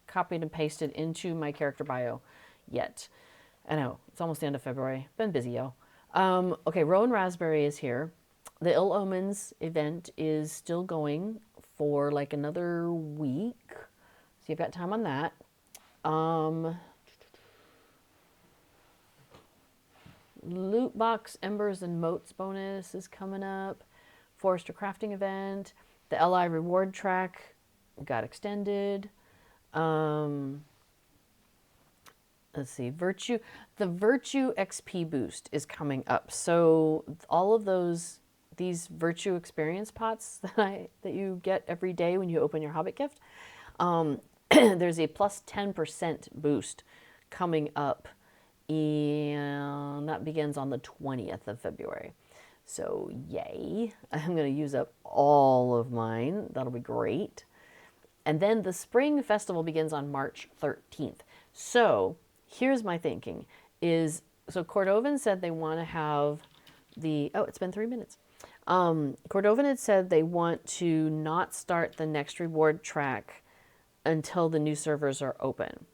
copied and pasted into my character bio yet. I know, it's almost the end of February. Been busy, yo. Okay, Rowan Raspberry is here. The Ill Omens event is still going for another week. So you've got time on that. Loot box Embers and Moats bonus is coming up. Forester crafting event. The LI reward track got extended. Let's see, the Virtue XP boost is coming up. So all of these Virtue experience pots that you get every day when you open your Hobbit gift, there's a plus 10% boost coming up, and that begins on the 20th of February. So yay, I'm going to use up all of mine. That'll be great. And then the spring festival begins on March 13th. So here's my thinking is, so Cordovan said they want to have oh, it's been 3 minutes. Cordovan had said they want to not start the next reward track until the new servers are open.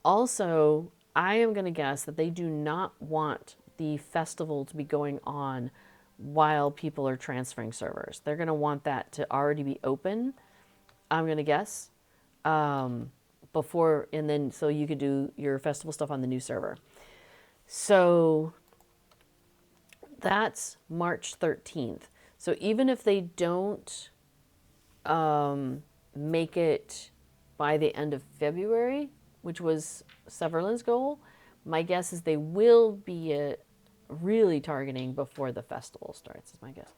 Also, I am going to guess that they do not want the festival to be going on while people are transferring servers. They're going to want that to already be open, I'm going to guess, before, and then so you could do your festival stuff on the new server. So that's March 13th. So even if they don't make it by the end of February, which was Severland's goal, my guess is they will be really targeting before the festival starts, is my guess.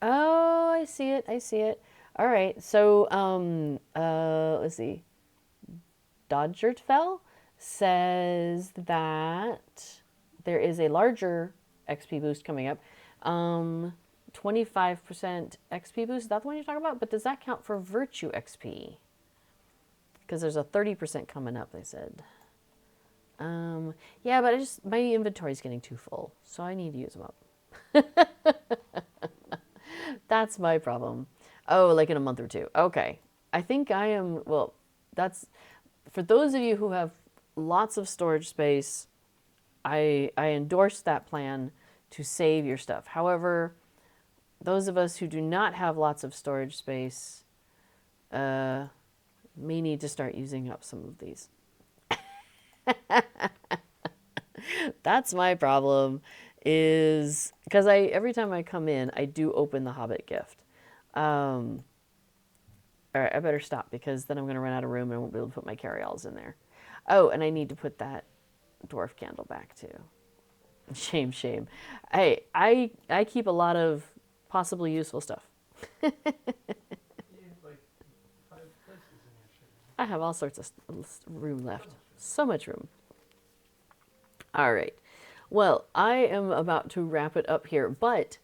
Oh, I see it. I see it. All right. So let's see. Dodgertfell says that there is a larger XP boost coming up. 25% XP boost. Is that the one you're talking about? But does that count for virtue XP? Because there's a 30% coming up, they said. Yeah, but my inventory is getting too full, so I need to use them up. That's my problem. Oh, like in a month or two. Okay. I think I am, well, that's, for those of you who have lots of storage space, I endorse that plan to save your stuff. However, those of us who do not have lots of storage space may need to start using up some of these. That's my problem, is because every time I come in, I do open the Hobbit gift. All right, I better stop because then I'm going to run out of room and I won't be able to put my carry-alls in there. Oh, and I need to put that dwarf candle back too. Shame, shame. Hey, I keep a lot of possibly useful stuff. You have like 5 places in your shed. I have all sorts of room left. So much room. All right. Well, I am about to wrap it up here, but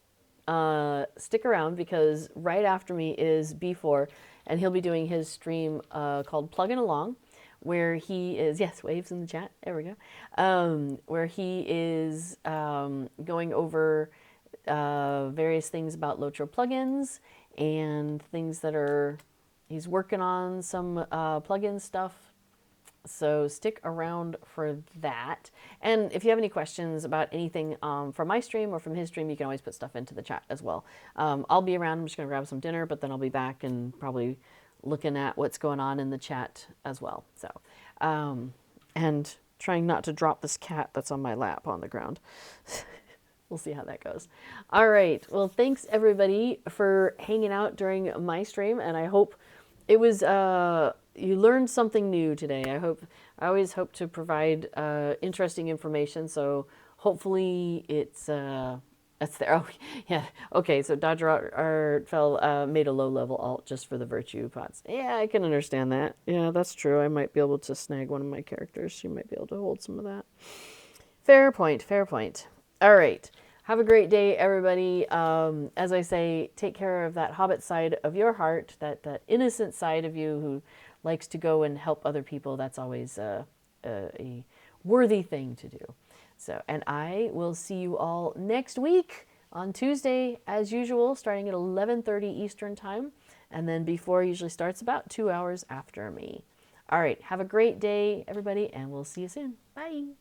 stick around because right after me is B4, and he'll be doing his stream called Plugging Along, where he is, yes, waves in the chat, there we go, where he is going over various things about Lotro plugins and things that he's working on some plugin stuff. So stick around for that. And if you have any questions about anything from my stream or from his stream, you can always put stuff into the chat as well. I'll be around. I'm just going to grab some dinner, but then I'll be back and probably looking at what's going on in the chat as well. So, and trying not to drop this cat that's on my lap on the ground. We'll see how that goes. All right. Well, thanks everybody for hanging out during my stream, and I hope it was you learned something new today. I always hope to provide interesting information, so hopefully it's there. Oh, yeah. Okay, so Dodger Artfell made a low-level alt just for the virtue pots. Yeah, I can understand that. Yeah, that's true. I might be able to snag one of my characters. She might be able to hold some of that. Fair point, fair point. All right. Have a great day, everybody. As I say, take care of that Hobbit side of your heart, that innocent side of you who likes to go and help other people. That's always a worthy thing to do. So, and I will see you all next week on Tuesday, as usual, starting at 11:30 Eastern Time. And then B4 usually starts about 2 hours after me. All right. Have a great day, everybody, and we'll see you soon. Bye.